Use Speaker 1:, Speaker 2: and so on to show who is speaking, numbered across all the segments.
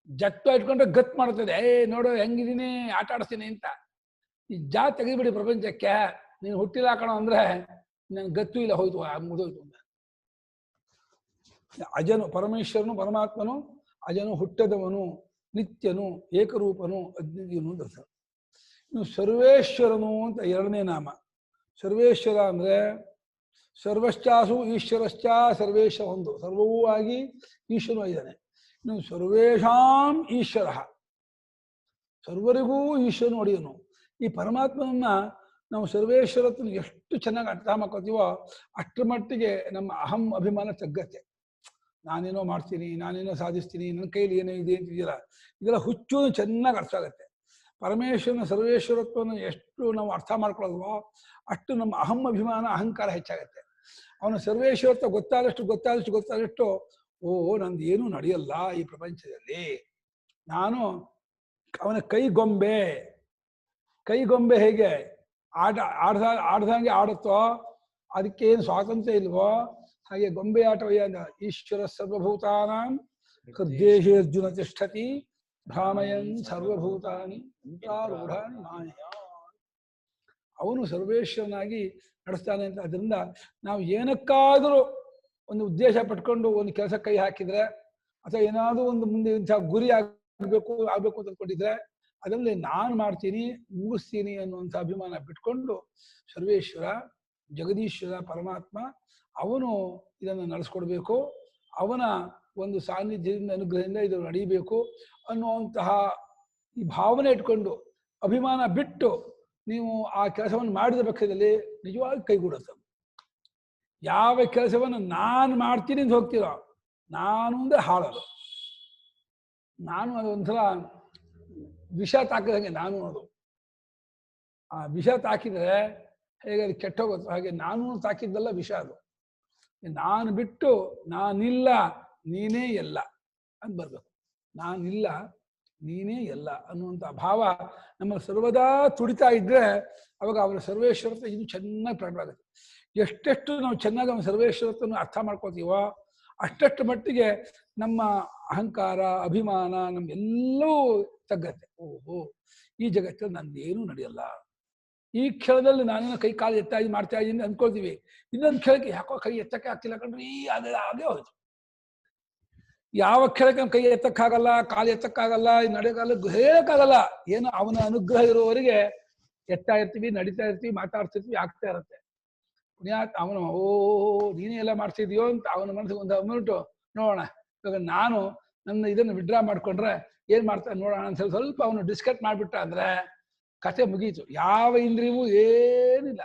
Speaker 1: ಜಟ್ಟು ಇಟ್ಕೊಂಡ್ರೆ ಗತ್ ಮಾಡ್ತದೆ, ನೋಡು ಹೆಂಗಿದೀನಿ, ಆಟ ಆಡಿಸ್ತೀನಿ ಅಂತ. ಈ ಜಾ ತೆಗೆದ್ಬಿಡಿ ಪ್ರಪಂಚಕ್ಕೆ, ನೀನು ಹುಟ್ಟಿಲ್ಲ ಕಣೋ ಅಂದ್ರೆ ನನ್ ಗತ್ತು ಇಲ್ಲ, ಹೋಯ್ತು, ಮುಗಿದೋಯ್ತು ಅಂತ. ಅಜನು ಪರಮೇಶ್ವರನು, ಪರಮಾತ್ಮನು ಅಜನು, ಹುಟ್ಟದವನು, ನಿತ್ಯನು, ಏಕರೂಪನು, ಅದ್ವಿತೀಯನು ಅಂತ ಅರ್ಥ. ಇನ್ನು ಸರ್ವೇಶ್ವರನು ಅಂತ ಎರಡನೇ ನಾಮ. ಸರ್ವೇಶ್ವರ ಅಂದ್ರೆ ಸರ್ವಶ್ಚಾಸು ಈಶ್ವರಶ್ಚ ಸರ್ವೇಶ, ಒಂದು ಸರ್ವವೂ ಆಗಿ ಈಶ್ವರನು ಇದ್ದಾನೆ. ಇನ್ನು ಸರ್ವೇಷಾಂ ಈಶ್ವರ, ಸರ್ವರಿಗೂ ಈಶ್ವರನು ಒಡೆಯನು. ಈ ಪರಮಾತ್ಮನನ್ನ ನಾವು ಸರ್ವೇಶ್ವರತ್ವನ ಎಷ್ಟು ಚೆನ್ನಾಗಿ ಅರ್ಥ ಮಾಡ್ಕೋತೀವೋ ಅಷ್ಟರ ಮಟ್ಟಿಗೆ ನಮ್ಮ ಅಹಂ ಅಭಿಮಾನ ತಗ್ಗತ್ತೆ. ನಾನೇನೋ ಮಾಡ್ತೀನಿ, ನಾನೇನೋ ಸಾಧಿಸ್ತೀನಿ, ನನ್ನ ಕೈಲಿ ಏನೋ ಇದೆ ಅಂತಿದೆಯಲ್ಲ, ಇದೆಲ್ಲ ಹುಚ್ಚು ಚೆನ್ನಾಗಿ ಅರ್ಥ ಆಗುತ್ತೆ. ಪರಮೇಶ್ವರನ ಸರ್ವೇಶ್ವರತ್ವವನ್ನು ಎಷ್ಟು ನಾವು ಅರ್ಥ ಮಾಡ್ಕೊಳ್ಳಲ್ವೋ ಅಷ್ಟು ನಮ್ಮ ಅಹಂ ಅಭಿಮಾನ, ಅಹಂಕಾರ ಹೆಚ್ಚಾಗತ್ತೆ. ಅವನ ಸರ್ವೇಶ್ವರತ್ವ ಗೊತ್ತಾದಷ್ಟು ನಂದು ಏನೂ ನಡೆಯಲ್ಲ ಈ ಪ್ರಪಂಚದಲ್ಲಿ, ನಾನು ಅವನ ಕೈಗೊಂಬೆ ಹೇಗೆ ಆಡ್ದಂಗೆ ಆಡುತ್ತೋ, ಅದಕ್ಕೆ ಏನು ಸ್ವಾತಂತ್ರ್ಯ ಇಲ್ವೋ, ಹಾಗೆ ಗೊಂಬೆ ಆಟವಯ್ಯ ಅಂದ. ಈಶ್ವರ ಸರ್ವಭೂತಾನಾಂ ಹೃದಯೇ ಅರ್ಜುನ ತಿಷ್ಠತಿ ಭ್ರಾಮಯನ್ ಸರ್ವಭೂತಾನಿ ರೂಢಾನಿ ಮಾಯಾ. ಅವನು ಸರ್ವೇಶ್ವರನಾಗಿ ನಡೆಸ್ತಾನೆ ಅಂತ. ಅದರಿಂದ ನಾವು ಏನಕ್ಕಾದರೂ ಒಂದು ಉದ್ದೇಶ ಪಟ್ಕೊಂಡು ಒಂದು ಕೆಲಸ ಕೈ ಹಾಕಿದ್ರೆ, ಅಥವಾ ಏನಾದರೂ ಒಂದು ಮುಂದೆ ಇಂಥ ಗುರಿ ಆಗ್ಬೇಕು ಅಂತ ಅಂದ್ಕೊಂಡಿದ್ರೆ, ಅದರಲ್ಲಿ ನಾನು ಮಾಡ್ತೀನಿ, ಮುಗಿಸ್ತೀನಿ ಅನ್ನುವಂಥ ಅಭಿಮಾನ ಬಿಟ್ಕೊಂಡು ಸರ್ವೇಶ್ವರ, ಜಗದೀಶ್ವರ, ಪರಮಾತ್ಮ ಅವನು ಇದನ್ನು ನಡೆಸ್ಕೊಡ್ಬೇಕು, ಅವನ ಒಂದು ಸಾನ್ನಿಧ್ಯದಿಂದ, ಅನುಗ್ರಹದಿಂದ ಇದು ನಡೀಬೇಕು ಅನ್ನುವಂತಹ ಈ ಭಾವನೆ ಇಟ್ಕೊಂಡು ಅಭಿಮಾನ ಬಿಟ್ಟು ನೀವು ಆ ಕೆಲಸವನ್ನು ಮಾಡಿದ ಪಕ್ಷದಲ್ಲಿ ನಿಜವಾಗಿ ಕೈಗೂಡುತ್ತೆ. ಯಾವ ಕೆಲಸವನ್ನು ನಾನು ಮಾಡ್ತೀನಿ ಅಂತ ಹೋಗ್ತೀರೋ, ನಾನು ಅಂದ್ರೆ ಹಾಳದು, ನಾನು ಅದು ಒಂಥರ ವಿಷ ತಾಕಿದಂಗೆ ನಾನು. ಅದು ಆ ವಿಷ ತಾಕಿದ್ರೆ ಹೇಗೆ ಅದು ಕೆಟ್ಟೋಗುತ್ತೆ, ಹಾಗೆ ನಾನು ತಾಕಿದ್ದಲ್ಲ ವಿಷ. ಅದು ನಾನು ಬಿಟ್ಟು ನಾನಿಲ್ಲ ನೀನೇ ಎಲ್ಲ ಅಂತ ಬರ್ಬೇಕು. ನಾನಿಲ್ಲ ನೀನೇ ಎಲ್ಲ ಅನ್ನುವಂಥ ಭಾವ ನಮ್ಮಲ್ಲಿ ಸರ್ವದಾ ತುಡಿತಾ ಇದ್ರೆ ಅವಾಗ ಅವರ ಸರ್ವೇಶ್ವರತ್ವ ಇದು ಚೆನ್ನಾಗಿ ಪ್ರಕಟ ಆಗುತ್ತೆ. ಎಷ್ಟೆಷ್ಟು ನಾವು ಚೆನ್ನಾಗಿ ಅವನ ಸರ್ವೇಶ್ವರತ್ವವನ್ನು ಅರ್ಥ ಮಾಡ್ಕೋತೀವೋ ಅಷ್ಟಷ್ಟು ಮಟ್ಟಿಗೆ ನಮ್ಮ ಅಹಂಕಾರ, ಅಭಿಮಾನ ನಮ್ಗೆಲ್ಲವೂ ತಗ್ಗತ್ತೆ. ಓಹೋ, ಈ ಜಗತ್ತಲ್ಲಿ ನಂದೇನೂ ನಡೆಯಲ್ಲ, ಈ ಕ್ಷಣದಲ್ಲಿ ನಾನೇನೋ ಕೈ ಕಾಲು ಮಾಡ್ತಾ ಇದ್ದೀನಿ ಅಂದ್ಕೊಳ್ತೀವಿ. ಇನ್ನೊಂದು ಕ್ಷಣಕ್ಕೆ ಯಾಕೋ ಕೈ ಎತ್ತಕ್ಕೆ ಆಗ್ತಿಲ್ಲ ಕಣ್ರಿ, ಅದೇ ಹೋಯ್ತು. ಯಾವ ಕ್ಷಣಕ್ಕೆ ಕೈ ಎತ್ತಕ್ಕಾಗಲ್ಲ, ಕಾಲು ಎತ್ತಕ್ಕಾಗಲ್ಲ, ನಡೆಯಕ್ಕಾಗಲ್ಲ, ಹೇಳಕ್ಕಾಗಲ್ಲ. ಏನೋ ಅವನ ಅನುಗ್ರಹ ಇರುವವರೆಗೆ ಎತ್ತಾ ಇರ್ತೀವಿ, ನಡೀತಾ ಇರ್ತೀವಿ, ಮಾತಾಡ್ತಿರ್ತೀವಿ, ಆಗ್ತಾ ಇರುತ್ತೆ. ಪುಣ್ಯಾತ್ ಅವನು ನೀನೇ ಎಲ್ಲ ಮಾಡ್ತಿದ್ಯೋ ಅಂತ ಅವನ ಮನಸ್ಸಿಗೆ ಒಂದು ಅಮೌಂಟು ನೋಡೋಣ. ಇವಾಗ ನಾನು ನನ್ನ ಇದನ್ನು ವಿಡ್ರಾ ಮಾಡ್ಕೊಂಡ್ರೆ ಏನ್ ಮಾಡ್ತಾನೆ ನೋಡೋಣ ಅಂತ ಸ್ವಲ್ಪ ಅವನು ಡಿಸ್ಕಟ್ ಮಾಡ್ಬಿಟ್ಟ ಅಂದ್ರೆ ಕಥೆ ಮುಗೀತು. ಯಾವ ಇಂದ್ರಿಯವೂ ಏನಿಲ್ಲ,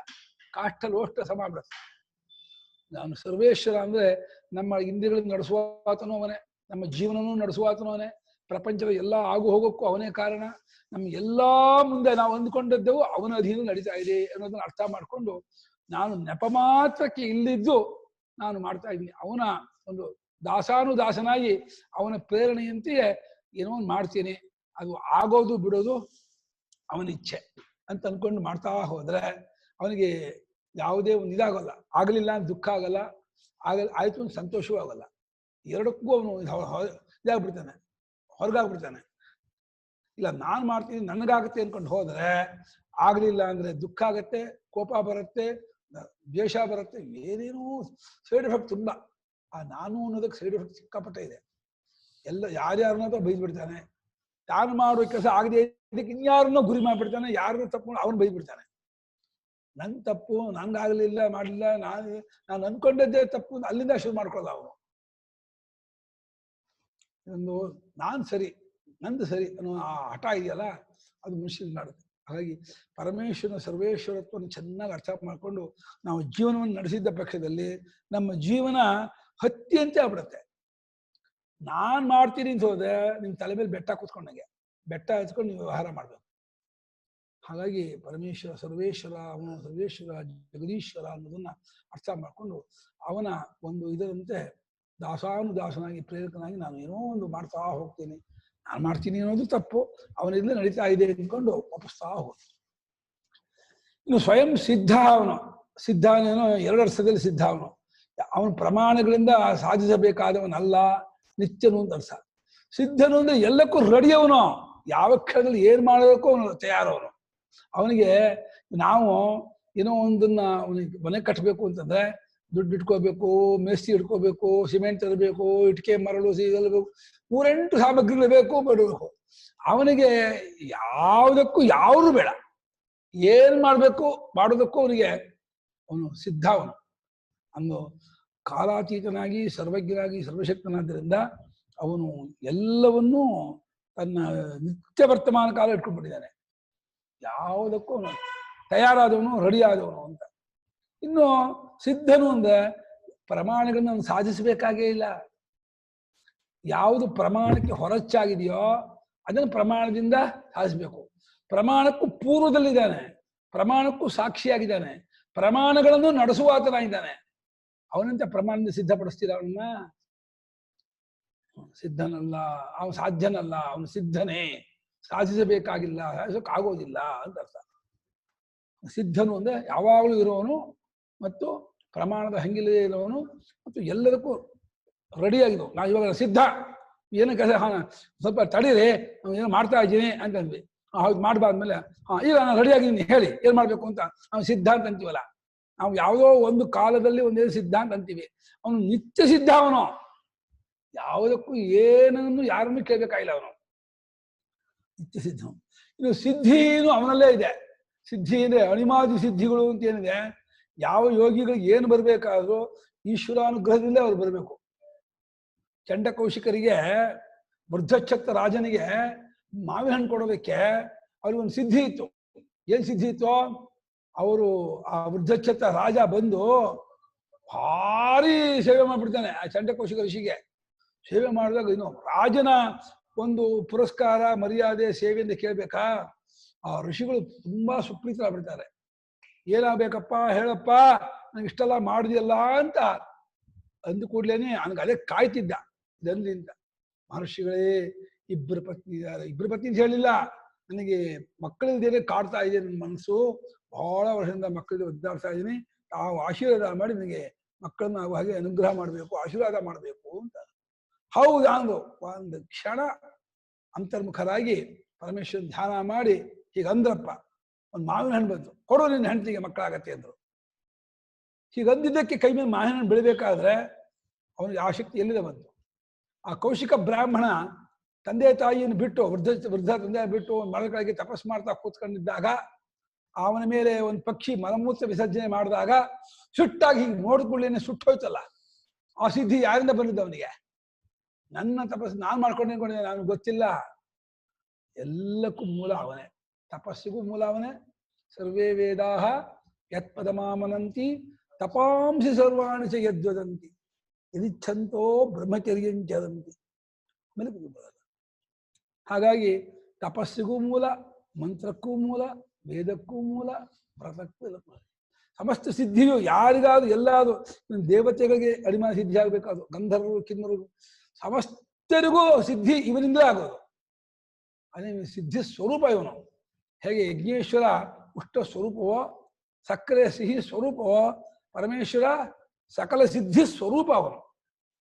Speaker 1: ಕಾಷ್ಟಲ್ಲಿ ಓಷ್ಟ ಸಮ ಬಿಡುತ್ತೆ. ನಾನು ಸರ್ವೇಶ್ವರ ಅಂದ್ರೆ ನಮ್ಮ ಇಂದ್ರಿಯಗಳನ್ನು ನಡೆಸುವಾತನೂ ಅವನೇ, ನಮ್ಮ ಜೀವನನೂ ನಡೆಸುವಾತನೂ ಅವನೇ, ಪ್ರಪಂಚದ ಎಲ್ಲ ಆಗು ಹೋಗೋಕ್ಕೂ ಅವನೇ ಕಾರಣ. ನಮ್ಗೆಲ್ಲ ಮುಂದೆ ನಾವು ಅಂದ್ಕೊಂಡದ್ದೆವು ಅವನ ಅಧೀನ ನಡೀತಾ ಇದೆ ಅನ್ನೋದನ್ನ ಅರ್ಥ ಮಾಡ್ಕೊಂಡು ನಾನು ನೆಪ ಮಾತ್ರಕ್ಕೆ ಇಲ್ಲಿದ್ದು ನಾನು ಮಾಡ್ತಾ ಇದ್ದೀನಿ. ಅವನ ಒಂದು ದಾಸಾನುದಾಸನಾಗಿ ಅವನ ಪ್ರೇರಣೆಯಂತೆಯೇ ಏನೋ ಒಂದು ಮಾಡ್ತೀನಿ. ಅದು ಆಗೋದು ಬಿಡೋದು ಅವನ ಇಚ್ಛೆ ಅಂತ ಅನ್ಕೊಂಡು ಮಾಡ್ತಾ ಹೋದ್ರೆ ಅವನಿಗೆ ಯಾವುದೇ ಒಂದು ಇದಾಗಲ್ಲ. ಆಗಲಿಲ್ಲ ಅಂತ ದುಃಖ ಆಗಲ್ಲ, ಆಯ್ತು ಅಂತ ಸಂತೋಷವೂ ಆಗಲ್ಲ. ಎರಡಕ್ಕೂ ಅವನು ಇದಾಗ್ಬಿಡ್ತಾನೆ, ಹೊರಗಾಗ್ಬಿಡ್ತಾನೆ. ಇಲ್ಲ ನಾನು ಮಾಡ್ತೀನಿ ನನಗಾಗತ್ತೆ ಅನ್ಕೊಂಡು ಹೋದ್ರೆ ಆಗ್ಲಿಲ್ಲ ಅಂದ್ರೆ ದುಃಖ ಆಗತ್ತೆ, ಕೋಪ ಬರುತ್ತೆ, ದ್ವೇಷ ಬರುತ್ತೆ, ಏನೇನೋ ಸೈಡ್ ಎಫೆಕ್ಟ್ ತುಂಬಾ. ಆ ನಾನು ಅನ್ನೋದಕ್ಕೆ ಸೈಡ್ ಎಫೆಕ್ಟ್ ಸಿಕ್ಕಾಪಟ್ಟೆ ಇದೆ. ಎಲ್ಲ ಯಾರ್ಯಾರನ್ನೋ ಬೈದ್ಬಿಡ್ತಾನೆ, ತಾನು ಮಾಡುವ ಕೆಲಸ ಆಗದೆ ಇದಕ್ಕೆ ಇನ್ಯಾರನ್ನೋ ಗುರಿ ಮಾಡ್ಬಿಡ್ತಾನೆ, ಯಾರನ್ನೋ ತಪ್ಪು ಅವನು ಬೈದ್ಬಿಡ್ತಾನೆ. ನನ್ ತಪ್ಪು, ನಂಗಾಗ್ಲಿಲ್ಲ, ಮಾಡಲಿಲ್ಲ, ನಾನು ಅನ್ಕೊಂಡದ್ದೇ ತಪ್ಪು, ಅಲ್ಲಿಂದ ಶುರು ಮಾಡ್ಕೊಳ್ಳಲ್ಲ ಅವನು. ಒಂದು ನಾನ್ ಸರಿ, ನಂದು ಸರಿ ಅನ್ನೋ ಆ ಹಠ ಇದೆಯಲ್ಲ, ಅದು ಮನುಷ್ಯನಿಗೆ ಮಾಡುತ್ತೆ. ಹಾಗಾಗಿ ಪರಮೇಶ್ವರನ ಸರ್ವೇಶ್ವರತ್ವವನ್ನು ಚೆನ್ನಾಗಿ ಅರ್ಥ ಮಾಡಿಕೊಂಡು ನಾವು ಜೀವನವನ್ನು ನಡೆಸಿದ್ದ ಪಕ್ಷದಲ್ಲಿ ನಮ್ಮ ಜೀವನ ಹತ್ತಿಯಂತೆ ಆಗ್ಬಿಡುತ್ತೆ. ನಾನ್ ಮಾಡ್ತೀನಿ ಅಂತ ಹೋದ್ರೆ ನಿಮ್ ತಲೆ ಮೇಲೆ ಬೆಟ್ಟ ಕೂತ್ಕೊಂಡಂಗೆ, ಬೆಟ್ಟ ಹಚ್ಕೊಂಡು ನೀವು ವ್ಯವಹಾರ ಮಾಡ್ಬೇಕು. ಹಾಗಾಗಿ ಪರಮೇಶ್ವರ ಸರ್ವೇಶ್ವರ, ಅವನು ಸರ್ವೇಶ್ವರ, ಜಗದೀಶ್ವರ ಅನ್ನೋದನ್ನ ಅರ್ಥ ಮಾಡ್ಕೊಂಡು ಅವನ ಒಂದು ಇದರಂತೆ ದಾಸಾನುದಾಸನಾಗಿ, ಪ್ರೇರಕನಾಗಿ ನಾನು ಏನೋ ಒಂದು ಮಾಡ್ತಾ ಹೋಗ್ತೀನಿ. ನಾನು ಮಾಡ್ತೀನಿ ಅನ್ನೋದು ತಪ್ಪು, ಅವನಿಂದ ನಡೀತಾ ಇದೆ ಅಂದ್ಕೊಂಡು ವಾಪಸ್ತಾ ಹೋಗ್ತೀನಿ. ಇನ್ನು ಸ್ವಯಂ ಸಿದ್ಧ ಅವನು. ಸಿದ್ಧ ಅನ್ನೋ ಎರಡು ಅರ್ಥದಲ್ಲಿ ಸಿದ್ಧ ಅವನು. ಅವನು ಪ್ರಮಾಣಗಳಿಂದ ಸಾಧಿಸಬೇಕಾದವನಲ್ಲ, ನಿತ್ಯನು ಅಂತ ಅರ್ಥ. ಸಿದ್ಧನು ಅಂದ್ರೆ ಎಲ್ಲಕ್ಕೂ ರೆಡಿ ಅವನು, ಯಾವ ಕ್ಷಣದಲ್ಲಿ ಏನ್ ಮಾಡಬೇಕು ಅವನು ತಯಾರವನು. ಅವನಿಗೆ ನಾವು ಏನೋ ಒಂದನ್ನ ಅವನಿಗೆ ಮನೆ ಕಟ್ಟಬೇಕು ಅಂತಂದ್ರೆ ದುಡ್ಡು ಇಟ್ಕೋಬೇಕು, ಮೇಸ್ತಿ ಇಟ್ಕೋಬೇಕು, ಸಿಮೆಂಟ್ ತರಬೇಕು, ಇಟ್ಕೆ ಮರಳು ಸೀಗಲ್ಬೇಕು, 3-8 ಸಾಮಗ್ರಿಗಳು ಬೇಕು ಬಿಡಬೇಕು. ಅವನಿಗೆ ಯಾವುದಕ್ಕೂ ಯಾವುದು ಬೇಡ, ಏನ್ ಮಾಡ್ಬೇಕು ಮಾಡೋದಕ್ಕೂ ಅವನಿಗೆ ಅವನು ಸಿದ್ಧ. ಅವನು ಅಂದು ಕಾಲಾತೀತನಾಗಿ ಸರ್ವಜ್ಞನಾಗಿ ಸರ್ವಶಕ್ತನಾದ್ದರಿಂದ ಅವನು ಎಲ್ಲವನ್ನೂ ತನ್ನ ನಿತ್ಯ ವರ್ತಮಾನ ಕಾಲ ಇಟ್ಕೊಂಡ್ಬಿಟ್ಟಿದ್ದಾನೆ. ಯಾವುದಕ್ಕೂ ಅವನು ತಯಾರಾದವನು, ರೆಡಿ ಆದವನು ಅಂತ. ಇನ್ನು ಸಿದ್ಧನು ಅಂದ್ರೆ ಪ್ರಮಾಣಗಳನ್ನ ಅವನು ಸಾಧಿಸಬೇಕಾಗೇ ಇಲ್ಲ. ಯಾವುದು ಪ್ರಮಾಣಕ್ಕೆ ಹೊರಚಾಗಿದೆಯೋ ಅದನ್ನು ಪ್ರಮಾಣದಿಂದ ಸಾಧಿಸಬೇಕು. ಪ್ರಮಾಣಕ್ಕೂ ಪೂರ್ವದಲ್ಲಿದ್ದಾನೆ, ಪ್ರಮಾಣಕ್ಕೂ ಸಾಕ್ಷಿಯಾಗಿದ್ದಾನೆ, ಪ್ರಮಾಣಗಳನ್ನು ನಡೆಸುವಾತನಾಗಿದ್ದಾನೆ. ಅವನಂತೆ ಪ್ರಮಾಣದಿಂದ ಸಿದ್ಧಪಡಿಸ್ತೀರ ಅವನನ್ನ? ಸಿದ್ಧನಲ್ಲ, ಅವನು ಸಾಧ್ಯನಲ್ಲ, ಅವನು ಸಿದ್ಧನೇ, ಸಾಧಿಸಬೇಕಾಗಿಲ್ಲ, ಸಾಧಿಸೋಕ್ಕಾಗೋದಿಲ್ಲ ಅಂತ ಅರ್ಥ. ಸಿದ್ಧನು ಅಂದ್ರೆ ಯಾವಾಗಲೂ ಇರೋವನು ಮತ್ತು ಪ್ರಮಾಣದ ಹಂಗಿಲ್ಲದೆ ಇರೋವನು ಮತ್ತು ಎಲ್ಲದಕ್ಕೂ ರೆಡಿಯಾಗಿದ್ದವು. ನಾವು ಇವಾಗ ಸಿದ್ಧ, ಏನೋ ಕೆಲಸ ಸ್ವಲ್ಪ ತಡೀರಿ, ನಾವು ಏನೋ ಮಾಡ್ತಾ ಇದ್ದೀನಿ ಅಂತಂದ್ವಿ. ಹೌದು ಮಾಡಬಾರ್ದ್ಮೇಲೆ ಈಗ ನಾನು ರೆಡಿಯಾಗಿದ್ದೀನಿ ಹೇಳಿ ಏನು ಮಾಡಬೇಕು ಅಂತ ನಾವು ಸಿದ್ಧ ಅಂತ ಅಂತೀವಲ್ಲ. ನಾವು ಯಾವುದೋ ಒಂದು ಕಾಲದಲ್ಲಿ ಒಂದೇ ಸಿದ್ಧ ಅಂತ ಅಂತೀವಿ. ಅವನು ನಿತ್ಯ ಸಿದ್ಧ. ಅವನು ಯಾವುದಕ್ಕೂ ಏನನ್ನು ಯಾರನ್ನು ಕೇಳಬೇಕಾಗಿಲ್ಲ, ಅವನು ನಿತ್ಯ ಸಿದ್ಧ. ಇನ್ನು ಸಿದ್ಧಿನೂ ಅವನಲ್ಲೇ ಇದೆ. ಸಿದ್ಧಿ ಅಂದ್ರೆ ಅಣಿಮಾದಿ ಸಿದ್ಧಿಗಳು ಅಂತ ಏನಿದೆ, ಯಾವ ಯೋಗಿಗಳಿಗೆ ಏನು ಬರಬೇಕಾದ್ರೂ ಈಶ್ವರಾನುಗ್ರಹದಿಂದಲೇ ಅವ್ರು ಬರಬೇಕು. ಚಂಡಕೌಶಿಕರಿಗೆ, ವೃದ್ಧಚ್ಛತ್ತ ರಾಜನಿಗೆ ಮಾವಿನ ಹಣ್ಣು ಕೊಡೋದಕ್ಕೆ ಅವ್ರಿಗೆ ಒಂದು ಸಿದ್ಧಿ ಇತ್ತು. ಏನ್ ಸಿದ್ಧಿ ಇತ್ತು? ಅವರು ಆ ವೃದ್ಧಚ್ಛತ್ತ ರಾಜ ಬಂದು ಭಾರಿ ಸೇವೆ ಮಾಡ್ಬಿಡ್ತಾನೆ ಆ ಚಂಡಕೌಶಿಕ ಋಷಿಗೆ. ಸೇವೆ ಮಾಡಿದಾಗ ಇನ್ನು ರಾಜನ ಒಂದು ಪುರಸ್ಕಾರ ಮರ್ಯಾದೆ ಸೇವೆಯಿಂದ ಕೇಳ್ಬೇಕಾ, ಆ ಋಷಿಗಳು ತುಂಬಾ ಸುಪ್ರೀತರಾಗ್ಬಿಡ್ತಾರೆ. ಏನಾಗಬೇಕಪ್ಪ ಹೇಳಪ್ಪ, ನಂಗೆ ಇಷ್ಟೆಲ್ಲ ಮಾಡಿದೆಯಲ್ಲ ಅಂತ ಅಂದು ಕೂಡ್ಲೇನೆ ನನಗೆ ಅದೇ ಕಾಯ್ತಿದ್ದ ಇದಂದಿಂದ. ಮಹರ್ಷಿಗಳೇ, ಇಬ್ಬರು ಪತ್ನಿ ಇದ್ದಾರೆ, ಇಬ್ಬರು ಪತ್ನಿ ಅಂತ ಹೇಳಿಲ್ಲ, ನನಗೆ ಮಕ್ಕಳಿಲ್ದೇನೆ ಕಾಡ್ತಾ ಇದೆ ನನ್ನ ಮನಸ್ಸು, ಬಹಳ ವರ್ಷದಿಂದ ಮಕ್ಕಳಿಗೆ ಒದ್ದಾಡ್ತಾ ಇದ್ದೀನಿ, ತಾವು ಆಶೀರ್ವಾದ ಮಾಡಿ ನನಗೆ ಮಕ್ಕಳನ್ನ ಹಾಗೆ ಅನುಗ್ರಹ ಮಾಡಬೇಕು, ಆಶೀರ್ವಾದ ಮಾಡಬೇಕು ಅಂತ. ಹೌದಾ ಅಂದು ಒಂದು ಕ್ಷಣ ಅಂತರ್ಮುಖರಾಗಿ ಪರಮೇಶ್ವರ ಧ್ಯಾನ ಮಾಡಿ ಹೀಗಂದ್ರಪ್ಪ. ಒಂದು ಮಾವಿನ ಹಣ್ಣು ಬಂತು, ಕೊಡು ನಿನ್ನ ಹೆಂಡತಿಗೆ ಮಕ್ಕಳಾಗತ್ತೆ ಅಂದ್ರು. ಹೀಗಂದಿದ್ದಕ್ಕೆ ಕೈ ಮೇಲೆ ಮಾವಿನ ಹಣ್ಣು ಬೆಳಿಬೇಕಾದ್ರೆ ಅವನಿಗೆ ಆ ಶಕ್ತಿ ಎಲ್ಲಿದೆ ಬಂತು? ಆ ಕೌಶಿಕ ಬ್ರಾಹ್ಮಣ ತಂದೆ ತಾಯಿಯನ್ನು ಬಿಟ್ಟು, ವೃದ್ಧ ತಂದೆ ಬಿಟ್ಟು ಒಂದು ಮರಗಳಿಗೆ ತಪಸ್ ಮಾಡ್ತಾ ಕೂತ್ಕೊಂಡಿದ್ದಾಗ ಅವನ ಮೇಲೆ ಒಂದು ಪಕ್ಷಿ ಮಲಮೂತ್ರ ವಿಸರ್ಜನೆ ಮಾಡಿದಾಗ ಸುಟ್ಟಾಗಿ ಹೀಗೆ ನೋಡ್ಕೊಳ್ಳೇನೆ ಸುಟ್ಟೋಯ್ತಲ್ಲ. ಆ ಸಿದ್ಧಿ ಯಾರಿಂದ ಬಂದಿದ್ದ ಅವನಿಗೆ? ನನ್ನ ತಪಸ್ಸು ನಾನು ಮಾಡ್ಕೊಂಡೆ, ನಾನು ಗೊತ್ತಿಲ್ಲ. ಎಲ್ಲಕ್ಕೂ ಮೂಲ ಅವನೇ, ತಪಸ್ಸಿಗೂ ಮೂಲ ಅವನೇ. ಸರ್ವೇ ವೇದಾಹ ಯತ್ಪದಮಾಮನಂತಿ ತಪಾಂಸಿ ಸರ್ವಾಣಿ ಚ ಯದ್ವದಂತಿ ಯದಿಚ್ಛಂತೋ ಬ್ರಹ್ಮಚರ್ಯಂಚರಂತಿ. ಹಾಗಾಗಿ ತಪಸ್ಸಿಗೂ ಮೂಲ, ಮಂತ್ರಕ್ಕೂ ಮೂಲ, ವೇದಕ್ಕೂ ಮೂಲ, ವ್ರತಕ್ಕೂ ಎಲ್ಲ ಮೂಲ. ಸಮಸ್ತ ಸಿದ್ಧಿಯು ಯಾರಿಗಾದ್ರು ಎಲ್ಲಾದ್ರು ದೇವತೆಗಳಿಗೆ ಅಡಿಮಾನ ಸಿದ್ಧಿ ಆಗಬೇಕಾದ್ರು, ಗಂಧರ್ವರು ಕಿನ್ನರು ಸಮಸ್ತರಿಗೂ ಸಿದ್ಧಿ ಇವನಿಂದಲೇ ಆಗೋದು. ಅದೇ ಸಿದ್ಧಿ ಸ್ವರೂಪ ಇವನು. ಹೇಗೆ ಯಜ್ಞೇಶ್ವರ ಉಷ್ಟ ಸ್ವರೂಪವೋ, ಸಕ್ಕರೆ ಸಿಹಿ ಸ್ವರೂಪವೋ, ಪರಮೇಶ್ವರ ಸಕಲ ಸಿದ್ಧಿ ಸ್ವರೂಪ ಅವನು.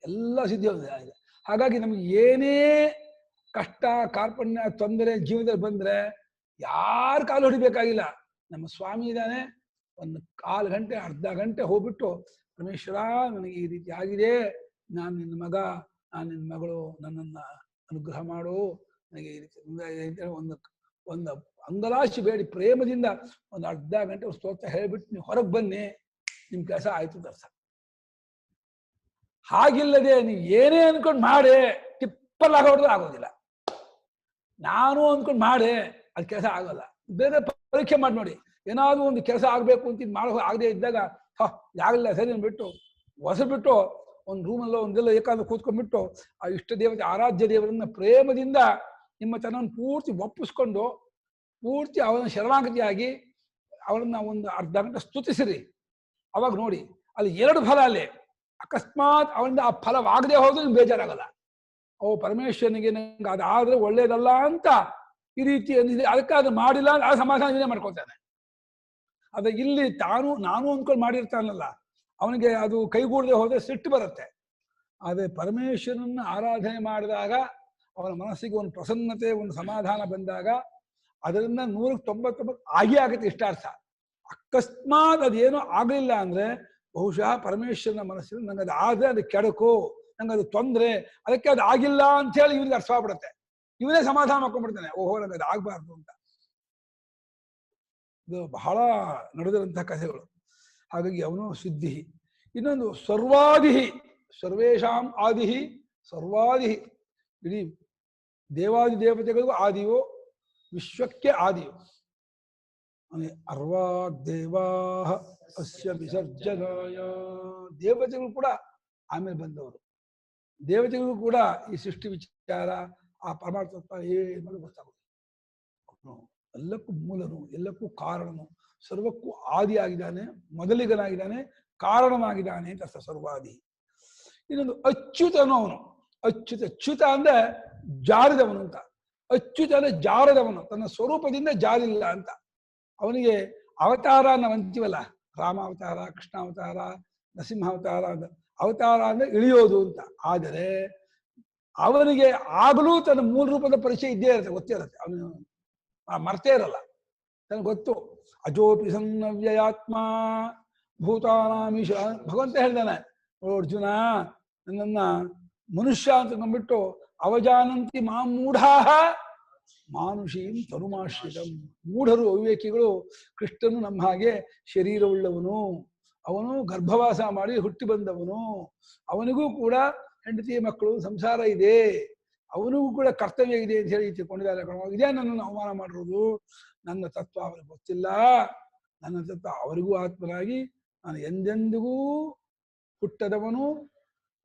Speaker 1: ಎಲ್ಲ ಸಿದ್ಧಿ ಇದೆ. ಹಾಗಾಗಿ ನಮ್ಗೆ ಏನೇ ಕಷ್ಟ ಕಾರ್ಪಣ್ಯ ತೊಂದರೆ ಜೀವನದಲ್ಲಿ ಬಂದ್ರೆ ಯಾರು ಕಾಲು ಹೊಡಿಬೇಕಾಗಿಲ್ಲ. ನಮ್ಮ ಸ್ವಾಮಿ ಇದ್ದಾನೆ, ಒಂದು 1/4 ಗಂಟೆ ಅರ್ಧ ಗಂಟೆ ಹೋಗ್ಬಿಟ್ಟು, ಪರಮೇಶ್ವರ ನನಗೆ ಈ ರೀತಿ ಆಗಿದೆ, ನಾನು ನಿನ್ನ ಮಗ, ನಾನು ನಿನ್ನ ಮಗಳು, ನನ್ನನ್ನು ಅನುಗ್ರಹ ಮಾಡು, ನನಗೆ ಈ ರೀತಿ ಒಂದು ಅಂಗಲಾಶಿ ಬೇಡಿ ಪ್ರೇಮದಿಂದ ಒಂದು ಅರ್ಧ ಗಂಟೆ ಸ್ತೋತ್ರ ಹೇಳಿಬಿಟ್ಟು ನೀವು ಹೊರಗೆ ಬನ್ನಿ, ನಿಮ್ ಕೆಲಸ ಆಯ್ತು ದರ್ಶ. ಹಾಗಿಲ್ಲದೆ ನೀವು ಏನೇ ಅನ್ಕೊಂಡು ಮಾಡಿ ಟಿಪ್ಪಲ್ಲಾಗ ಹೊಡೆದ್ರೆ ಆಗೋದಿಲ್ಲ. ನಾನು ಅಂದ್ಕೊಂಡು ಮಾಡಿ ಅದು ಕೆಲಸ ಆಗೋಲ್ಲ. ಬೇರೆ ಪರೀಕ್ಷೆ ಮಾಡಿ ನೋಡಿ, ಏನಾದ್ರು ಒಂದು ಕೆಲಸ ಆಗ್ಬೇಕು ಅಂತ ಮಾಡೋ ಆಗದೆ ಇದ್ದಾಗ ಆಗಲ್ಲ ಸರಿ ಅಂದ್ಬಿಟ್ಟು ಹೊಸಬಿಟ್ಟು ಒಂದು ರೂಮಲ್ಲೋ ಒಂದೆಲ್ಲ ಏಕಾಂತ ಕೂತ್ಕೊಂಡ್ಬಿಟ್ಟು ಆ ಇಷ್ಟ ದೇವತೆ ಆರಾಧ್ಯ ದೇವರನ್ನ ಪ್ರೇಮದಿಂದ ನಿಮ್ಮ ತನ್ನನ್ನು ಪೂರ್ತಿ ಒಪ್ಪಿಸ್ಕೊಂಡು ಪೂರ್ತಿ ಅವನ ಶರಣಾಗತಿಯಾಗಿ ಅವರನ್ನ ಒಂದು ಅರ್ಧ ಗಂಟೆ ಸ್ತುತಿಸಿರಿ. ಅವಾಗ ನೋಡಿ ಅಲ್ಲಿ 2 ಫಲ. ಅಲ್ಲಿ ಅಕಸ್ಮಾತ್ ಅವನಿಂದ ಆ ಫಲವಾಗದೆ ಹೋದ್ರೆ ನಿಮ್ಗೆ ಬೇಜಾರಾಗಲ್ಲ. ಓ ಪರಮೇಶ್ವರನಿಗೆ ನಂಗೆ ಅದಾದ್ರೆ ಒಳ್ಳೇದಲ್ಲ ಅಂತ ಈ ರೀತಿ ಅಂದಿದೆ, ಅದಕ್ಕೆ ಅದು ಮಾಡಿಲ್ಲ ಆ ಸಮಾಧಾನ ಮಾಡ್ಕೊಳ್ತಾನೆ. ಅದ ಇಲ್ಲಿ ನಾನು ಅಂದ್ಕೊಂಡು ಮಾಡಿರ್ತಾನಲ್ಲ, ಅವನಿಗೆ ಅದು ಕೈಗೂಡದೆ ಹೋದ್ರೆ ಸಿಟ್ಟು ಬರುತ್ತೆ. ಆದರೆ ಪರಮೇಶ್ವರನನ್ನ ಆರಾಧನೆ ಮಾಡಿದಾಗ ಅವನ ಮನಸ್ಸಿಗೆ ಒಂದು ಪ್ರಸನ್ನತೆ, ಒಂದು ಸಮಾಧಾನ ಬಂದಾಗ ಅದರಿಂದ 199 ಆಗೇ ಆಗುತ್ತೆ ಇಷ್ಟಾರ್ಥ. ಅಕಸ್ಮಾತ್ ಅದೇನೋ ಆಗಲಿಲ್ಲ ಅಂದ್ರೆ ಬಹುಶಃ ಪರಮೇಶ್ವರನ ಮನಸ್ಸಿನ ನಂಗೆ ಅದು ಆದ್ರೆ ಅದು ಕೆಡಕು, ನಂಗೆ ಅದು ತೊಂದರೆ, ಅದಕ್ಕೆ ಅದು ಆಗಿಲ್ಲ ಅಂತ ಹೇಳಿ ಇವನಿಗೆ ಅರ್ಥ ಆಗ್ಬಿಡುತ್ತೆ. ಇವನೇ ಸಮಾಧಾನ ಮಾಡ್ಕೊಂಡ್ಬಿಡ್ತಾನೆ, ಓಹೋ ನಂಗೆ ಅದು ಆಗ್ಬಾರ್ದು ಅಂತ. ಇದು ಬಹಳ ನಡೆದಿರುವಂತಹ ಕಥೆಗಳು. ಹಾಗಾಗಿ ಅವನು ಸಿದ್ಧಿ. ಇನ್ನೊಂದು ಸರ್ವಾದಿ, ಸರ್ವೇಶಾಂ ಆದಿ, ಸರ್ವಾದಿ, ಇಡೀ ದೇವಾದಿ ದೇವತೆಗಳಿಗೂ ಆದಿಯೋ, ವಿಶ್ವಕ್ಕೆ ಆದಿಯೋ. ಅರ್ವಾಗ್ದೇವಾ ಅಸ್ಯ ವಿಸರ್ಜನಾಯ. ದೇವತೆಗಳು ಕೂಡ ಆಮೇಲೆ ಬಂದವರು. ದೇವತೆಗಳು ಕೂಡ ಈ ಸೃಷ್ಟಿ ವಿಚಾರ, ಆ ಪರಮಾತ್ಮ ಏನು ಗೊತ್ತಾಗೋದು. ಎಲ್ಲಕ್ಕೂ ಮೂಲನು, ಎಲ್ಲಕ್ಕೂ ಕಾರಣನು, ಸರ್ವಕ್ಕೂ ಆದಿ ಆಗಿದ್ದಾನೆ, ಮೊದಲಿಗನಾಗಿದ್ದಾನೆ, ಕಾರಣನಾಗಿದ್ದಾನೆ ಅಂತ ಸರ್ವಾದಿ. ಇನ್ನೊಂದು ಅಚ್ಯುತನು ಅವನು. ಅಚ್ಯುತ, ಚ್ಯುತ ಅಂದ್ರೆ ಜಾರಿದವನು ಅಂತ. ಅಚ್ಯುತ ಅಂದ್ರೆ ಜಾರದವನು, ತನ್ನ ಸ್ವರೂಪದಿಂದ ಜಾರಿಲ್ಲ ಅಂತ. ಅವನಿಗೆ ಅವತಾರ ನಾವು ಅಂತೀವಲ್ಲ, ರಾಮಾವತಾರ, ಕೃಷ್ಣಾವತಾರ, ನರಸಿಂಹಾವತಾರ ಅಂತ. ಅವತಾರ ಅಂದ್ರೆ ಇಳಿಯೋದು ಅಂತ. ಆದರೆ ಅವನಿಗೆ ಆಗಲೂ ತನ್ನ ಮೂಲ ರೂಪದ ಪರಿಚಯ ಇದ್ದೇ ಇರುತ್ತೆ, ಗೊತ್ತೇ ಇರುತ್ತೆ. ಅವನು ಮರ್ತೇ ಇರಲ್ಲ, ನನಗೆ ಗೊತ್ತು. ಅಜೋಪಿ ಸಂವ್ಯಯಾತ್ಮ ಭೂತಾನಾಮೀಶ. ಭಗವಂತ ಹೇಳ್ತಾನೆ, ಅರ್ಜುನ ನನ್ನನ್ನ ಮನುಷ್ಯ ಅಂತ ನಂಬಿಟ್ಟು ಅವಜಾನಂತಿ ಮಾಂ ಮೂಢಾಹ ಮಾನುಷೀಂ ತನುಮಾಶ್ರಿತಂ. ಮೂಢರು, ಅವಿವೇಕಿಗಳು ಕೃಷ್ಣನು ನಮ್ಮ ಹಾಗೆ ಶರೀರವುಳ್ಳವನು, ಅವನು ಗರ್ಭವಾಸ ಮಾಡಿ ಹುಟ್ಟಿ ಬಂದವನು, ಅವನಿಗೂ ಕೂಡ ಹೆಂಡತಿ ಮಕ್ಕಳು ಸಂಸಾರ ಇದೆ, ಅವನಿಗೂ ಕೂಡ ಕರ್ತವ್ಯ ಇದೆ ಅಂತ ಹೇಳಿ ತಿಳ್ಕೊಂಡಿದ್ದಾರೆ. ಇದೇ ನನ್ನನ್ನು ಅವಮಾನ ಮಾಡಿರೋದು. ನನ್ನ ತತ್ವ ಅವರಿಗೆ ಗೊತ್ತಿಲ್ಲ, ನನ್ನ ತತ್ವ ಅವರಿಗೂ ಆತ್ಮನಾಗಿ ನಾನು ಎಂದೆಂದಿಗೂ ಹುಟ್ಟದವನು,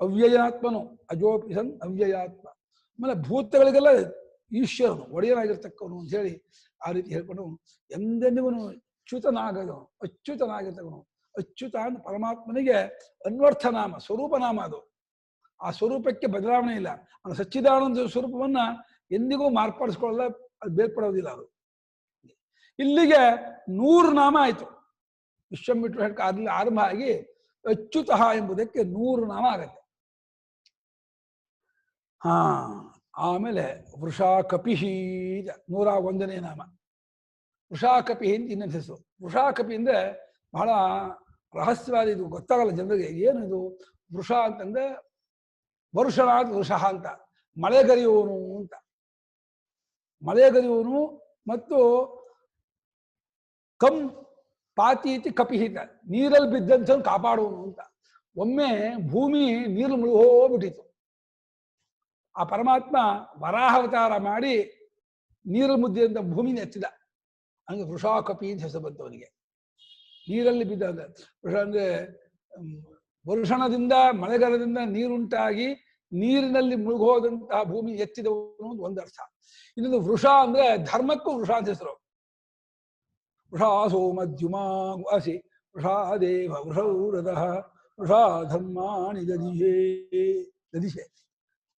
Speaker 1: ಅವ್ಯಯಾತ್ಮನು, ಅಜೋಪಿಸನ್ ಅವ್ಯಯಾತ್ಮ. ಆಮೇಲೆ ಭೂತಗಳಿಗೆಲ್ಲ ಈಶ್ವರನು, ಒಡೆಯನಾಗಿರ್ತಕ್ಕವನು ಅಂತ ಹೇಳಿ ಆ ರೀತಿ ಹೇಳ್ಕೊಂಡು ಎಂದೆಂದಿಗೂ ಚ್ಯುತನಾಗದವನು, ಅಚ್ಯುತನಾಗಿರ್ತಕ್ಕವನು. ಅಚ್ಯುತ ಅಂತ ಪರಮಾತ್ಮನಿಗೆ ಅನ್ವರ್ಥ ನಾಮ, ಸ್ವರೂಪ ನಾಮ ಅದು. ಆ ಸ್ವರೂಪಕ್ಕೆ ಬದಲಾವಣೆ ಇಲ್ಲ. ಅವನ ಸಚ್ಚಿದಾನಂದ ಸ್ವರೂಪವನ್ನ ಎಂದಿಗೂ ಮಾರ್ಪಡಿಸ್ಕೊಳ್ಳಲ್ಲ, ಅದು ಬೇರ್ಪಡೋದಿಲ್ಲ ಅದು. ಇಲ್ಲಿಗೆ 100 ನಾಮ ಆಯ್ತು. ವಿಶ್ವಂಬಿಟ್ಟು ಹೇಳ್ಕ ಅಲ್ಲಿ ಆರಂಭ ಆಗಿ ಅಚ್ಯುತಃ ಎಂಬುದಕ್ಕೆ 100 ನಾಮ ಆಗತ್ತೆ. ಆಮೇಲೆ ವೃಷಾಕಪಿಹಿ 101ನೇ ನಾಮ. ವೃಷಾಕಪಿ ಅಂತ ಇನ್ನೊಂದು ಹೆಸರು. ವೃಷಾಕಪಿ ಅಂದ್ರೆ ಬಹಳ ರಹಸ್ಯವಾದ, ಇದು ಗೊತ್ತಾಗಲ್ಲ ಜನರಿಗೆ. ಏನಿದು ವೃಷ ಅಂತಂದ್ರೆ ವರುಷನಾದ ವೃಷಃ ಅಂತ, ಮಳೆಗರಿಯುವನು ಅಂತ. ಮಳೆಗರಿಯುವನು ಮತ್ತು ಕಂ ಪಾತೀತಿ ಕಪಿಹಿತ, ನೀರಲ್ಲಿ ಬಿದ್ದಂತ ಕಾಪಾಡುವನು ಅಂತ. ಒಮ್ಮೆ ಭೂಮಿ ನೀರು ಮುಳುಗೋಗ್ಬಿಟ್ಟಿತ್ತು. ಆ ಪರಮಾತ್ಮ ವರಾಹಾವತಾರ ಮಾಡಿ ನೀರಲ್ಲಿ ಮುದ್ದೆ ಭೂಮಿನ ಎತ್ತಿದ. ಹಂಗೆ ವೃಷಾಕಪಿ ಅಂತ ಹೆಸರು ಬಂತವನಿಗೆ. ನೀರಲ್ಲಿ ಬಿದ್ದ ವೃಷ ಅಂದ್ರೆ ವರುಷಣದಿಂದ, ಮಳೆಗಾಲದಿಂದ ನೀರುಂಟಾಗಿ ನೀರಿನಲ್ಲಿ ಮುಳುಗೋದಂತಹ ಭೂಮಿ ಎತ್ತಿದವನು ಒಂದು ಅರ್ಥ. ಇನ್ನೊಂದು ವೃಷ ಅಂದ್ರೆ ಧರ್ಮಕ್ಕೂ ವೃಷ ಅಂತ ಹೆಸರು. ವೃಷಾ ಸೋಮದ್ಯುಮಾ ವಾಸಿ ವೃಷಾ ದೇವ ವೃಷೌರದಃ ವೃಷಾ ಧರ್ಮಾಣಿ ದದಿಶೆ.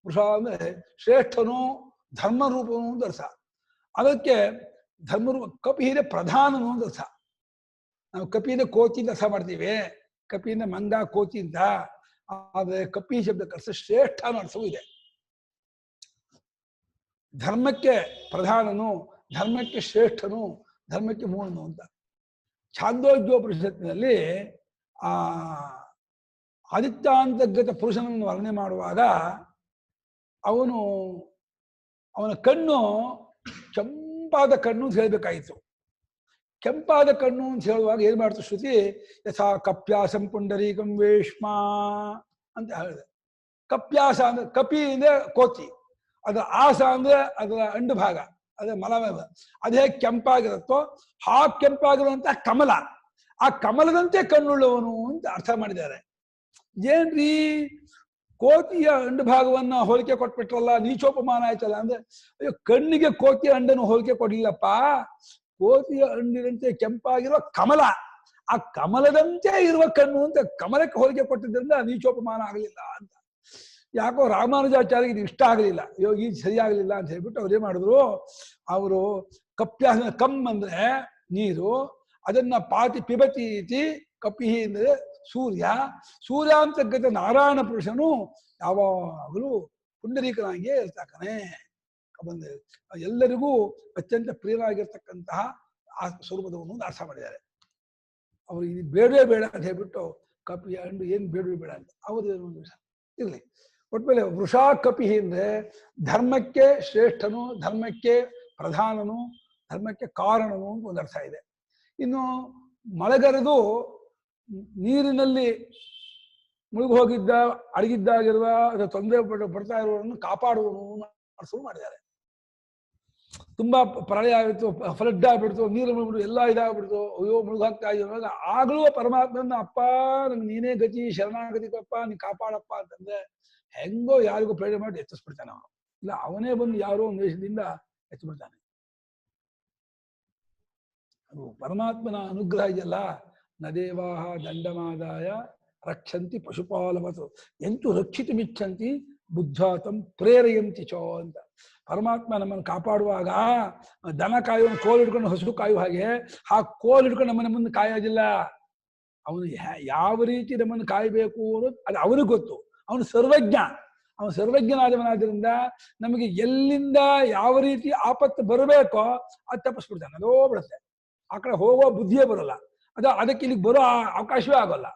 Speaker 1: ವೃಷ ಅಂದ್ರೆ ಶ್ರೇಷ್ಠನು, ಧರ್ಮರೂಪನು ಅಂತ ಅರ್ಥ. ಅದಕ್ಕೆ ಧರ್ಮರೂಪ. ಕಪಿಹಿದೆ ಪ್ರಧಾನನು ಅಂತ ಅರ್ಥ. ನಾವು ಕಪಿಯಿಂದ ಕೋತಿ ಅಂತ ಅರ್ಥ ಮಾಡ್ತೀವಿ, ಕಪಿಯಿಂದ ಮಂಗ, ಕೋತಿ ಅಂತ. ಆದ್ರೆ ಕಪಿ ಶಬ್ದಕ್ಕೆ ಅರ್ಥ ಶ್ರೇಷ್ಠ ಅನ್ನೋ ಅರ್ಥವೂ ಇದೆ. ಧರ್ಮಕ್ಕೆ ಪ್ರಧಾನನು, ಧರ್ಮಕ್ಕೆ ಶ್ರೇಷ್ಠನು, ಧರ್ಮಕ್ಕೆ ಮೂಲನು ಅಂತ. ಛಾಂದೋಗ್ಯೋಪನಿಷತ್ತಿನಲ್ಲಿ ಆದಿತ್ಯಾಂತರ್ಗತ ಪುರುಷನನ್ನು ವರ್ಣನೆ ಮಾಡುವಾಗ ಅವನ ಕಣ್ಣು ಕೆಂಪಾದ ಕಣ್ಣು ಅಂತ ಹೇಳ್ಬೇಕಾಯಿತು. ಕೆಂಪಾದ ಕಣ್ಣು ಅಂತ ಹೇಳುವಾಗ ಏನ್ ಮಾಡ್ತು ಶ್ರುತಿ? ಯಥಾ ಕಪ್ಯಾಸಂ ಪುಂಡರೀಕಂ ವೇಷ್ಮ ಅಂತ ಹೇಳಿದೆ. ಕಪ್ಯಾಸ ಅಂದ್ರೆ ಕಪಿ ಅಂದ್ರೆ ಕೋತಿ, ಅದರ ಆಸ ಅಂದ್ರೆ ಅದರ ಅಂಡು ಭಾಗ, ಅದೇ ಮಲಮೇವ. ಅದೇ ಕೆಂಪಾಗಿರುತ್ತೋ ಆ ಕೆಂಪಾಗಿರುವಂತ ಕಮಲ, ಆ ಕಮಲದಂತೆ ಕಣ್ಣುಳ್ಳವನು ಅಂತ ಅರ್ಥ ಮಾಡಿದ್ದಾರೆ. ಏನ್ರಿ ಕೋತಿಯ ಅಂಡು ಭಾಗವನ್ನ ಹೋಲಿಕೆ ಕೊಟ್ಬಿಟ್ರಲ್ಲ, ನೀಚೋಪಮಾನ ಆಯ್ತಲ್ಲ ಅಂದ್ರೆ, ಅಯ್ಯೋ ಕಣ್ಣಿಗೆ ಕೋತಿಯ ಅಂಡನ್ನು ಹೋಲಿಕೆ ಕೊಡ್ಲಿಲ್ಲಪ್ಪ. ಕೋತಿಯ ಹಣ್ಣಿನಂತೆ ಕೆಂಪಾಗಿರುವ ಕಮಲ, ಆ ಕಮಲದಂತೆ ಇರುವ ಕಣ್ಣು ಅಂತ ಕಮಲಕ್ಕೆ ಹೋಲಿಕೆ ಕೊಟ್ಟಿದ್ದರಿಂದ ನೀಚೋಪಮಾನ ಆಗಲಿಲ್ಲ ಅಂತ. ಯಾಕೋ ರಾಮಾನುಜಾಚಾರ್ಯ ಇದು ಇಷ್ಟ ಆಗಲಿಲ್ಲ, ಯೋಗಿ ಸರಿಯಾಗಲಿಲ್ಲ ಅಂತ ಹೇಳ್ಬಿಟ್ಟು ಅವ್ರು ಏನ್ ಮಾಡಿದ್ರು, ಅವರು ಕಪ್ಯಾಸ, ಕಮ್ ಅಂದ್ರೆ ನೀರು, ಅದನ್ನ ಪಾತಿ ಪಿಬತಿ ಇತಿ, ಕಪಿಹಿ ಅಂದ್ರೆ ಸೂರ್ಯ. ಸೂರ್ಯಾಂತರ್ಗತ ನಾರಾಯಣ ಪುರುಷನು ಯಾವಾಗಲೂ ಪುಂಡರೀಕನಾಗಿಯೇ ಇರ್ತಾನೆ. ಬಂದು ಎಲ್ಲರಿಗೂ ಅತ್ಯಂತ ಪ್ರಿಯರಾಗಿರ್ತಕ್ಕಂತಹ ಆ ಸ್ವರೂಪದವನು ಅರ್ಥ ಮಾಡಿದ್ದಾರೆ. ಅವರು ಇದು ಬೇಡವೇ ಬೇಡ ಅಂತ ಹೇಳ್ಬಿಟ್ಟು ಕಪಿ ಅಂಡು ಏನು ಬೇಡವೇ ಬೇಡ ಅಂತ ಅವರು ಇರಲಿ. ಒಟ್ಮೇಲೆ ವೃಷಾ ಕಪಿ ಅಂದ್ರೆ ಧರ್ಮಕ್ಕೆ ಶ್ರೇಷ್ಠನು, ಧರ್ಮಕ್ಕೆ ಪ್ರಧಾನನು, ಧರ್ಮಕ್ಕೆ ಕಾರಣನು ಅಂತ ಒಂದು ಅರ್ಥ ಇದೆ. ಇನ್ನು ಮಳೆಗರೆದು ನೀರಿನಲ್ಲಿ ಮುಳುಗಿ ಹೋಗಿದ್ದ ಅಡಗಿದ್ದಾಗಿರುವ ಅಥವಾ ತೊಂದರೆ ಪಡ್ತಾ ಇರುವವರನ್ನು ಕಾಪಾಡುವನು ಶುರು ಮಾಡಿದ್ದಾರೆ. ತುಂಬಾ ಪ್ರಳಯ ಆಗಿತ್ತು, ಫ್ಲಡ್ ಆಗ್ಬಿಡ್ತು, ನೀರು ಮುಳುಗ್ಬಿಡ್ತು, ಎಲ್ಲ ಇದಾಗ್ಬಿಡ್ತು, ಅಯ್ಯೋ ಮುಳುಗಾಗ್ತಾ ಇದ್ದಾಗ ಆಗ್ಲೂ ಪರಮಾತ್ಮನ ಅಪ್ಪ ನಂಗೆ ನೀನೇ ಗತಿ, ಶರಣಾಗತಿ ಕೊಪ್ಪ, ನೀ ಕಾಪಾಡಪ್ಪ ಅಂತಂದ್ರೆ ಹೆಂಗೋ ಯಾರಿಗೂ ಪ್ರೇರಣೆ ಮಾಡಿ ಎತ್ತಿಸ್ಬಿಡ್ತಾನೆ ಅವನು. ಇಲ್ಲ ಅವನೇ ಬಂದು ಯಾರೋ ಒಂದು ದೇಶದಿಂದ ಎತ್ತಿಬಿಡ್ತಾನೆ. ಅದು ಪರಮಾತ್ಮನ ಅನುಗ್ರಹ ಇದೆಯಲ್ಲ. ನದೇವಾಹ ದಂಡಮಾದಾಯ ರಕ್ಷಂತಿ ಪಶುಪಾಲವತು ಎಂತೂ ರಕ್ಷಿತು ಮಿಚ್ಚಂತಿ ಬುದ್ಧಾತಂ ಪ್ರೇರೆಯಂತಿ ಚೋ ಅಂತ. ಪರಮಾತ್ಮ ನಮ್ಮನ್ನು ಕಾಪಾಡುವಾಗ ದನ ಕಾಯುವ ಕೋಲ್ ಹಿಡ್ಕೊಂಡು ಹಸು ಕಾಯುವ ಹಾಗೆ ಆ ಕೋಲ್ ಹಿಡ್ಕೊಂಡು ನಮ್ಮನ್ನ ಮುಂದೆ ಕಾಯೋದಿಲ್ಲ. ಅವನು ಯಾವ ರೀತಿ ನಮ್ಮನ್ನು ಕಾಯಬೇಕು ಅನ್ನೋದು ಅದು ಅವನಿಗೆ ಗೊತ್ತು. ಅವನು ಸರ್ವಜ್ಞ. ಅವನು ಸರ್ವಜ್ಞನಾದವನಾದ್ರಿಂದ ನಮಗೆ ಎಲ್ಲಿಂದ ಯಾವ ರೀತಿ ಆಪತ್ತು ಬರಬೇಕೋ ಅದು ತಪ್ಪಿಸ್ಬಿಡ್ತಾನೆ. ಅದೋ ಬಿಡುತ್ತೆ. ಆ ಕಡೆ ಹೋಗೋ ಬುದ್ಧಿಯೇ ಬರೋಲ್ಲ. ಅದಕ್ಕೆ ಇಲ್ಲಿಗೆ ಬರೋ ಅವಕಾಶವೇ ಆಗೋಲ್ಲ.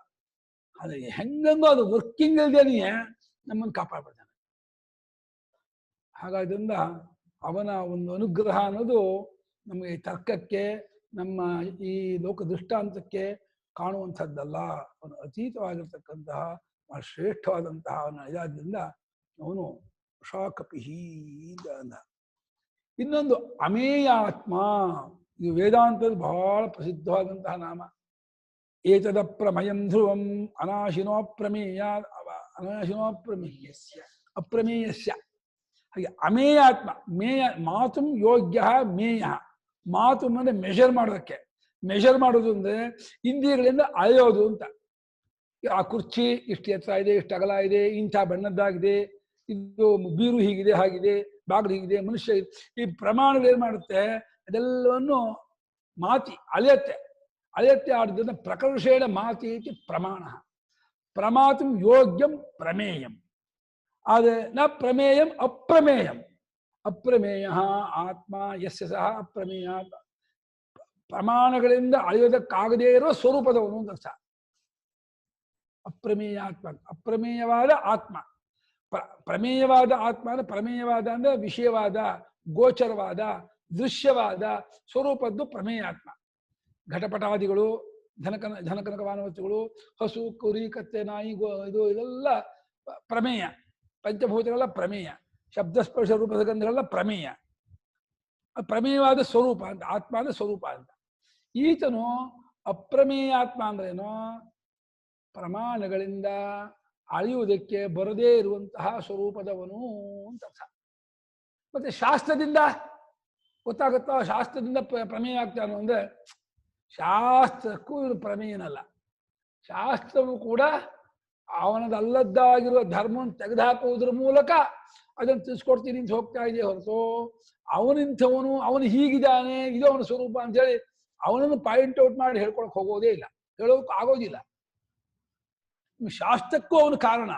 Speaker 1: ಅದು ಹೆಂಗಂಗೋ ಅದು ವರ್ಕಿಂಗ್ ಇಲ್ದೇನೆಯೇ ನಮ್ಮನ್ನು ಕಾಪಾಡ್ಬಿಡ್ತಾನೆ. ಹಾಗಾದ್ರಿಂದ ಅವನ ಒಂದು ಅನುಗ್ರಹ ಅನ್ನೋದು ನಮಗೆ ತರ್ಕಕ್ಕೆ, ನಮ್ಮ ಈ ಲೋಕ ದೃಷ್ಟಾಂತಕ್ಕೆ ಕಾಣುವಂಥದ್ದಲ್ಲ. ಅವನು ಅತೀತವಾಗಿರ್ತಕ್ಕಂತಹ ಶ್ರೇಷ್ಠವಾದಂತಹ ಅವನ ಇದಾದ್ರಿಂದ ಅವನು ವೃಷಾಕಪಿಹಿ ಅಂದ. ಇನ್ನೊಂದು ಅಮೇಯ ಆತ್ಮ. ಇದು ವೇದಾಂತದ ಬಹಳ ಪ್ರಸಿದ್ಧವಾದಂತಹ ನಾಮ. ಏತದಪ್ರಮಯಂ ಧ್ರುವಂ ಅನಾಶಿನೋಪ್ರಮೇಯ ಅಪ್ರಮೇಯಸ್ಯ. ಹಾಗೆ ಅಮೇಯ ಆತ್ಮ. ಮೇಯ ಮಾತು ಯೋಗ್ಯ ಮೇಯ. ಮಾತು ಅಂದರೆ ಮೆಷರ್ ಮಾಡೋದಕ್ಕೆ. ಮೆಷರ್ ಮಾಡೋದು ಅಂದ್ರೆ ಇಂದ್ರಿಯಗಳಿಂದ ಅಳೆಯೋದು ಅಂತ. ಆ ಕುರ್ಚಿ ಇಷ್ಟು ಎತ್ತರ ಇದೆ, ಇಷ್ಟು ಅಗಲ ಇದೆ, ಇಂಥ ಬಣ್ಣದ್ದಾಗಿದೆ, ಇದು ಬೀರು ಹೀಗಿದೆ, ಹಾಗಿದೆ, ಬಾಗಿಲು ಹೀಗಿದೆ, ಮನುಷ್ಯ ಈ ಪ್ರಮಾಣಗಳು ಏನ್ ಮಾಡುತ್ತೆ, ಅದೆಲ್ಲವನ್ನು ಮಾತಿ ಅಳೆಯತ್ತೆ. ಅಳೆಯತ್ತೆ ಆಡಿದ್ರಿಂದ ಪ್ರಕರ್ಷೇಣ ಮಾತಿ ಇತಿ ಪ್ರಮಾಣ. ಪ್ರಮಾತು ಯೋಗ್ಯಂ ಪ್ರಮೇಯಂ. ಆದ್ರೆ ನ ಪ್ರಮೇಯಂ ಅಪ್ರಮೇಯಂ. ಅಪ್ರಮೇಯ ಆತ್ಮ ಯಸ್ಯ ಸಹ ಅಪ್ರಮೇಯ. ಪ್ರಮಾಣಗಳಿಂದ ಅಳೆಯೋದಕ್ಕಾಗದೇ ಇರೋ ಸ್ವರೂಪದವನು ಅಂತ ಅರ್ಥ. ಅಪ್ರಮೇಯ ಆತ್ಮ, ಅಪ್ರಮೇಯವಾದ ಆತ್ಮ. ಪ್ರಮೇಯವಾದ ಆತ್ಮ ಅಂದ್ರೆ ಪ್ರಮೇಯವಾದ ಅಂದ್ರೆ ವಿಷಯವಾದ, ಗೋಚರವಾದ, ದೃಶ್ಯವಾದ ಸ್ವರೂಪದ್ದು ಪ್ರಮೇಯಾತ್ಮ. ಘಟಪಟಾದಿಗಳು, ಧನಕನಕವಾನವಸ್ತುಗಳು, ಹಸು, ಕುರಿ, ಕತ್ತೆ, ನಾಯಿ, ಇದೆಲ್ಲ ಪ್ರಮೇಯ. ಪಂಚಭೂತಗಳೆಲ್ಲ ಪ್ರಮೇಯ. ಶಬ್ದಸ್ಪರ್ಶ ರೂಪಸಗಂಧಗಳೆಲ್ಲ ಪ್ರಮೇಯ. ಪ್ರಮೇಯವಾದ ಸ್ವರೂಪ ಅಂತ. ಆತ್ಮ ಅಂದ್ರೆ ಸ್ವರೂಪ ಅಂತ. ಈತನು ಅಪ್ರಮೇಯಾತ್ಮ ಅಂದ್ರೇನು, ಪ್ರಮಾಣಗಳಿಂದ ಅಳೆಯುವುದಕ್ಕೆ ಬರದೇ ಇರುವಂತಹ ಸ್ವರೂಪದವನು ಅಂತ ಅರ್ಥ. ಮತ್ತೆ ಶಾಸ್ತ್ರದಿಂದ ಗೊತ್ತಾಗುತ್ತಾ? ಶಾಸ್ತ್ರದಿಂದ ಪ್ರಮೇಯ ಆಗ್ತಾನು ಅಂದ್ರೆ ಶಾಸ್ತ್ರಕ್ಕೂ ಇವರು ಪ್ರಮೇಯನಲ್ಲ. ಶಾಸ್ತ್ರವು ಕೂಡ ಅವನದಲ್ಲದ್ದಾಗಿರುವ ಧರ್ಮವನ್ನು ತೆಗೆದುಹಾಕುವುದರ ಮೂಲಕ ಅದನ್ನು ತಿಳಿಸ್ಕೊಡ್ತೀನಿ ಅಂತ ಹೋಗ್ತಾ ಇದೆಯೇ ಹೊರತು ಅವನಿಂಥವನು, ಅವನು ಹೀಗಿದ್ದಾನೆ, ಇದು ಅವನ ಸ್ವರೂಪ ಅಂತೇಳಿ ಅವನನ್ನು ಪಾಯಿಂಟ್ ಔಟ್ ಮಾಡಿ ಹೇಳ್ಕೊಳಕ್ ಹೋಗೋದೇ ಇಲ್ಲ, ಹೇಳೋಕ್ ಆಗೋದಿಲ್ಲ. ಶಾಸ್ತ್ರಕ್ಕೂ ಅವನು ಕಾರಣ.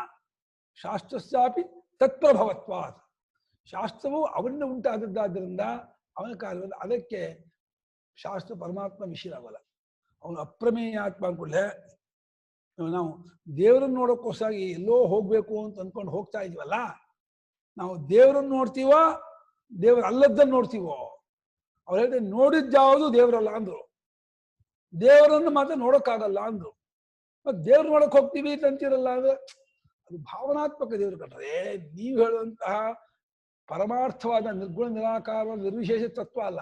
Speaker 1: ಶಾಸ್ತ್ರಸ್ಯಾಪಿ ತತ್ಪ್ರಭವತ್ವ. ಶಾಸ್ತ್ರವು ಅವನಿಂದ ಉಂಟಾದದ್ದಾದ್ದರಿಂದ ಅವನ ಕಾರಣ. ಅದಕ್ಕೆ ಶಾಸ್ತ್ರ ಪರಮಾತ್ಮ ವಿಷಯವಾಗಲ್ಲ. ಅವನು ಅಪ್ರಮೇಯ ಆತ್ಮ ಅನ್ಕೊಳ್ಳೆ. ನಾವು ದೇವರನ್ನು ನೋಡೋಕ್ಕೋಸ್ಕರ ಎಲ್ಲೋ ಹೋಗ್ಬೇಕು ಅಂತ ಅಂದ್ಕೊಂಡು ಹೋಗ್ತಾ ಇದೀವಲ್ಲ, ನಾವು ದೇವರನ್ನು ನೋಡ್ತೀವೋ ದೇವರ ಅಲ್ಲದ್ದನ್ನು ನೋಡ್ತೀವೋ? ಅವ್ರು ಹೇಳಿದ್ರೆ ನೋಡಿದ್ಯಾವುದು ದೇವರಲ್ಲ ಅಂದ್ರು, ದೇವರನ್ನು ಮಾತ್ರ ನೋಡೋಕ್ಕಾಗಲ್ಲ ಅಂದ್ರು. ಮತ್ತೆ ದೇವ್ರು ನೋಡಕ್ ಹೋಗ್ತೀವಿ ಅಂತೀರಲ್ಲ, ಅಂದ್ರೆ ಅದು ಭಾವನಾತ್ಮಕ ದೇವರು ಕಟ್ರೆ. ನೀವು ಹೇಳುವಂತಹ ಪರಮಾರ್ಥವಾದ ನಿರ್ಗುಣ ನಿರಾಕಾರವಾದ ನಿರ್ವಿಶೇಷ ತತ್ವ ಅಲ್ಲ.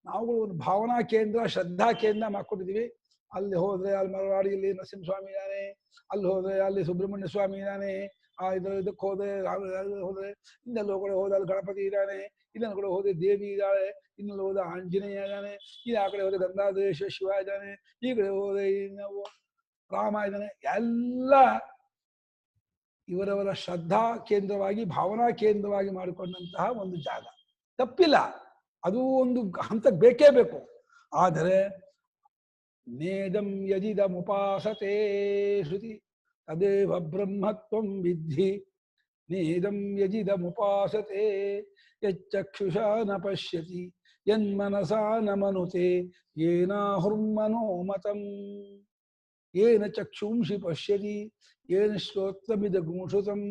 Speaker 1: ನಾವುಗಳು ಒಂದು ಭಾವನಾ ಕೇಂದ್ರ, ಶ್ರದ್ಧಾ ಕೇಂದ್ರ ಮಾಡ್ಕೊಂಡಿದೀವಿ. ಅಲ್ಲಿ ಹೋದ್ರೆ ಅಲ್ಲಿ ಮರವಾಡಿಯಲ್ಲಿ ನರಸಿಂಹಸ್ವಾಮಿ ಇದ್ದಾನೆ, ಅಲ್ಲಿ ಹೋದ್ರೆ ಅಲ್ಲಿ ಸುಬ್ರಹ್ಮಣ್ಯ ಸ್ವಾಮಿ ಇದ್ದಾನೆ, ಇದಕ್ಕೆ ಹೋದ್ರೆ ಹೋದ್ರೆ ಇನ್ನೆಲ್ಲ ಕಡೆ ಹೋದ ಅಲ್ಲಿ ಗಣಪತಿ ಇದ್ದಾನೆ, ಇನ್ನೊಂದು ಕಡೆ ಹೋದ್ರೆ ದೇವಿ ಇದ್ದಾಳೆ, ಇನ್ನೊಂದು ಹೋದ ಆಂಜನೇಯ ಇದ್ದಾನೆ, ಇನ್ನು ಆ ಕಡೆ ಹೋದ್ರೆ ಗಂಗಾಧರೇಶ್ವರ ಶಿವ ಇದ್ದಾನೆ, ಈ ಕಡೆ ಹೋದ್ರೆ ನಾವು ರಾಮ ಇದ್ದಾನೆ. ಎಲ್ಲ ಇವರವರ ಶ್ರದ್ಧಾ ಕೇಂದ್ರವಾಗಿ, ಭಾವನಾ ಕೇಂದ್ರವಾಗಿ ಮಾಡಿಕೊಂಡಂತಹ ಒಂದು ಜಾಗ. ತಪ್ಪಿಲ್ಲ, ಅದು ಒಂದು ಹಂತಕ್ಕೆ ಬೇಕೇ ಬೇಕು. ಆದರೆ ನೇದಂ ಯದಿದಮುಪಾಸತೆ ಶ್ರುತಿ ತದೇವ ಬ್ರಹ್ಮತ್ವಂ ವಿದ್ಧಿ ನೇದಂ ಯಜಿದಮುಪಾಸತೆ ಯಚ್ಚಕ್ಷುಷಾ ನ ಪಶ್ಯತಿ ಯನ್ಮನಸಾ ನ ಮನುತೆ ಯೇನಾಹುರ್ಮನೋಮತಂ ಯೇನ ಚಕ್ಷುಂಷಿ ಪಶ್ಯತಿ ಯೇನ ಶ್ರೋತ್ರಮಿದಗುಂಶ್ರುತಂ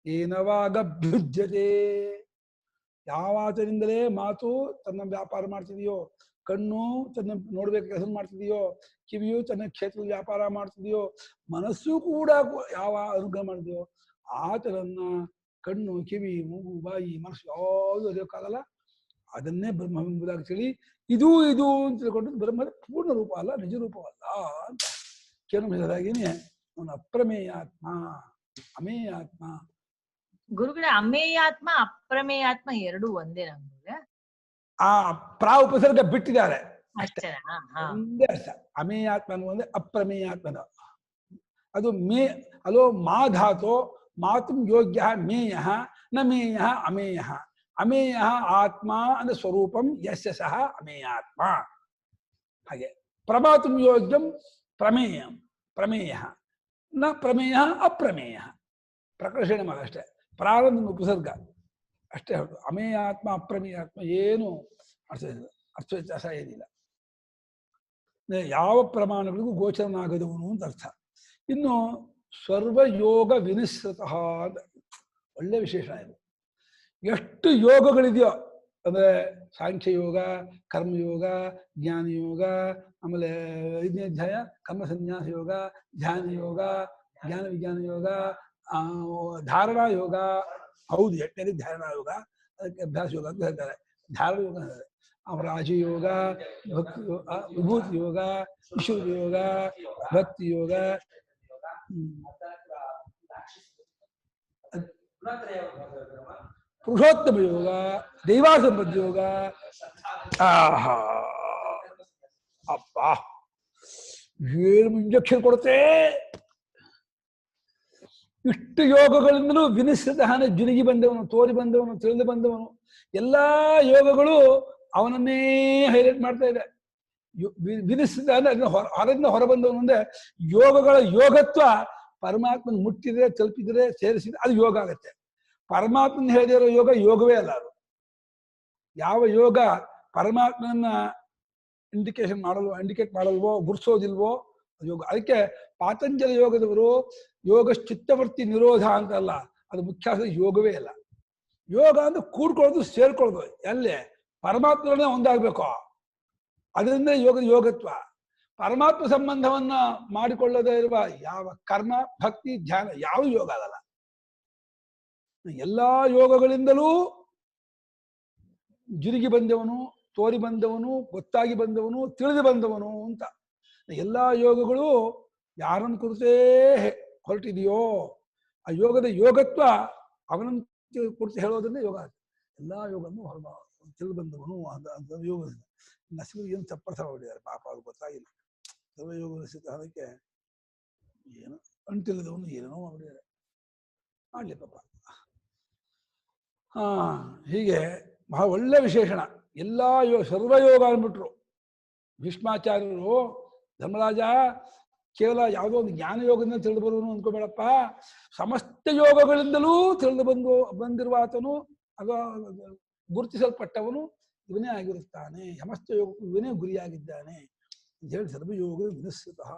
Speaker 1: ಯೇನ ವಾಗಭ್ಯುಜ್ಯತೆ. ಯಾವಾತನಿಂದಲೇ ಮಾತು ತನ್ನ ವ್ಯಾಪಾರ ಮಾಡ್ತಿದೆಯೋ, ಕಣ್ಣು ತನ್ನ ನೋಡ್ಬೇಕು ಕೆಲಸ ಮಾಡ್ತಿದೆಯೋ, ಕಿವಿಯು ತನ್ನ ಕ್ಷೇತ್ರದ ವ್ಯಾಪಾರ ಮಾಡ್ತಿದೆಯೋ, ಮನಸ್ಸು ಕೂಡ ಯಾವ ಅನುಗ್ರಹ ಮಾಡಿದೆಯೋ ಆತನನ್ನ ಕಣ್ಣು, ಕಿವಿ, ಮೂಗು, ಬಾಯಿ, ಮನಸ್ಸು ಯಾವುದು ಅರಿಯೋಕ್ಕಾಗಲ್ಲ. ಅದನ್ನೇ ಬ್ರಹ್ಮವೆಂಬುದಾಗಿ ತಿಳಿ. ಇದು ಅಂತ ತಿಳ್ಕೊಂಡು ಬ್ರಹ್ಮದ ಪೂರ್ಣ ರೂಪ ಅಲ್ಲ, ನಿಜ ರೂಪವಲ್ಲ ಅಂತ ಕೇಳಿದಾಗಿನೇ ಅವನು ಅಪ್ರಮೇಯಾತ್ಮ, ಅಮೇಯಾತ್ಮ.
Speaker 2: ಗುರುಗಳ ಅಮೇಯಾತ್ಮ ಅಪ್ರಮೇಯಾತ್ಮ ಎರಡು ಒಂದೇ ನಮ್ಗೆ.
Speaker 1: ಆ ಉಪಸರ್ಗ ಬಿಟ್ಟಿದ್ದಾರೆ ಅಷ್ಟೇ,
Speaker 2: ಅಷ್ಟೇನಾ?
Speaker 1: ಒಂದೇ ಅರ್ಥ. ಅಮೇಯಾತ್ಮ ಅನ್ನುವಂದ್ರೆ ಅಪ್ರಮೇಯಾತ್ಮನ ಅದು ಅಲೋ ಮಾಧಾತೋ ಮಾತುಂ ಯೋಗ್ಯ ಮೇಯ ನ ಮೇಯ ಅಮೇಯ. ಅಮೇಯ ಆತ್ಮ ಅಂದ್ರೆ ಸ್ವರೂಪಂ ಯಸ್ಯ ಸಹ ಅಮೇಯಾತ್ಮ. ಹಾಗೆ ಪ್ರಮಾತುಂ ಯೋಗ್ಯಂ ಪ್ರಮೇಯಂ ಪ್ರಮೇಯ ನ ಪ್ರಮೇಯ ಅಪ್ರಮೇಯ. ಪ್ರಕರ್ಷಣೆ ಮಾಡ ಅಷ್ಟೇ, ಪ್ರಾರಂಭ ಉಪಸರ್ಗ ಅಷ್ಟೇ ಹೊರತು ಅಮೇಯಾತ್ಮ ಅಪ್ರಮೇಯಾತ್ಮ ಏನು ಅರ್ಥ ವ್ಯತ್ಯಾಸ ಏನಿಲ್ಲ. ಯಾವ ಪ್ರಮಾಣಗಳಿಗೂ ಗೋಚರನಾಗದವನು ಅಂತ ಅರ್ಥ. ಇನ್ನು ಸರ್ವಯೋಗ ವಿನಿಸೃತಃ ಅಂತ ಒಳ್ಳೆ ವಿಶೇಷ ಇದು. ಎಷ್ಟು ಯೋಗಗಳಿದೆಯೋ ಅಂದ್ರೆ ಸಾಂಖ್ಯ ಯೋಗ, ಕರ್ಮಯೋಗ, ಜ್ಞಾನಯೋಗ, ಆಮೇಲೆ 5ನೇ ಅಧ್ಯಾಯ ಕರ್ಮ ಸನ್ಯಾಸ ಯೋಗ, ಧ್ಯಾನ ಯೋಗ, ಜ್ಞಾನ ವಿಜ್ಞಾನ ಯೋಗ, ಧಾರಣಾ ಯೋಗ. ಹೌದು, 8ನೇ ಧಾರಣಾ ಯೋಗ, ಅದಕ್ಕೆ ಅಭ್ಯಾಸ ಯೋಗ ಅಂತ ಹೇಳ್ತಾರೆ. ಧಾರಣ ಯೋಗ ಹೇಳ್ತಾರೆ. ರಾಜಯೋಗ, ಭಕ್ತಿ ಯೋಗ, ವಿಭೂತಿ ಯೋಗ, ಈಶ್ವರ ಯೋಗ, ಭಕ್ತಿ ಯೋಗ, ಪುರುಷೋತ್ತಮ ಯೋಗ, ದೈವಾಸಂಬದ್ಧ ಯೋಗ. ಅಪ್ಪ ಏನು ಇಂಜೆಕ್ಷನ್ ಕೊಡುತ್ತೆ. ಇಷ್ಟು ಯೋಗಗಳಿಂದಲೂ ವಿನಿಸೃತಃ ಜುನುಗಿ ಬಂದವನು, ತೋರಿ ಬಂದವನು, ತಿಳಿದು ಬಂದವನು. ಎಲ್ಲಾ ಯೋಗಗಳು ಅವನನ್ನೇ ಹೈಲೈಟ್ ಮಾಡ್ತಾ ಇದೆ. ವಿನಿಸೃತ ಅಂದ್ರೆ ಅದನ್ನ ಹೊರದಿಂದ ಹೊರ ಬಂದವನು ಅಂದ್ರೆ ಯೋಗಗಳ ಯೋಗತ್ವ ಪರಮಾತ್ಮನ ಮುಟ್ಟಿದ್ರೆ, ತಲುಪಿದ್ರೆ, ಸೇರಿಸಿದ್ರೆ ಅದು ಯೋಗ ಆಗತ್ತೆ. ಪರಮಾತ್ಮನ ಹೇಳಿದಿರೋ ಯೋಗ ಯೋಗವೇ ಅಲ್ಲ ಅದು. ಯಾವ ಯೋಗ ಪರಮಾತ್ಮನ ಇಂಡಿಕೇಟ್ ಮಾಡಲ್ವೋ, ಗುರ್ಸೋದಿಲ್ವೋ ಯೋಗ. ಅದಕ್ಕೆ ಪಾತಂಜಲ ಯೋಗದವರು ಯೋಗಶ್ಚಿತ್ತವರ್ತಿ ನಿರೋಧ ಅಂತಲ್ಲ, ಅದು ಮುಖ್ಯ ಯೋಗವೇ ಅಲ್ಲ. ಯೋಗ ಅಂದ್ರೆ ಕೂಡ್ಕೊಳ್ಳೋದು, ಸೇರ್ಕೊಳ್ಳೋದು. ಎಲ್ಲೇ ಪರಮಾತ್ಮನೇ ಒಂದಾಗಬೇಕು, ಅದರಿಂದ ಯೋಗತ್ವ. ಪರಮಾತ್ಮ ಸಂಬಂಧವನ್ನ ಮಾಡಿಕೊಳ್ಳದೇ ಇರುವ ಯಾವ ಕರ್ಮ, ಭಕ್ತಿ, ಧ್ಯಾನ ಯಾವ ಯೋಗ ಆಗಲ್ಲ. ಎಲ್ಲಾ ಯೋಗಗಳಿಂದಲೂ ಜುರುಗಿ ಬಂದವನು, ತೋರಿ ಬಂದವನು, ಗೊತ್ತಾಗಿ ಬಂದವನು, ತಿಳಿದು ಬಂದವನು ಅಂತ. ಎಲ್ಲಾ ಯೋಗಗಳು ಯಾರನ್ನು ಕುರಿತೇ ಹೊರಟಿದೆಯೋ ಆ ಯೋಗದ ಯೋಗತ್ವ ಅವನನ್ನು ಕುರಿತು ಹೇಳೋದ್ರಿಂದ ಯೋಗ. ಎಲ್ಲಾ ಯೋಗವನ್ನು ತಿಳಿದು ಬಂದವನು ಅಂತ ಯೋಗದಿಂದ ನಸಿರು ಏನು ಚಪ್ಪರ್ಥ ಹೊಡಿದ್ದಾರೆ ಪಾಪ, ಅದು ಗೊತ್ತಾಗಿಲ್ಲ. ಸರ್ವಯೋಗ ಅದಕ್ಕೆ ಏನು ಅಂಟಿಲ್ಲದವನು ಏನೇನೋ ಮಾಡಿದ್ದಾರೆ, ಮಾಡ್ಲಿ ಪಾಪ. ಹೀಗೆ ಬಹಳ ಒಳ್ಳೆ ವಿಶೇಷಣ. ಎಲ್ಲಾ ಸರ್ವಯೋಗ ಅಂದ್ಬಿಟ್ರು ಭೀಷ್ಮಾಚಾರ್ಯರು. ಧರ್ಮರಾಜ ಕೇವಲ ಯಾವುದೋ ಒಂದು ಜ್ಞಾನ ಯೋಗದಿಂದ ತಿಳಿದು ಬರುವನು ಅಂದ್ಕೋಬೇಡಪ್ಪ, ಸಮಸ್ತ ಯೋಗಗಳಿಂದಲೂ ತಿಳಿದು ಬಂದಿರುವ ಆತನು, ಅದು ಗುರುತಿಸಲ್ಪಟ್ಟವನು ಇವನೇ ಆಗಿರುತ್ತಾನೆ. ಸಮಸ್ತ ಯೋಗಕ್ಕೂ ಇವನೇ ಗುರಿಯಾಗಿದ್ದಾನೆ ಅಂತ ಹೇಳಿ ಸರ್ವಯೋಗ ವಿನಿಸೃತಃ.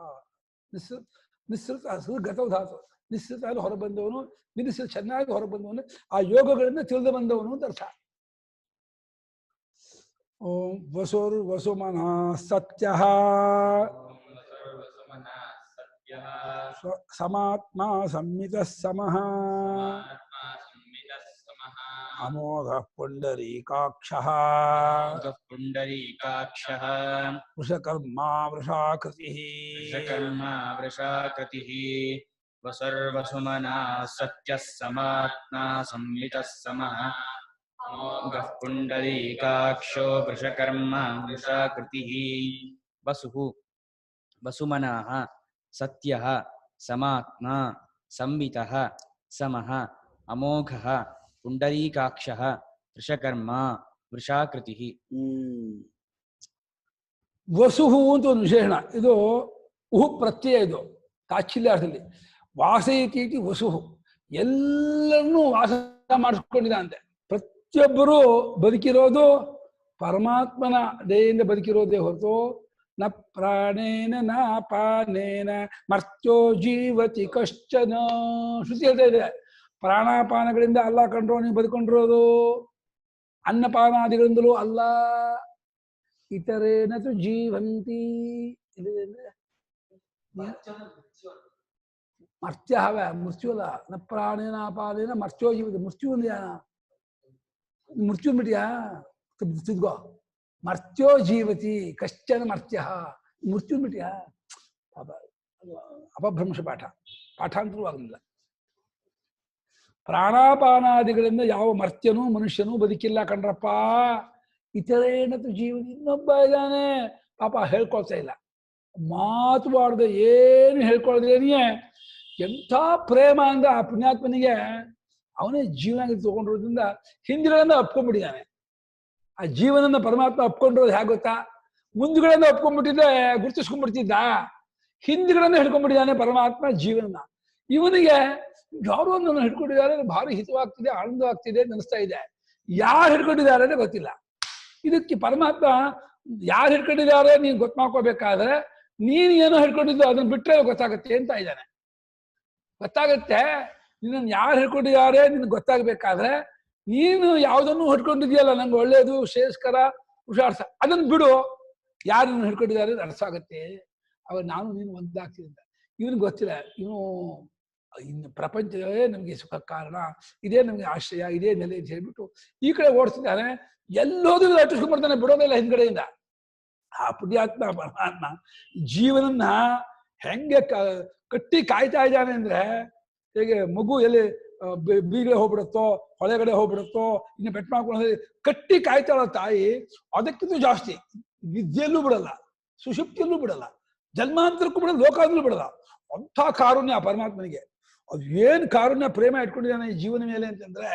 Speaker 1: ನಿಸೃತ ಗತವಧಾತು. ನಿಸೃತ ಅಲ್ಲಿ ಹೊರಬಂದವನು, ವಿನಿಸೃತ ಚೆನ್ನಾಗಿ ಹೊರಬಂದವನು, ಆ ಯೋಗಗಳಿಂದ ತಿಳಿದು ಬಂದವನು ಅಂತ ಅರ್ಥ. ಓಂ ವಸುರ್ವಸುಮನ ಸತ್ಯ ಸಮಾತ್ಮ ಸಂಮಿತ ಸಮಃ ಅಮೋಘ ಪುಂಡರೀಕಾಕ್ಷಃ ವೃಷಕರ್ಮಾ ವೃಷಾಕೃತಿಃ
Speaker 3: ವಸುರ್ವಸುಮನಃ ಸತ್ಯಃ ಸಮಾತ್ಮಾ ಸಂಮಿತಃ ಸಮಃ ಅಮೋಘಃ ಪುಂಡರೀಕಾಕ್ಷೋ ವೃಷಕರ್ಮಾ ವೃಷಾಕೃತಿಃ. ವಸುಃ ವಸುಮನಃ ಸತ್ಯಃ ಸಮಾತ್ಮಾ ಸಂವಿತಃ ಸಮಃ ಅಮೋಘಃ ಪುಂಡರೀಕಾಕ್ಷಃ ವೃಷಕರ್ಮಾ ವೃಷಾಕೃತಿಃ.
Speaker 1: ವಸುಹು ಅಂತ ಒಂದು ವಿಶೇಷಣ. ಇದು ಉಹು ಪ್ರತ್ಯಯ, ಇದು ತಾಚ್ಛಿಲ್ಯಾರ್ಥದಲ್ಲಿ. ವಾಸಯತಿ ವಸುಹು. ಎಲ್ಲರನ್ನೂ ವಾಸ ಮಾಡಿಸ್ಕೊಂಡಿದ್ದಾನಂತೆ. ಪ್ರತಿಯೊಬ್ಬರು ಬದುಕಿರೋದು ಪರಮಾತ್ಮನ ದಯೆಯಿಂದ ಬದುಕಿರೋದೇ ಹೊರತು ನ ಪ್ರಾಣೇನ ನ ಪಾನೇನ ಮರ್ತ್ಯೋ ಜೀವತಿ ಕಶ್ಚನ. ಶ್ರುತಿ ಹೇಳ್ತಾ ಇದೆ, ಪ್ರಾಣಾಪಾನಗಳಿಂದ ಅಲ್ಲ ಕಂಡ್ರೋ ನೀವು ಬದುಕೊಂಡಿರೋದು, ಅನ್ನಪಾನಾದಿಗಳಿಂದಲೂ ಅಲ್ಲ. ಇತರೇನ ತು ಜೀವಂತಿ ಮರ್ತ್ಯ ಹವ ಮೃತ್ಯು ಅಲ್ಲ. ನ ಪ್ರಾಣೇನ ಅಪಾನೇನ ಮರ್ತ್ಯೋ ಜೀವತಿ. ಮೃತ್ಯು ಅಂದ್ಯಾ? ಮೃತ್ಯು ಬಿಟ್ಟಿಯಾ? ತಿದ್ಗೋ. ಮರ್ತ್ಯೋ ಜೀವತಿ ಕಶ್ಚನ ಮರ್ತ್ಯ. ಮೃತ್ಯು ಬಿಟ್ಟಿಯಾ? ಅಪಭ್ರಂಶ ಪಾಠ, ಪಾಠಾಂತರೂ ಆಗಲಿಲ್ಲ. ಪ್ರಾಣಾಪಾನಾದಿಗಳಿಂದ ಯಾವ ಮರ್ತ್ಯನೂ ಮನುಷ್ಯನೂ ಬದುಕಿಲ್ಲ ಕಣ್ರಪ್ಪ. ಇತರೇನತು ಜೀವನ. ಇನ್ನೊಬ್ಬ ಇದ್ದಾನೆ ಪಾಪ, ಹೇಳ್ಕೊಳ್ತಾ ಇಲ್ಲ, ಮಾತುಬಾರ್ದು, ಏನು ಹೇಳ್ಕೊಳ್ದೇನೆಯೇ ಎಂಥ ಪ್ರೇಮ ಅಂದ್ರೆ ಆ ಪುಣ್ಯಾತ್ಮನಿಗೆ ಅವನೇ ಜೀವನ ತಗೊಂಡಿರೋದ್ರಿಂದ ಹಿಂದಿಗಳಿಂದ ಒಪ್ಕೊಂಡ್ಬಿಟ್ಟಿದ್ದಾನೆ. ಆ ಜೀವನನ ಪರಮಾತ್ಮ ಒಪ್ಕೊಂಡಿರೋದು ಹೇಗೆ ಗೊತ್ತಾ? ಮುಂದುಗಳಿಂದ ಒಪ್ಕೊಂಡ್ಬಿಟ್ಟಿದ್ರೆ ಗುರುತಿಸ್ಕೊಂಡ್ಬಿಡ್ತಿದ್ದ. ಹಿಂದಿಗಳನ್ನು ಹಿಡ್ಕೊಂಡ್ಬಿಟ್ಟಿದ್ದಾನೆ ಪರಮಾತ್ಮ ಜೀವನ. ಇವನಿಗೆ ಯಾರು ಒಂದನ್ನು ಹಿಡ್ಕೊಂಡಿದ್ದಾರೆ, ಭಾರಿ ಹಿತವಾಗ್ತಿದೆ, ಆನಂದವಾಗ್ತಿದೆ ಅನಿಸ್ತಾ ಇದೆ. ಯಾರು ಹಿಡ್ಕೊಂಡಿದ್ದಾರೆ ಅಂದ್ರೆ ಗೊತ್ತಿಲ್ಲ. ಇದಕ್ಕೆ ಪರಮಾತ್ಮ ಯಾರು ಹಿಡ್ಕೊಂಡಿದ್ದಾರೆ ನೀನು ಗೊತ್ತು ಮಾಡ್ಕೋಬೇಕಾದ್ರೆ ನೀನು ಏನೋ ಹಿಡ್ಕೊಂಡಿದ್ದು ಅದನ್ನ ಬಿಟ್ಟರೆ ಗೊತ್ತಾಗತ್ತೆ ಅಂತ ಇದ್ದಾನೆ. ಗೊತ್ತಾಗತ್ತೆ ನಿನ್ನನ್ನು ಯಾರು ಹಿಡ್ಕೊಂಡಿದ್ದಾರೆ ನಿನ್ಗೆ ಗೊತ್ತಾಗಬೇಕಾದ್ರೆ ನೀನು ಯಾವುದನ್ನು ಹಿಡ್ಕೊಂಡಿದ್ಯಲ್ಲ, ನಂಗೆ ಒಳ್ಳೇದು ಶ್ರೇಯಸ್ಕರ ಹುಷಾರ್ಸ, ಅದನ್ನ ಬಿಡು. ಯಾರನ್ನು ಹಿಡ್ಕೊಂಡಿದ್ದಾರೆ ಅರ್ಥ ಆಗುತ್ತೆ. ಅವಾಗ ನಾನು ನೀನು ಒಂದಾಗ್ತೀನಿ ಅಂತ ಇವನಿಗೆ ಗೊತ್ತಿಲ್ಲ. ಇವನು ಇನ್ನು ಪ್ರಪಂಚವೇ ನಮಗೆ ಸುಖ ಕಾರಣ, ಇದೇ ನಮಗೆ ಆಶ್ರಯ, ಇದೇ ನೆಲೆ ಅಂತ ಹೇಳ್ಬಿಟ್ಟು ಈ ಕಡೆ ಓಡಿಸ್ತಿದ್ದಾನೆ. ಎಲ್ಲೋದು ಅಟ್ಟಿಸ್ಕೊಂಡ್ಬರ್ತಾನೆ, ಬಿಡೋದಿಲ್ಲ ಹಿಂದ್ಗಡೆಯಿಂದ. ಆ ಪುಣ್ಯಾತ್ಮ ಪರಮಾತ್ಮ ಜೀವನನ್ನ ಹೆಂಗೆ ಕಟ್ಟಿ ಕಾಯ್ತಾ ಇದ್ದಾನೆ ಅಂದ್ರೆ, ಹೇಗೆ ಮಗು ಎಲ್ಲಿ ಬೀಗಡೆ ಹೋಗ್ಬಿಡುತ್ತೋ, ಹೊಳೆಗಡೆ ಹೋಗ್ಬಿಡುತ್ತೋ, ಇನ್ನು ಬೆಟ್ ಮಾಡ್ಕೊಂಡು ಕಟ್ಟಿ ಕಾಯ್ತಾಳ ತಾಯಿ, ಅದಕ್ಕಿಂತ ಜಾಸ್ತಿ ವಿದ್ಯೆಯಲ್ಲೂ ಬಿಡಲ್ಲ, ಸುಷುಪ್ತಿಯಲ್ಲೂ ಬಿಡಲ್ಲ, ಜನ್ಮಾಂತರಕ್ಕೂ ಬಿಡಲ್ಲ, ಲೋಕಾದಲ್ಲೂ ಬಿಡಲ್ಲ. ಅಂಥ ಕಾರುಣ್ಯ ಪರಮಾತ್ಮನಿಗೆ. ಅದು ಏನು ಕಾರುಣ್ಯ ಪ್ರೇಮ ಇಟ್ಕೊಂಡಿದ್ದಾನೆ ಈ ಜೀವನ ಮೇಲೆ ಅಂತಂದ್ರೆ,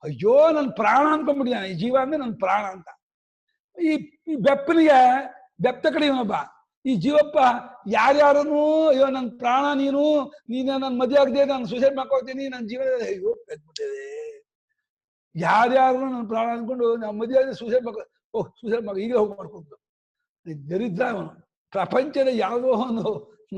Speaker 1: ಅಯ್ಯೋ ನನ್ನ ಪ್ರಾಣ ಅನ್ಕೊಂಡ್ಬಿಟ್ಟಿದ್ದಾನೆ. ಈ ಜೀವ ಅಂದ್ರೆ ನನ್ನ ಪ್ರಾಣ ಅಂತ. ಈ ಬೆಪ್ಪನಿಗೆ ಬೆಪ್ತ ಕಡೆ ಇವನೊಬ್ಬ. ಈ ಜೀವಪ್ಪ ಯಾರ್ಯಾರನು ಅಯ್ಯೋ ನನ್ನ ಪ್ರಾಣ ನೀನು ನನ್ನ ಮದುವೆ ಆಗದೆ ನಾನು ಸೂಸೈಡ್ ಮಾಡ್ಕೊಳ್ತೀನಿ, ನನ್ನ ಜೀವನ ಅಯ್ಯೋ ಬೆದ್ಬಿಟ್ಟಿದೆ. ಯಾರ್ಯಾರು ನನ್ನ ಪ್ರಾಣ ಅನ್ಕೊಂಡು ನಾವು ಮದುವೆ ಆಗದೆ ಸೂಸೈಡ್ ಮಾಡ್ಕೊ ಈಗಲೇ ಹೋಗಿ ಮಾಡ್ಕೊಂಡು ದರಿದ್ರ ಅವನು. ಪ್ರಪಂಚದ ಯಾವುದೋ ಒಂದು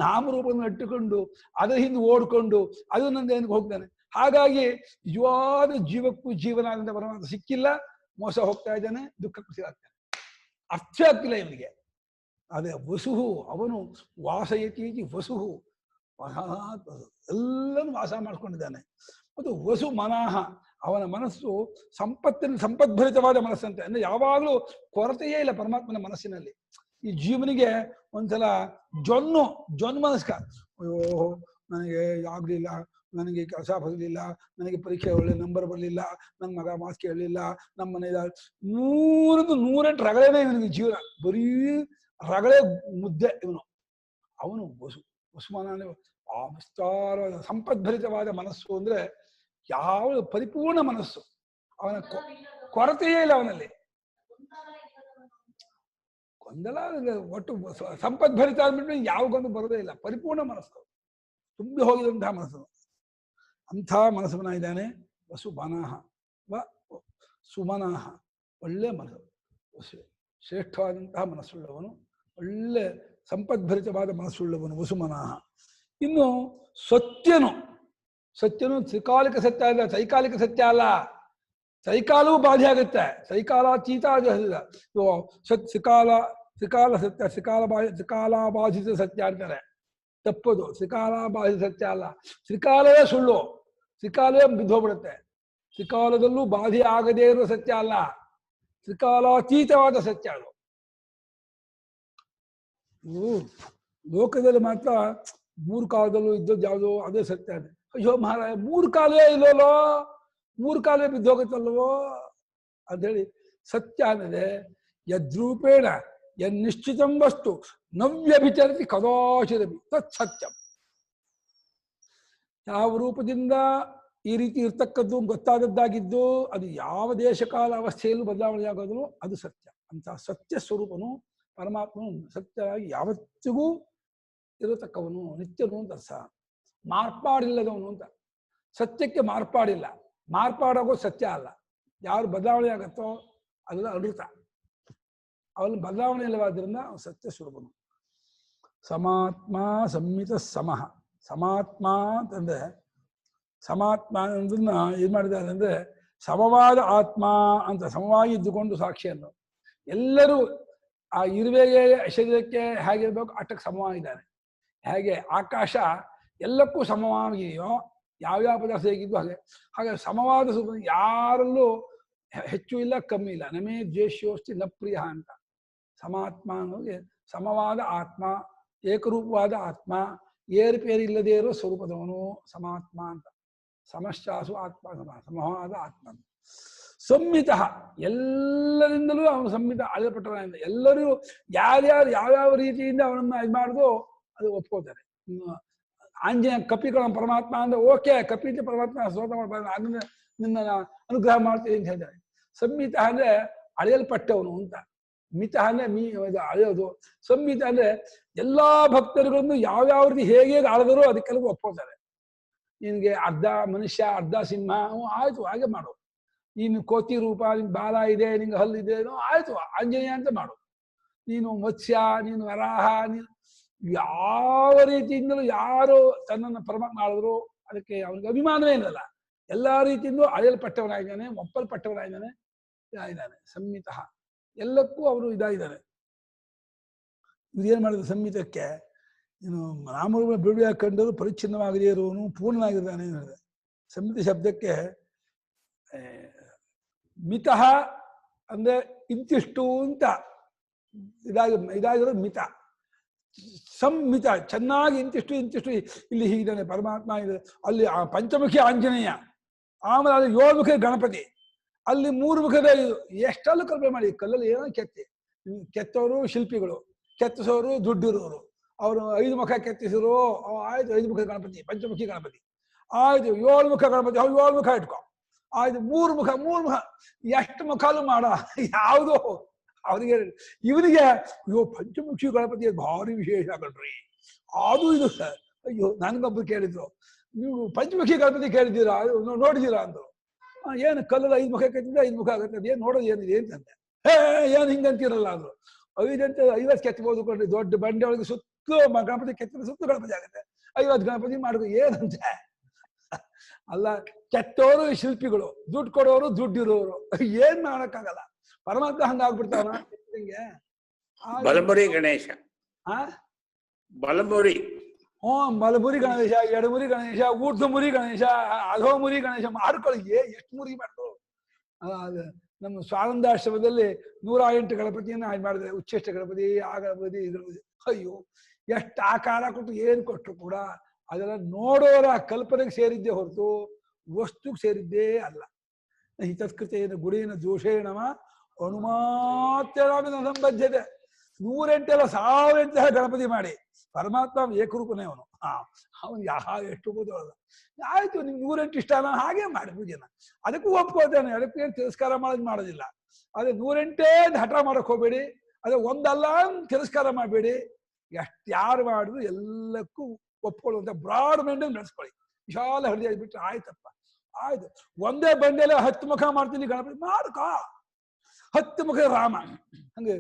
Speaker 1: ನಾಮರೂಪವನ್ನು ಇಟ್ಟುಕೊಂಡು ಅದರ ಹಿಂದೆ ಓಡ್ಕೊಂಡು ಅದು ನಂದು ಏನಕ್ಕೆ ಹೋಗ್ತಾನೆ. ಹಾಗಾಗಿ ನಿಜವಾದ ಜೀವಕ್ಕೂ ಜೀವನ ಪರಮಾತ್ಮ ಸಿಕ್ಕಿಲ್ಲ, ಮೋಸ ಹೋಗ್ತಾ ಇದ್ದಾನೆ, ದುಃಖ ಖುಷಿಯಾಗ್ತಾನೆ, ಅರ್ಥ ಆಗ್ತಿಲ್ಲ ಇವನಿಗೆ. ಅದೇ ವಸುಹು, ಅವನು ವಾಸಯತೀತಿ ವಸುಹು, ಎಲ್ಲನೂ ವಾಸ ಮಾಡ್ಕೊಂಡಿದ್ದಾನೆ. ಮತ್ತು ವಸು ಮನಃ, ಅವನ ಮನಸ್ಸು ಸಂಪದ್ಭರಿತವಾದ ಮನಸ್ಸಂತೆ. ಅಂದ್ರೆ ಯಾವಾಗಲೂ ಕೊರತೆಯೇ ಇಲ್ಲ ಪರಮಾತ್ಮನ ಮನಸ್ಸಿನಲ್ಲಿ. ಈ ಜೀವನಿಗೆ ಒಂದ್ಸಲ ಜೊನ್ನು ಮನಸ್ಕ, ಅಯ್ಯೋ ನನಗೆ ಆಗ್ಲಿಲ್ಲ, ನನಗೆ ಕೆಲಸ ಬರಲಿಲ್ಲ, ನನಗೆ ಪರೀಕ್ಷೆ ಒಳ್ಳೆ ನಂಬರ್ ಬರಲಿಲ್ಲ, ನನ್ನ ಮಗ ಮಾತು ಕೇಳಲಿಲ್ಲ, ನಮ್ಮ ಮನೆ 108 ರಗಳೇನೆ ಇವನಿಗೆ ಜೀವನ, ಬರೀ ರಗಳೇ ಮುದ್ದೆ ಇವನು. ಅವನು ವಸುಮಾನ ಆ ವಿಸ್ತಾರವಾದ ಸಂಪದ್ಭರಿತವಾದ ಮನಸ್ಸು ಅಂದ್ರೆ ಯಾವ ಪರಿಪೂರ್ಣ ಮನಸ್ಸು, ಅವನ ಕೊರತೆಯೇ ಇಲ್ಲ ಅವನಲ್ಲಿ. ಗೊಂದಲ ಒಟ್ಟು ಸಂಪದ್ಭರಿತ ಅಂದ್ಬಿಟ್ಟು ಯಾವ ಗೊಂದು ಬರೋದೇ ಇಲ್ಲ, ಪರಿಪೂರ್ಣ ಮನಸ್ಸು, ತುಂಬಿ ಹೋಗಿದಂತಹ ಮನಸ್ಸು. ಅಂಥ ಮನಸ್ಸವನ ಇದ್ದಾನೆ ವಸುಮನಃ ಸುಮನಃ. ಒಳ್ಳೆ ಮನಸ್ಸು, ಶ್ರೇಷ್ಠವಾದಂತಹ ಮನಸ್ಸುಳ್ಳವನು, ಒಳ್ಳೆ ಸಂಪದ್ಭರಿತವಾದ ಮನಸ್ಸುಳ್ಳವನು ವಸುಮನಃ. ಇನ್ನು ಸತ್ಯನು ತ್ರಿಕಾಲಿಕ ಸತ್ಯ ಅಲ್ಲ, ತ್ರೈಕಾಲಿಕ ಸತ್ಯ ಅಲ್ಲ. ತ್ರೈಕಾಲವೂ ಬಾಧೆ ಆಗುತ್ತೆ, ತ್ರೈಕಾಲಾತೀತ ತ್ರಿಕಾಲ ಸತ್ಯ, ತ್ರಿಕಾಲಾಬಾಧಿತ ಸತ್ಯ ಅಂತಾರೆ. ತಪ್ಪದು, ತ್ರಿಕಾಲಾಬಾಧಿತ ಸತ್ಯ ಅಲ್ಲ. ತ್ರಿಕಾಲವೇ ಸುಳ್ಳು, ತ್ರಿಕಾಲವೇ ಬಿದ್ದೋಗ್ಬಿಡುತ್ತೆ. ತ್ರಿಕಾಲದಲ್ಲೂ ಬಾಧೆ ಆಗದೇ ಇರುವ ಸತ್ಯ ಅಲ್ಲ, ತ್ರಿಕಾಲಾತೀತವಾದ ಸತ್ಯ ಅದು. ಲೋಕದಲ್ಲಿ ಮಾತ್ರ 3 ಕಾಲದಲ್ಲೂ ಇದ್ದದ್ದು ಯಾವುದೋ ಅದೇ ಸತ್ಯ ಇದೆ. ಅಯ್ಯೋ ಮಹಾರಾಜ 3 ಕಾಲವೇ ಇಲ್ಲವೋ, 3 ಕಾಲವೇ ಬಿದ್ದೋಗುತ್ತಲ್ವೋ ಅಂಥೇಳಿ ಸತ್ಯ ಅನ್ನದೆ ಯದ್ರೂಪೇಣ ಯನ್ನಿಶ್ಚಿತಂ ವಸ್ತು ನವ್ಯಭಿಚರತಿ ಕದಾಚಿದಪಿ ತತ್ ಸತ್ಯಂ. ಯಾವ ರೂಪದಿಂದ ಈ ರೀತಿ ಇರ್ತಕ್ಕದ್ದು ಗೊತ್ತಾದದ್ದಾಗಿದ್ದು ಅದು ಯಾವ ದೇಶಕಾಲ ಅವಸ್ಥೆಯಲ್ಲೂ ಬದಲಾವಣೆ ಆಗೋದು ಅದು ಸತ್ಯ. ಅಂತ ಸತ್ಯ ಸ್ವರೂಪನು ಪರಮಾತ್ಮನು ಸತ್ಯವಾಗಿ ಯಾವತ್ತಿಗೂ ಇರತಕ್ಕವನು, ನಿತ್ಯನು ಅಂತ ಅರ್ಥ, ಮಾರ್ಪಾಡಿಲ್ಲದವನು ಅಂತ. ಸತ್ಯಕ್ಕೆ ಮಾರ್ಪಾಡಿಲ್ಲ. ಮಾರ್ಪಾಡೋಗೋ ಸತ್ಯ ಅಲ್ಲ. ಯಾರು ಬದಲಾವಣೆ ಆಗತ್ತೋ ಅದೆಲ್ಲ ಅನೃತ. ಅವನು ಬದಲಾವಣೆ ಇಲ್ಲವಾದ್ರಿಂದ ಅವನು ಸತ್ಯ ಸ್ವರೂಪನು. ಸಮಾತ್ಮ ಸಂಹಿತ ಸಮಃ. ಸಮಾತ್ಮ ಅಂತಂದ್ರೆ ಸಮಾತ್ಮ ಅನ್ನೋದನ್ನ ಏನ್ ಮಾಡಿದ್ದಾರೆ ಅಂದ್ರೆ ಸಮವಾದ ಆತ್ಮ ಅಂತ ಸಮವಾಗಿ ಇದ್ದುಕೊಂಡು ಸಾಕ್ಷಿಯನ್ನು ಎಲ್ಲರೂ ಆ ಇರುವೆಗೆ ಶರೀರಕ್ಕೆ ಹೇಗಿರ್ಬೇಕು ಅಷ್ಟಕ್ಕೆ ಸಮವಾಗಿದ್ದಾನೆ. ಹೇಗೆ ಆಕಾಶ ಎಲ್ಲಕ್ಕೂ ಸಮವಾಗಿದೆಯೋ ಯಾವ್ಯಾವ ಪದಾರ್ಥ ಹೇಗಿದ್ದು ಹಾಗೆ ಹಾಗೆ ಸಮವಾದ ಸ್ವರೂಪ ಯಾರಲ್ಲೂ ಹೆಚ್ಚು ಇಲ್ಲ ಕಮ್ಮಿ ಇಲ್ಲ. ನಮೇ ದ್ವೇಷ್ಯೋಸ್ತಿ ನ ಪ್ರಿಯ ಅಂತ. ಸಮಾತ್ಮ ಅನ್ನೋಗೆ ಸಮವಾದ ಆತ್ಮ, ಏಕರೂಪವಾದ ಆತ್ಮ, ಏರುಪೇರು ಇಲ್ಲದೇ ಇರೋ ಸ್ವರೂಪದವನು ಸಮಾತ್ಮ ಅಂತ. ಸಮಶ್ಚಾಸು ಆತ್ಮ ಸಮವಾದ ಆತ್ಮ. ಸಂಹಿತ ಎಲ್ಲರಿಂದಲೂ ಅವನು ಸಂಹಿತ ಅಳೆಯಲ್ಪಟ್ಟವನಿಂದ ಎಲ್ಲರೂ ಯಾರ್ಯಾರು ಯಾವ್ಯಾವ ರೀತಿಯಿಂದ ಅವನನ್ನ ಇದು ಮಾಡುದು ಅದು ಒಪ್ಕೋತಾರೆ. ಆಂಜನೇಯ ಕಪಿಗಳ ಪರಮಾತ್ಮ ಅಂದ್ರೆ ಓಕೆ, ಕಪಿತ ಪರಮಾತ್ಮ ಸ್ತೋತ್ರ ಮಾಡ್ತಾರೆ, ಅದನ್ನ ನಿನ್ನ ಅನುಗ್ರಹ ಮಾಡ್ತೀವಿ ಅಂತ ಹೇಳ್ತಾರೆ. ಸಂಹಿತ ಅಂದ್ರೆ ಅಳೆಯಲ್ಪಟ್ಟವನು ಅಂತ. ಮಿತ ಅಂದ್ರೆ ಅಳೆಯೋದು. ಸಂಹಿತ ಅಂದ್ರೆ ಎಲ್ಲಾ ಭಕ್ತರುಗಳನ್ನು ಯಾವ್ಯಾವ ರೀತಿ ಹೇಗೆ ಆಳಿದರೂ ಅದಕ್ಕೆಲ್ಲ ಒಪ್ಕೋತಾರೆ. ನಿನ್ಗೆ ಅರ್ಧ ಮನುಷ್ಯ ಅರ್ಧ ಸಿಂಹ ಆಯ್ತು ಹಾಗೆ ಮಾಡು. ನೀನು ಕೋತಿ ರೂಪ, ನಿನ್ ಬಾಲ ಇದೆ, ನಿಂಗೆ ಹಲ್ಲಿದೆ, ಆಯ್ತು ಆಂಜನೇಯ ಅಂತ ಮಾಡು. ನೀನು ಮತ್ಸ್ಯ, ನೀನು ವರಾಹ, ನೀನು ಯಾವ ರೀತಿಯಿಂದಲೂ ಯಾರು ತನ್ನನ್ನು ಪರಮಾತ್ಮ ಮಾಡಿದ್ರು ಅದಕ್ಕೆ ಅವನಿಗೆ ಅಭಿಮಾನವೇ ಇರಲ್ಲ. ಎಲ್ಲಾ ರೀತಿಯಿಂದಲೂ ಅಳೆಯಲ್ಪಟ್ಟವನಾಗಿದ್ದಾನೆ, ಒಪ್ಪಲ್ಪಟ್ಟವನಾಗಿದ್ದಾನೆ, ಇದಾಗಿದ್ದಾನೆ. ಸಂಹಿತ ಎಲ್ಲಕ್ಕೂ ಅವರು ಇದಾಗಿದ್ದಾನೆ. ಇದೇನ್ ಮಾಡಿದ್ರು ಸಂಹಿತಕ್ಕೆ? ನೀನು ರಾಮರೂಪ ಬಿಡುವ ಕಂಡರು ಪರಿಚ್ಛಿನ್ನವಾಗದೇ ಇರುವವನು ಪೂರ್ಣನಾಗಿದ್ದಾನೆ ಹೇಳಿದೆ. ಸಂಹಿತ ಶಬ್ದಕ್ಕೆ ಮಿತಃ ಅಂದ್ರೆ ಇಂತಿಷ್ಟು ಅಂತ ಇದಾಗಿರೋದು ಮಿತ. ಸಂಮಿತ ಚೆನ್ನಾಗಿ ಇಂತಿಷ್ಟು ಇಂತಿಷ್ಟು ಇಲ್ಲಿ ಹೀಗಿದ್ದಾನೆ ಪರಮಾತ್ಮ ಇದೆ. ಅಲ್ಲಿ ಪಂಚಮುಖಿ ಆಂಜನೇಯ, ಆಮೇಲೆ ಅಲ್ಲಿ 7 ಮುಖ ಗಣಪತಿ, ಅಲ್ಲಿ 3 ಮುಖದ ಎಷ್ಟೆಲ್ಲ ಕಲ್ಪನೆ ಮಾಡಿ. ಕಲ್ಲಲ್ಲಿ ಏನೋ ಕೆತ್ತೋರು ಶಿಲ್ಪಿಗಳು, ಕೆತ್ತಿಸೋರು ದುಡ್ಡಿರೋರು, ಅವರು 5 ಮುಖ ಕೆತ್ತಿಸಿರು ಆಯ್ತು 5 ಮುಖ ಗಣಪತಿ, ಪಂಚಮುಖಿ ಗಣಪತಿ ಆಯ್ತು. 7 ಮುಖ ಗಣಪತಿ 7 ಮುಖ ಇಟ್ಕೊ ಆಯ್ತು. 3 ಮುಖ ಎಷ್ಟು ಮುಖಾಲು ಮಾಡ ಯಾವುದು ಅವರಿಗೆ ಇವರಿಗೆ ಅಯ್ಯೋ ಪಂಚಮುಖಿ ಗಣಪತಿ ಭಾರಿ ವಿಶೇಷ ಕಣ್ರಿ ಅದು ಇದು ಸರ್. ಅಯ್ಯೋ ನನ್ಗೊಬ್ರು ಕೇಳಿದ್ರು, ನೀವು ಪಂಚಮುಖಿ ಗಣಪತಿ ಕೇಳಿದ್ದೀರಾ ನೋಡಿದ್ದೀರಾ ಅಂದ್ರು. ಏನು ಕಲ್ಲಲ್ಲಿ 5 ಮುಖ ಕೆತ್ತಿದ್ರೆ 5 ಮುಖ ಆಗುತ್ತೆ, ಅದೇನು ನೋಡೋದು ಏನಿದೆ ಅಂತಂದೆ. ಏನು ಹಿಂಗಂತಿರಲ್ಲ ಅಂದ್ರು. 50 ಕೆತ್ತಬಹುದು ಕೊಂಡ್ರಿ, ದೊಡ್ಡ ಬಂಡೆ ಒಳಗೆ ಸುತ್ತು ಗಣಪತಿ ಕೆತ್ತಿದ್ರೆ ಸುತ್ತು ಗಣಪತಿ ಆಗುತ್ತೆ, 50 ಗಣಪತಿ ಮಾಡಿದ್ರು ಏನಂತೆ. ಅಲ್ಲ, ಕೆತ್ತೋರು ಶಿಲ್ಪಿಗಳು, ದುಡ್ಡು ಕೊಡೋರು ದುಡ್ಡಿರೋರು, ಏನ್ ಮಾಡಕ್ಕಾಗಲ್ಲ. ಪರಮಾತ್ಮ ಹಂಗಾಗ್ಬಿಡ್ತಾವ.
Speaker 4: ಬಲಮುರಿ ಗಣೇಶ, ಬಲಮುರಿ
Speaker 1: ಬಲಮುರಿ ಗಣೇಶ, ಎಡಮುರಿ ಗಣೇಶ, ಊರ್ಧ್ವ ಮುರಿ ಗಣೇಶ, ಅಧೋ ಮುರಿ ಗಣೇಶ ಮಾಡ್ಕೊಳ್ಳಿ. ಎಷ್ಟು ಮುರಿ ಮಾಡ್ರು. ನಮ್ಮ ಸ್ವಾನಂದಾಶ್ರಮದಲ್ಲಿ 108 ಗಣಪತಿಯನ್ನ ಮಾಡಿದ್ರೆ, ಉಚ್ಚಿಷ್ಟ ಗಣಪತಿ, ಆ ಗಣಪತಿ, ಈ ಗಣಪತಿ. ಅಯ್ಯೋ ಎಷ್ಟು ಆಕಾರ ಕೊಟ್ಟು ಏನು ಕೊಟ್ಟರು ಕೂಡ ಅದೆಲ್ಲ ನೋಡೋರ ಕಲ್ಪನೆಗೆ ಸೇರಿದ್ದೇ ಹೊರತು ವಸ್ತುಗೆ ಸೇರಿದ್ದೇ ಅಲ್ಲ. ಹಿತಸ್ಕೃತೇನ ಗುಡೇನ ದೋಷೇಣವ ಅನುಮಾತ್ಯರಾಮಿನ ಸಂಬದ್ಧತೆ. 108 1008 ಗಣಪತಿ ಮಾಡಿ ಪರಮಾತ್ಮ ಏಕರೂಪನೇ ಅವನು. ಅವನು ಎಷ್ಟು ಓದೋಲ್ಲ. ಆಯ್ತು, ನಿಮ್ಗೆ 108 ಇಷ್ಟ ಅಲ್ಲ, ಹಾಗೆ ಮಾಡಿ ಪೂಜೆನ. ಅದಕ್ಕೂ ಒಪ್ಕೋತಾನೆ, ಅದಕ್ಕೇನು ತಿರಸ್ಕಾರ ಮಾಡೋದಿಲ್ಲ. ಅದೇ 108 ಹಠ ಮಾಡಕ್ ಹೋಗ್ಬೇಡಿ, ಅದೇ ಒಂದಲ್ಲ ತಿರಸ್ಕಾರ ಮಾಡಬೇಡಿ. ಯಾರು ಮಾಡಿದ್ರು ಎಲ್ಲಕ್ಕೂ ಒಪ್ಕೊಳ್ಳುವಂತ ಬ್ರಾಡ್ ಮೈಂಡ್ ನಡೆಸ್ಕೊಳ್ಳಿ. ವಿಶಾಲ ಹೃದಯ ಬಿಟ್ಟರೆ ಆಯ್ತಪ್ಪ ಆಯ್ತು. ಒಂದೇ ಬಂಡೆಲ್ಲ 10 ಮುಖ ಮಾಡ್ತೀನಿ ಗಣಪತಿ ಮಾಡ್ಕೋ. 10 ಮುಖ ರಾಮ. ಹಂಗೆ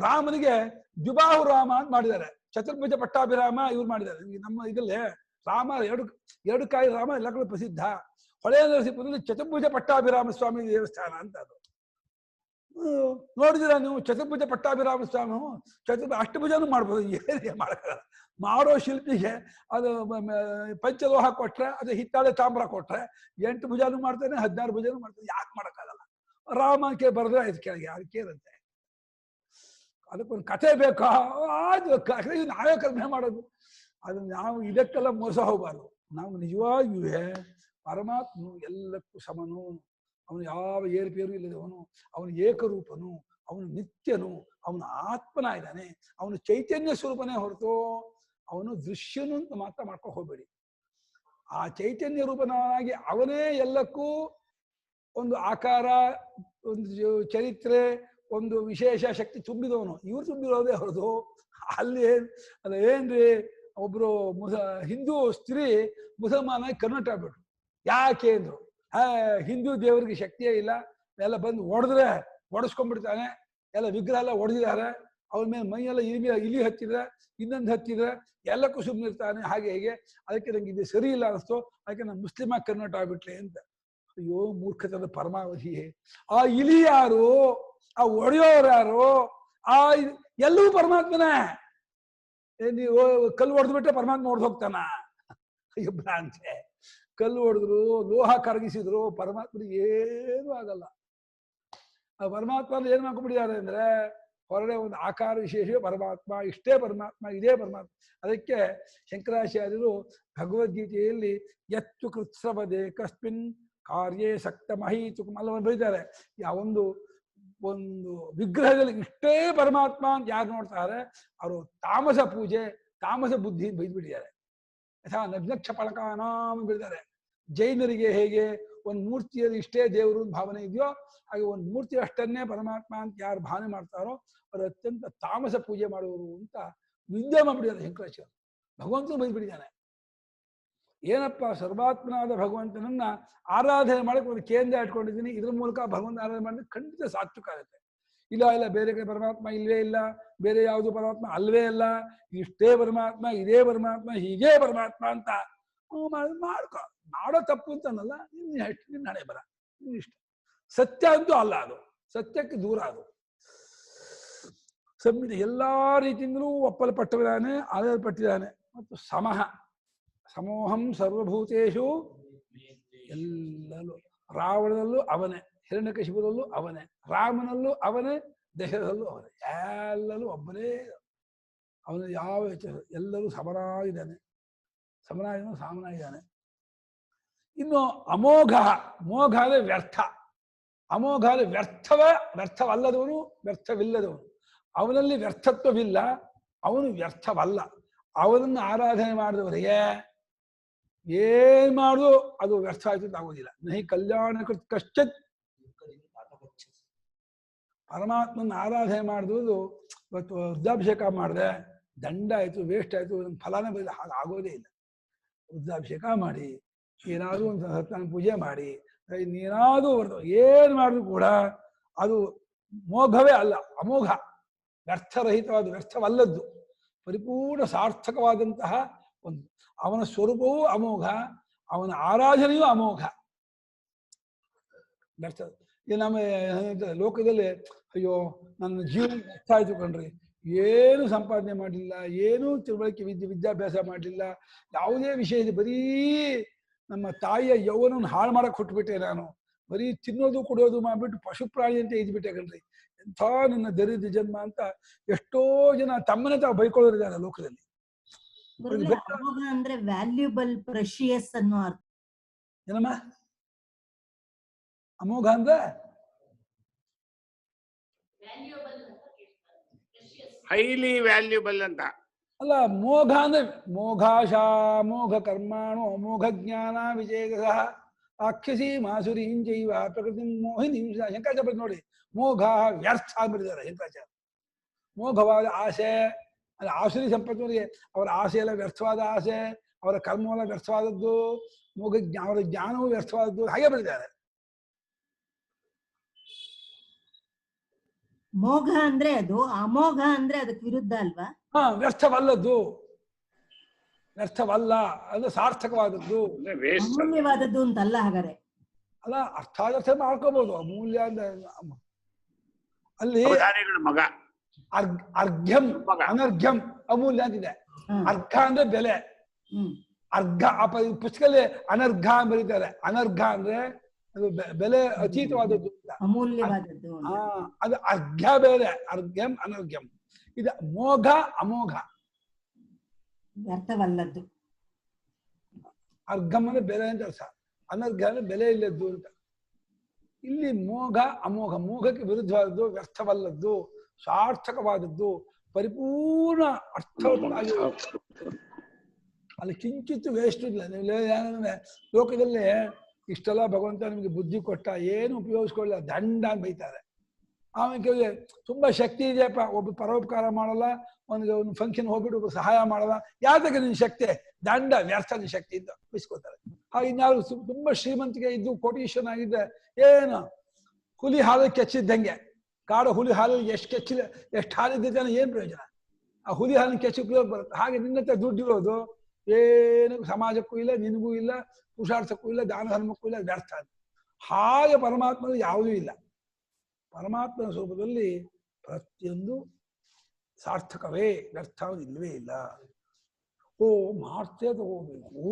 Speaker 1: ರಾಮನಿಗೆ ಜುಬಾಹು ರಾಮ ಅಂತ ಮಾಡಿದ್ದಾರೆ. ಚತುರ್ಭುಜ ಪಟ್ಟಾಭಿರಾಮ ಇವ್ರು ಮಾಡಿದ್ದಾರೆ. ನಮ್ಮ ಇದಲ್ಲೇ ರಾಮ ಎರಡು ಕಾಯಿ ರಾಮ ಎಲ್ಲ ಕಡೆ ಪ್ರಸಿದ್ಧ. ಹೊಳೆ ನರಸೀಪುರದಲ್ಲಿ ಚತುರ್ಭುಜ ಪಟ್ಟಾಭಿರಾಮ ಸ್ವಾಮಿ ದೇವಸ್ಥಾನ ಅಂತ ಅದು. ನೋಡಿದಿರ ನೀವು? ಚತುರ್ಭುಜ ಪಟ್ಟಾಭಿರಾಮ ಸ್ವಾಮಿ ಅಷ್ಟಭುಜನೂ ಮಾಡ್ಬೋದು, ಏನೇ ಮಾಡಕ್ಕಾಗಲ್ಲ. ಮಾಡೋ ಶಿಲ್ಪಿಗೆ ಅದು ಪಂಚಲೋಹ ಕೊಟ್ರೆ, ಅದು ಹಿತ್ತಾಳೆ ತಾಮ್ರ ಕೊಟ್ರೆ 8 ಭುಜಾನು ಮಾಡ್ತಾನೆ, 16 ಭುಜಾನು ಮಾಡ್ತಾನೆ. ಯಾಕೆ ಮಾಡಕ್ಕಾಗಲ್ಲ? ರಾಮಕ್ಕೆ ಬರೆದ್ರೆ ಆಯ್ತು ಕೆಳಗೆ, ಅದಕ್ಕೇನಂತೆ. ಅದಕ್ಕೊಂದು ಕಥೆ ಬೇಕಾ? ಅದು ನಾವೇ ಕಲ್ಪನೆ ಮಾಡೋದು. ಅದು ನಾವು ಇದಕ್ಕೆಲ್ಲ ಮೋಸ ಹೋಗಬಾರ್ದು. ನಾವು ನಿಜವಾಗಿಯೂ ಪರಮಾತ್ಮನು ಎಲ್ಲಕ್ಕೂ ಸಮನು, ಅವನು ಯಾವ ಏರುಪೇರು ಇಲ್ಲದವನು, ಅವನು ಏಕರೂಪನು, ಅವನು ನಿತ್ಯನು, ಅವನು ಆತ್ಮನಾಗಿದ್ದಾನೆ, ಅವನು ಚೈತನ್ಯ ಸ್ವರೂಪನೇ ಹೊರತು ಅವನು ದೃಶ್ಯನು ಅಂತ ಮಾತ್ರ ಮಾಡ್ಕೊಂಡು ಹೋಗ್ಬೇಡಿ. ಆ ಚೈತನ್ಯ ರೂಪನಾಗಿ ಅವನೇ ಎಲ್ಲಕ್ಕೂ ಒಂದು ಆಕಾರ, ಒಂದು ಚರಿತ್ರೆ, ಒಂದು ವಿಶೇಷ ಶಕ್ತಿ ತುಂಬಿದವನು. ಇವ್ರು ತುಂಬಿರೋದೇ ಹೊರದು ಅಲ್ಲಿ ಅದ ಏನ್ರಿ, ಒಬ್ರು ಹಿಂದೂ ಸ್ತ್ರೀ ಮುಸಲ್ಮಾನಾಗಿ ಕನ್ವರ್ಟ್ ಆಗ್ಬಿಟ್ರು. ಯಾಕೆ ಅಂದ್ರು ಹಿಂದೂ ದೇವರಿಗೆ ಶಕ್ತಿಯೇ ಇಲ್ಲ, ಎಲ್ಲ ಬಂದು ಹೊಡೆದ್ರೆ ಹೊಡೆಸ್ಕೊಂಡ್ಬಿಡ್ತಾನೆ, ಎಲ್ಲ ವಿಗ್ರಹ ಎಲ್ಲ ಹೊಡೆದಿದ್ದಾರೆ, ಅವ್ರ ಮೇಲೆ ಮೈಯೆಲ್ಲ ಇಲಿ ಹತ್ತಿದ್ರೆ ಇನ್ನೊಂದು ಹತ್ತಿದ್ರೆ ಎಲ್ಲಕ್ಕೂ ಸುಮ್ಮನೆ ಇರ್ತಾನೆ, ಹಾಗೆ ಹೇಗೆ, ಅದಕ್ಕೆ ನಂಗೆ ಇದು ಸರಿ ಇಲ್ಲ ಅನಿಸ್ತು, ಅದಕ್ಕೆ ನಾನು ಮುಸ್ಲಿಮಾಗಿ ಕನ್ವರ್ಟ್ ಆಗ್ಬಿಟ್ಲೆ ಅಂತ. ಅಯ್ಯೋ ಮೂರ್ಖತನ ಪರಮಾವಧಿ. ಆ ಇಲಿ ಯಾರು, ಆ ಒಡೆಯೋರು ಯಾರು, ಆ ಎಲ್ಲವೂ ಪರಮಾತ್ಮನೇ. ನೀವು ಕಲ್ಲು ಹೊಡೆದ್ಬಿಟ್ರೆ ಪರಮಾತ್ಮ ಹೊಡೆದು ಹೋಗ್ತಾನ? ಅಯ್ಯೋ ಭ್ರಾಂತೆ. ಕಲ್ಲು ಹೊಡೆದ್ರು, ಲೋಹ ಕರಗಿಸಿದ್ರು, ಪರಮಾತ್ಮನಿಗೆ ಏನೂ ಆಗಲ್ಲ. ಆ ಪರಮಾತ್ಮ ಏನ್ ಮಾಡ್ಕೊಂಡ್ಬಿಟ್ಟಿದ್ದಾರೆ ಅಂದ್ರೆ ಹೊರಡೆ ಒಂದು ಆಕಾರ ವಿಶೇಷ ಪರಮಾತ್ಮ, ಇಷ್ಟೇ ಪರಮಾತ್ಮ, ಇದೇ ಪರಮಾತ್ಮ. ಅದಕ್ಕೆ ಶಂಕರಾಚಾರ್ಯರು ಭಗವದ್ಗೀತೆಯಲ್ಲಿ ಯತ್ತು ಕೃತ್ಸವದೆ ಕಸ್ಮಿನ್ ಕಾರ್ಯೇ ಸಕ್ತ ಮಹೀತು ಅಲ್ಲವನ್ನು ಬರೀತಾರೆ. ಒಂದು ಒಂದು ವಿಗ್ರಹದಲ್ಲಿ ಇಷ್ಟೇ ಪರಮಾತ್ಮ ಅಂತ ಯಾರು ನೋಡ್ತಾರೆ ಅವರು ತಾಮಸ ಪೂಜೆ, ತಾಮಸ ಬುದ್ಧಿ ಬೈದ್ಬಿಟ್ಟಿದ್ದಾರೆ. ಯಥಾ ನಗ್ನಕ್ಷ ಪಳಕಾನಾಮ ಬಿಡ್ತಾರೆ. ಜೈನರಿಗೆ ಹೇಗೆ ಒಂದು ಮೂರ್ತಿಯಲ್ಲಿ ಇಷ್ಟೇ ದೇವರು ಭಾವನೆ ಇದೆಯೋ ಹಾಗೆ ಒಂದು ಮೂರ್ತಿ ಅಷ್ಟನ್ನೇ ಪರಮಾತ್ಮ ಅಂತ ಯಾರು ಭಾವನೆ ಮಾಡ್ತಾರೋ ಅವರು ಅತ್ಯಂತ ತಾಮಸ ಪೂಜೆ ಮಾಡುವರು ಅಂತ ನಿಂದೆ ಮಾಡ್ಬಿಟ್ಟಿದ್ದಾರೆ ಶಂಕರಾಚಾರ್ಯ. ಭಗವಂತನು ಬೈದ್ಬಿಟ್ಟಿದ್ದಾನೆ. ಏನಪ್ಪ, ಸರ್ವಾತ್ಮನಾದ ಭಗವಂತನನ್ನ ಆರಾಧನೆ ಮಾಡಕ್ಕೆ ಒಂದು ಕೇಂದ್ರ ಇಟ್ಕೊಂಡಿದ್ದೀನಿ, ಇದ್ರ ಮೂಲಕ ಭಗವಂತ ಆರಾಧನೆ ಮಾಡಿದ್ರೆ ಖಂಡಿತ ಸಾತ್ವಿಕ ಆಗುತ್ತೆ. ಇಲ್ಲ ಇಲ್ಲ ಬೇರೆ ಕಡೆ ಪರಮಾತ್ಮ ಇಲ್ವೇ ಇಲ್ಲ, ಬೇರೆ ಯಾವುದು ಪರಮಾತ್ಮ ಅಲ್ವೇ ಅಲ್ಲ, ಇಷ್ಟೇ ಪರಮಾತ್ಮ, ಇದೇ ಪರಮಾತ್ಮ, ಹೀಗೇ ಪರಮಾತ್ಮ ಅಂತ ಮಾಡ್ಕೊ. ಮಾಡೋ ತಪ್ಪು ಅಂತ ಅನ್ನಲ್ಲ, ನಿನ್ನ ಹಣೆ ಬರ, ನಿನ್ನ ಇಷ್ಟ. ಸತ್ಯ ಅಂತೂ ಅಲ್ಲ, ಅದು ಸತ್ಯಕ್ಕೆ ದೂರ. ಅದು ಸಂಹಿತೆ ಎಲ್ಲಾ ರೀತಿಯಿಂದಲೂ ಒಪ್ಪಲ್ಪಟ್ಟಿದ್ದಾನೆ, ಆಧಲ್ಪಟ್ಟಿದ್ದಾನೆ. ಮತ್ತು ಸಮಃ, ಸಮೋಹಂ ಸರ್ವಭೂತೇಶು, ಎಲ್ಲಲ್ಲೂ. ರಾವಣನಲ್ಲೂ ಅವನೇ, ಹಿರಣ್ಯಕಶಿಪುರಲ್ಲೂ ಅವನೇ, ರಾಮನಲ್ಲೂ ಅವನೇ, ದಶರಥಲ್ಲೂ ಅವನೇ, ಎಲ್ಲರೂ ಒಬ್ಬನೇ. ಅವನು ಯಾವ ಎಲ್ಲರೂ ಸಮನಾಗಿದ್ದಾನೆ, ಸಮನಾಗಿದ್ದಾನೆ, ಸಾಮನಾಗಿದ್ದಾನೆ. ಇನ್ನು ಅಮೋಘ, ಮೋಘ ಅಂದ್ರೆ ವ್ಯರ್ಥ, ಅಮೋಘ ಅಂದ್ರೆ ವ್ಯರ್ಥವಲ್ಲದವನು, ವ್ಯರ್ಥವಿಲ್ಲದವನು. ಅವನಲ್ಲಿ ವ್ಯರ್ಥತ್ವವಿಲ್ಲ, ಅವನು ವ್ಯರ್ಥವಲ್ಲ. ಅವನನ್ನು ಆರಾಧನೆ ಮಾಡಿದವರಿಗೆ ಏನ್ ಮಾಡುದು ಅದು ವ್ಯರ್ಥ ಆಯ್ತು ಅಂತ ಆಗೋದಿಲ್ಲ. ನಹಿ ಕಲ್ಯಾಣ ಕೃತ್ ಕಶ್ಚಿತ್. ಪರಮಾತ್ಮನ ಆರಾಧನೆ ಮಾಡಿದುದು, ಇವತ್ತು ವೃದ್ಧಾಭಿಷೇಕ ಮಾಡಿದೆ, ದಂಡ ಆಯ್ತು, ವೇಸ್ಟ್ ಆಯ್ತು, ಫಲಾನೇ ಬರಲಿಲ್ಲ, ಹಾಗೆ ಆಗೋದೇ ಇಲ್ಲ. ವೃದ್ಧಾಭಿಷೇಕ ಮಾಡಿ, ಏನಾದ್ರು ಒಂದು ಸತ್ಯನಾರಾಯಣ ಪೂಜೆ ಮಾಡಿ, ಇನ್ನೇನಾದ್ರೂ ಏನ್ ಮಾಡಿದ್ರು ಕೂಡ ಅದು ಮೋಘವೇ ಅಲ್ಲ, ಅಮೋಘ, ವ್ಯರ್ಥರಹಿತವಾದ, ವ್ಯರ್ಥವಲ್ಲದ್ದು, ಪರಿಪೂರ್ಣ ಸಾರ್ಥಕವಾದಂತಹ ಒಂದು. ಅವನ ಸ್ವರೂಪವೂ ಅಮೋಘ, ಅವನ ಆರಾಧನೆಯೂ ಅಮೋಘ. ವ್ಯರ್ಥ ನಮ್ಮ ಲೋಕದಲ್ಲಿ ಅಯ್ಯೋ ನನ್ನ ಜೀವನ ವ್ಯರ್ಥ ಆಯ್ತು ಕಣ್ರಿ, ಏನು ಸಂಪಾದನೆ ಮಾಡಲಿಲ್ಲ, ಏನೂ ತಿಳುವಳಿಕೆ ವಿದ್ಯಾಭ್ಯಾಸ ಮಾಡಲಿಲ್ಲ, ಯಾವುದೇ ವಿಷಯದಲ್ಲಿ ಬರೀ ನಮ್ಮ ತಾಯಿಯ ಯೌವನವನ್ನು ಹಾಳು ಮಾಡಕ್ಕೆ ಹುಟ್ಟುಬಿಟ್ಟೆ ನಾನು, ಬರೀ ತಿನ್ನೋದು ಕುಡಿಯೋದು ಮಾಡ್ಬಿಟ್ಟು ಪಶು ಪ್ರಾಣಿ ಅಂತ ಇದ್ಬಿಟ್ಟೆ ಕಣ್ರಿ, ಎಂಥ ನನ್ನ ದರಿದ್ರ ಜನ್ಮ ಅಂತ ಎಷ್ಟೋ ಜನ ತಮ್ಮನೆ ತಾವು ಬೈಕೊಳ್ಳೋರಿದ್ದಾರೆ ಲೋಕದಲ್ಲಿ.
Speaker 4: ಅಮೋಘ ಅಂದ್ರೆ ವ್ಯಾಲ್ಯೂಬಲ್, ಪ್ರೆಷಿಯಸ್ ಅನ್ನೋ ಅರ್ಥ.
Speaker 1: ಏನಮ್ಮ ಅಮೋಘ ಅಂದ್ರೆ?
Speaker 5: ಹೈಲಿ ವ್ಯಾಲ್ಯೂಬಲ್ ಅಂತ
Speaker 1: ಅಲ್ಲ, ಮೋಘ ಅಂದ್ರೆ ಮೋಘಾಶಾ ಮೋಘ ಕರ್ಮಾಣೋ ಮೋಘ ಜ್ಞಾನ ವಿಜಯ ರಾಕ್ಷಸಿ ಮಾಸುರೀಂಜೈವ ಪ್ರಕೃತಿ ಮೋಹಿನಿ. ಶಂಕರಾಚಾರ್ಯ ನೋಡಿ, ಮೋಘ ವ್ಯರ್ಥ ಅಂದ್ಬಿಟ್ಟಿದ್ದಾರೆ ಶಂಕರಾಚಾರ್ಯ. ಮೋಘವಾದ ಆಸೆ, ಆಸುರಿ ಸಂಪತ್ತಿನವರಿಗೆ ಅವರ ಆಸೆ ಎಲ್ಲ ವ್ಯರ್ಥವಾದ ಆಸೆ, ಅವರ ಕರ್ಮವೆಲ್ಲ ವ್ಯರ್ಥವಾದದ್ದು, ಮೋಘ ಅವರ ಜ್ಞಾನವೂ ವ್ಯರ್ಥವಾದದ್ದು, ಹಾಗೆ ಬರೆದಿದ್ದಾರೆ.
Speaker 4: ಮೋಘ ಅಂದ್ರೆ ಅದು, ಅಮೋಘ ಅಂದ್ರೆ ಅದಕ್ಕೆ ವಿರುದ್ಧ ಅಲ್ವಾ?
Speaker 1: ವ್ಯರ್ಥವಲ್ಲದ್ದು, ವ್ಯರ್ಥವಲ್ಲ, ಅದು ಸಾರ್ಥಕವಾದದ್ದು,
Speaker 4: ಅಮೂಲ್ಯವಾದದ್ದು ಅಂತಲ್ಲ. ಹಾಗಾದ್ರೆ
Speaker 1: ಅಲ್ಲ, ಅರ್ಥಾದರ್ಥ ಮಾಡ್ಕೋಬಹುದು. ಅಮೂಲ್ಯ ಅಂದ್ರೆ ಅಲ್ಲಿ
Speaker 5: ಮಗ,
Speaker 1: ಅರ್ಘ್ಯಂ ಅನರ್ಘ್ಯಂ ಅಮೂಲ್ಯ ಅಂತಿದೆ. ಅರ್ಘ ಅಂದ್ರೆ ಬೆಲೆ, ಅರ್ಘ ಪುಸ್ತಕದಲ್ಲಿ ಅನರ್ಘ ಬರೀತಾರೆ. ಅನರ್ಘ ಅಂದ್ರೆ ಅದು ಬೆಲೆ ಅತೀತವಾದದ್ದು,
Speaker 4: ಅಮೂಲ್ಯವಾದದ್ದು.
Speaker 1: ಅದು ಅರ್ಘ್ಯ ಬೇರೆ, ಅರ್ಘ್ಯಂ ಅನರ್ಘ್ಯಂ. ಇದು ಮೋಘ ಅಮೋಘ,
Speaker 4: ವ್ಯರ್ಥವಲ್ಲದ್ದು.
Speaker 1: ಅರ್ಘಂ ಅಂದ್ರೆ ಬೆಲೆ ಅಂತ ಅರ್ಥ, ಅನರ್ಘ ಅಂದ್ರೆ ಬೆಲೆ ಇಲ್ಲದ್ದು ಅಂತ. ಇಲ್ಲಿ ಮೋಘ ಅಮೋಘ, ಮೋಘಕ್ಕೆ ವಿರುದ್ಧವಾದದ್ದು, ವ್ಯರ್ಥವಲ್ಲದ್ದು, ಸಾರ್ಥಕವಾದದ್ದು, ಪರಿಪೂರ್ಣ ಅರ್ಥವಾಗಿ, ಅಲ್ಲಿ ಕಿಂಚಿತ್ತು ವೇಸ್ಟ್ ಇಲ್ಲ. ಲೋಕದಲ್ಲಿ ಇಷ್ಟೆಲ್ಲ ಭಗವಂತ ನಿಮಗೆ ಬುದ್ಧಿ ಕೊಟ್ಟ, ಏನು ಉಪಯೋಗಿಸ್ಕೊಳ್ಳಿಲ್ಲ, ದಂಡ ಅಂತ ಬೈತಾರೆ. ಆಮೇಲೆ ತುಂಬಾ ಶಕ್ತಿ ಇದೆಯಪ್ಪ, ಒಬ್ಬ ಪರೋಪಕಾರ ಮಾಡಲ್ಲ, ಒಂದು ಫಂಕ್ಷನ್ ಹೋಗ್ಬಿಟ್ಟು ಒಬ್ಬ ಸಹಾಯ ಮಾಡಲ್ಲ, ಯಾತಕ್ಕೆ ನಿನ್ ಶಕ್ತಿ? ದಂಡ ವ್ಯರ್ಥ ನಿನ್ ಶಕ್ತಿ ಅಂತ ಬೈಸ್ಕೊತಾರೆ. ಹಾಗೆ ಇನ್ಯಾರು ತುಂಬಾ ಶ್ರೀಮಂತಿಗೆ ಇದ್ದು ಕೋಟೀಶ್ವರನಾಗಿದ್ದೆ ಏನು ಹುಲಿ ಹಾಲು ಕೆಚ್ಚಿದ್ದಂಗೆ. ಕಾಡು ಹುಲಿ ಹಾಲು ಎಷ್ಟು ಹಾಲಿದ್ದಾನೆ ಏನ್ ಪ್ರಯೋಜನ? ಆ ಹುಲಿ ಹಾಲಿನ ಕೆಚ್ಚು ಉಪಯೋಗ ಬರುತ್ತೆ. ಹಾಗೆ ನಿನ್ನಂತೆ ದುಡ್ಡಿರೋದು ಏನು ಸಮಾಜಕ್ಕೂ ಇಲ್ಲ, ನಿನಗೂ ಇಲ್ಲ, ಪುರುಷಾರ್ಥಕ್ಕೂ ಇಲ್ಲ, ದಾನ ಧರ್ಮಕ್ಕೂ ಇಲ್ಲ, ವ್ಯರ್ಥ. ಹಾಗೆ ಪರಮಾತ್ಮನ ಯಾವುದೂ ಇಲ್ಲ. ಪರಮಾತ್ಮನ ಸ್ವರೂಪದಲ್ಲಿ ಪ್ರತಿಯೊಂದು ಸಾರ್ಥಕವೇ, ವ್ಯರ್ಥ ಇಲ್ಲವೇ ಇಲ್ಲ. ಓ ಮಾಡ್ತೇ ತಗೋಬೇಕು.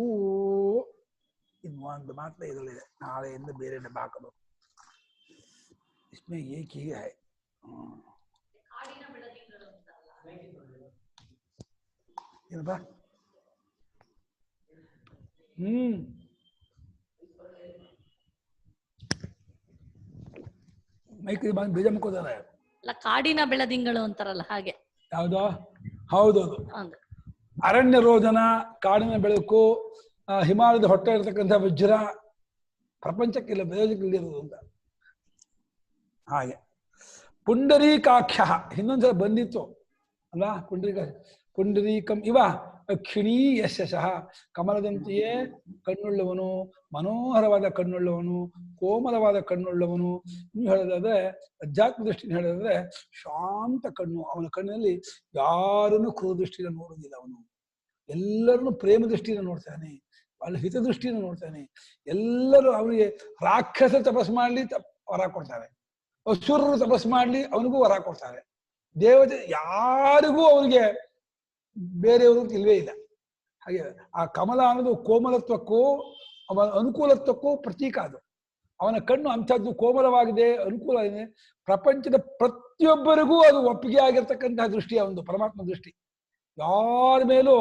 Speaker 1: ಇನ್ನೊಂದು ಮಾತ್ರ ಇದರಲ್ಲಿದೆ, ನಾಳೆಯಿಂದ ಬೇರೆ ಡಬ್ಬ ಹಾಕಬೇಕು. ಇಸ್ಮೇ ಏಕ್ ಹೀಗೆ ಹೈ. ಏನಪ್ಪ? ಮೈಕ್ ಬೀಜ ಮುಕ್ಕೋದಾರೆ.
Speaker 6: ಅಲ್ಲ, ಕಾಡಿನ ಬೆಳದಿಂಗಳು ಅಂತಾರಲ್ಲ ಹಾಗೆ.
Speaker 1: ಯಾವ್ದೋ? ಹೌದೌದು. ಅರಣ್ಯ ರೋದನ, ಕಾಡಿನ ಬೆಳಕು, ಹಿಮಾಲಯದ ಹೊಟ್ಟೆ ಇರತಕ್ಕಂಥ ವಜ್ರ, ಪ್ರಪಂಚಕ್ಕಿಲ್ಲ, ಬೆಳಕಿಲ್ಲಿರೋದು ಅಂತ. ಹಾಗೆ ಪುಂಡರೀಕಾಖ್ಯ ಇನ್ನೊಂದ್ಸಲ ಬಂದಿತ್ತು ಅಲ್ಲ, ಪುಂಡರೀಕಂ ಇವ ಅಕ್ಷಿಣೀ ಯಶಃ, ಕಮಲದಂತೆಯೇ ಕಣ್ಣುಳ್ಳವನು, ಮನೋಹರವಾದ ಕಣ್ಣುಳ್ಳವನು, ಕೋಮಲವಾದ ಕಣ್ಣುಳ್ಳವನು. ನೀವು ಹೇಳೋದಾದ್ರೆ ಅಧ್ಯಾತ್ಮ ದೃಷ್ಟಿನ ಹೇಳೋದಾದ್ರೆ ಶಾಂತ ಕಣ್ಣು. ಅವನ ಕಣ್ಣಿನಲ್ಲಿ ಯಾರನ್ನು ಕ್ರೂರ ದೃಷ್ಟಿಯಿಂದ ನೋಡೋದಿಲ್ಲ. ಅವನು ಎಲ್ಲರನ್ನು ಪ್ರೇಮ ದೃಷ್ಟಿಯಿಂದ ನೋಡ್ತಾನೆ, వాళ్ళ ಹಿತದೃಷ್ಟಿಯಿಂದ ನೋಡ್ತಾನೆ. ಎಲ್ಲರೂ ಅವನಿಗೆ ರಾಕ್ಷಸ ತಪಸ್ ಮಾಡ್ಲಿ ವರ ಕೊಡ್ತಾರೆ, ಅಸುರರು ತಪಸ್ ಮಾಡ್ಲಿ ಅವನಿಗೂ ವರ ಕೊಡ್ತಾರೆ. ದೇವತೆ ಯಾರಿಗೂ ಅವನಿಗೆ ಬೇರೆಯವರು ಇಲ್ವೇ ಇಲ್ಲ. ಹಾಗೆ ಆ ಕಮಲ ಅನ್ನೋದು ಕೋಮಲತ್ವಕ್ಕೂ ಅವನ ಅನುಕೂಲತ್ವಕ್ಕೂ ಪ್ರತೀಕ. ಅದು ಅವನ ಕಣ್ಣು ಅಂಥದ್ದು ಕೋಮಲವಾಗಿದೆ, ಅನುಕೂಲ ಇದೆ. ಪ್ರಪಂಚದ ಪ್ರತಿಯೊಬ್ಬರಿಗೂ ಅದು ಒಪ್ಪಿಗೆ ಆಗಿರ್ತಕ್ಕಂತಹ ದೃಷ್ಟಿ ಅವನು, ಪರಮಾತ್ಮ ದೃಷ್ಟಿ. ಯಾರ ಮೇಲೂ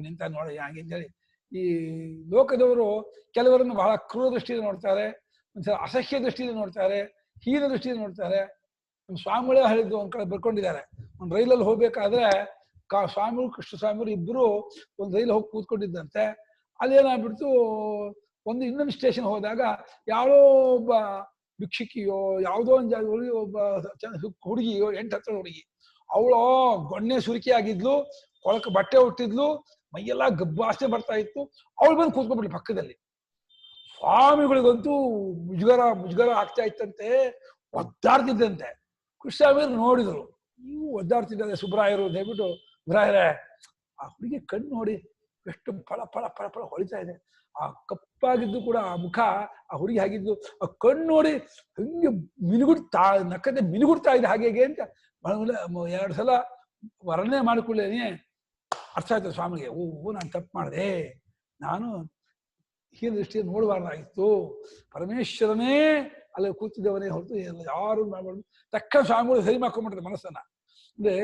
Speaker 1: ನಿಂತ ನೋಡ ಹಾಗೆ ಅಂತೇಳಿ ಈ ಲೋಕದವರು ಕೆಲವರನ್ನು ಬಹಳ ಕ್ರೂರ ದೃಷ್ಟಿಯಿಂದ ನೋಡ್ತಾರೆ, ಒಂದ್ಸಲ ಅಸಹ್ಯ ದೃಷ್ಟಿಯಿಂದ ನೋಡ್ತಾರೆ, ಹೀನ ದೃಷ್ಟಿಯಿಂದ ನೋಡ್ತಾರೆ. ನಮ್ಮ ಸ್ವಾಮಿಗಳೇ ಹೇಳಿದ್ದು ಒಂದ್ ಕಡೆ ಬರ್ಕೊಂಡಿದ್ದಾರೆ. ಒಂದು ರೈಲಲ್ಲಿ ಹೋಗ್ಬೇಕಾದ್ರೆ ಸ್ವಾಮಿಗಳು ಕೃಷ್ಣ ಸ್ವಾಮಿಗಳು ಇಬ್ಬರು ಒಂದು ರೈಲ್ ಹೋಗಿ ಕೂತ್ಕೊಂಡಿದ್ದಂತೆ. ಅಲ್ಲೇನಾಗ್ಬಿಡ್ತು, ಇನ್ನೊಂದು ಸ್ಟೇಷನ್ ಹೋದಾಗ ಯಾರೋ ಒಬ್ಬ ಭಿಕ್ಷುಕಿಯೋ ಯಾವುದೋ ಒಂದು ಒಬ್ಬ ಹುಡುಗಿಯೋ 8-10 ಹುಡುಗಿ, ಅವಳು ಗೊಣ್ಣೆ ಸುರುಕಿ ಆಗಿದ್ಲು, ಕೊಳಕ ಬಟ್ಟೆ ಹುಟ್ಟಿದ್ಲು, ಮೈಯೆಲ್ಲ ಗಬ್ಬಾಸನೆ ಬರ್ತಾ ಇತ್ತು. ಅವಳು ಬಂದು ಕೂತ್ಕೊಂಡ್ಬಿಟ್ಲು ಪಕ್ಕದಲ್ಲಿ. ಸ್ವಾಮಿಗಳಿಗಂತೂ ಮುಜುಗರ ಆಗ್ತಾ ಇತ್ತಂತೆ, ಒದ್ದಾಡ್ತಿದ್ದಂತೆ. ಕೃಷ್ಣಾಮಿಯರು ನೋಡಿದ್ರು, ನೀವು ಒದ್ದಾಡ್ತಿದ್ದಾರೆ ಸುಬ್ರಾಯರು ಅಂತ ಹೇಳ್ಬಿಟ್ಟು, ಸುಬ್ರಾಯರೇ ಆ ಹುಡುಗಿ ಕಣ್ಣು ನೋಡಿ ಎಷ್ಟು ಫಳ ಫಳ ಫಳ ಫಳ ಹೊಳಿತಾ ಇದೆ. ಆ ಕಪ್ಪಾಗಿದ್ದು ಕೂಡ ಆ ಮುಖ, ಆ ಹುಡುಗಿ ಆಗಿದ್ದು, ಆ ಕಣ್ಣು ನೋಡಿ ಹಂಗೆ ನಕ್ಕದೆ ಮಿನುಗುಡ್ತಾ ಇದೆ ಹಾಗೆ ಅಂತ 2 ಸಲ ವರ್ಣನೆ ಮಾಡಿಕೊಳ್ಳೇನೆ ಅರ್ಥ ಆಯ್ತು ಸ್ವಾಮಿಗೆ. ನಾನು ತಪ್ಪು ಮಾಡಿದೆ, ನಾನು ಹೀನ ದೃಷ್ಟಿಯನ್ನು ನೋಡಬಾರ್ದಾಗಿತ್ತು. ಪರಮೇಶ್ವರನೇ ಅಲ್ಲಿ ಕೂತಿದ್ದವನೇ ಹೊರತು ಯಾರು ಮಾಡಬಾರ್ದು. ತಕ್ಕ ಸ್ವಾಮಿಗಳು ಸರಿ ಮಾಡ್ಕೊಂಡ್ಬಿಡ್ತಾರೆ ಮನಸ್ಸನ್ನ. ಅಂದ್ರೆ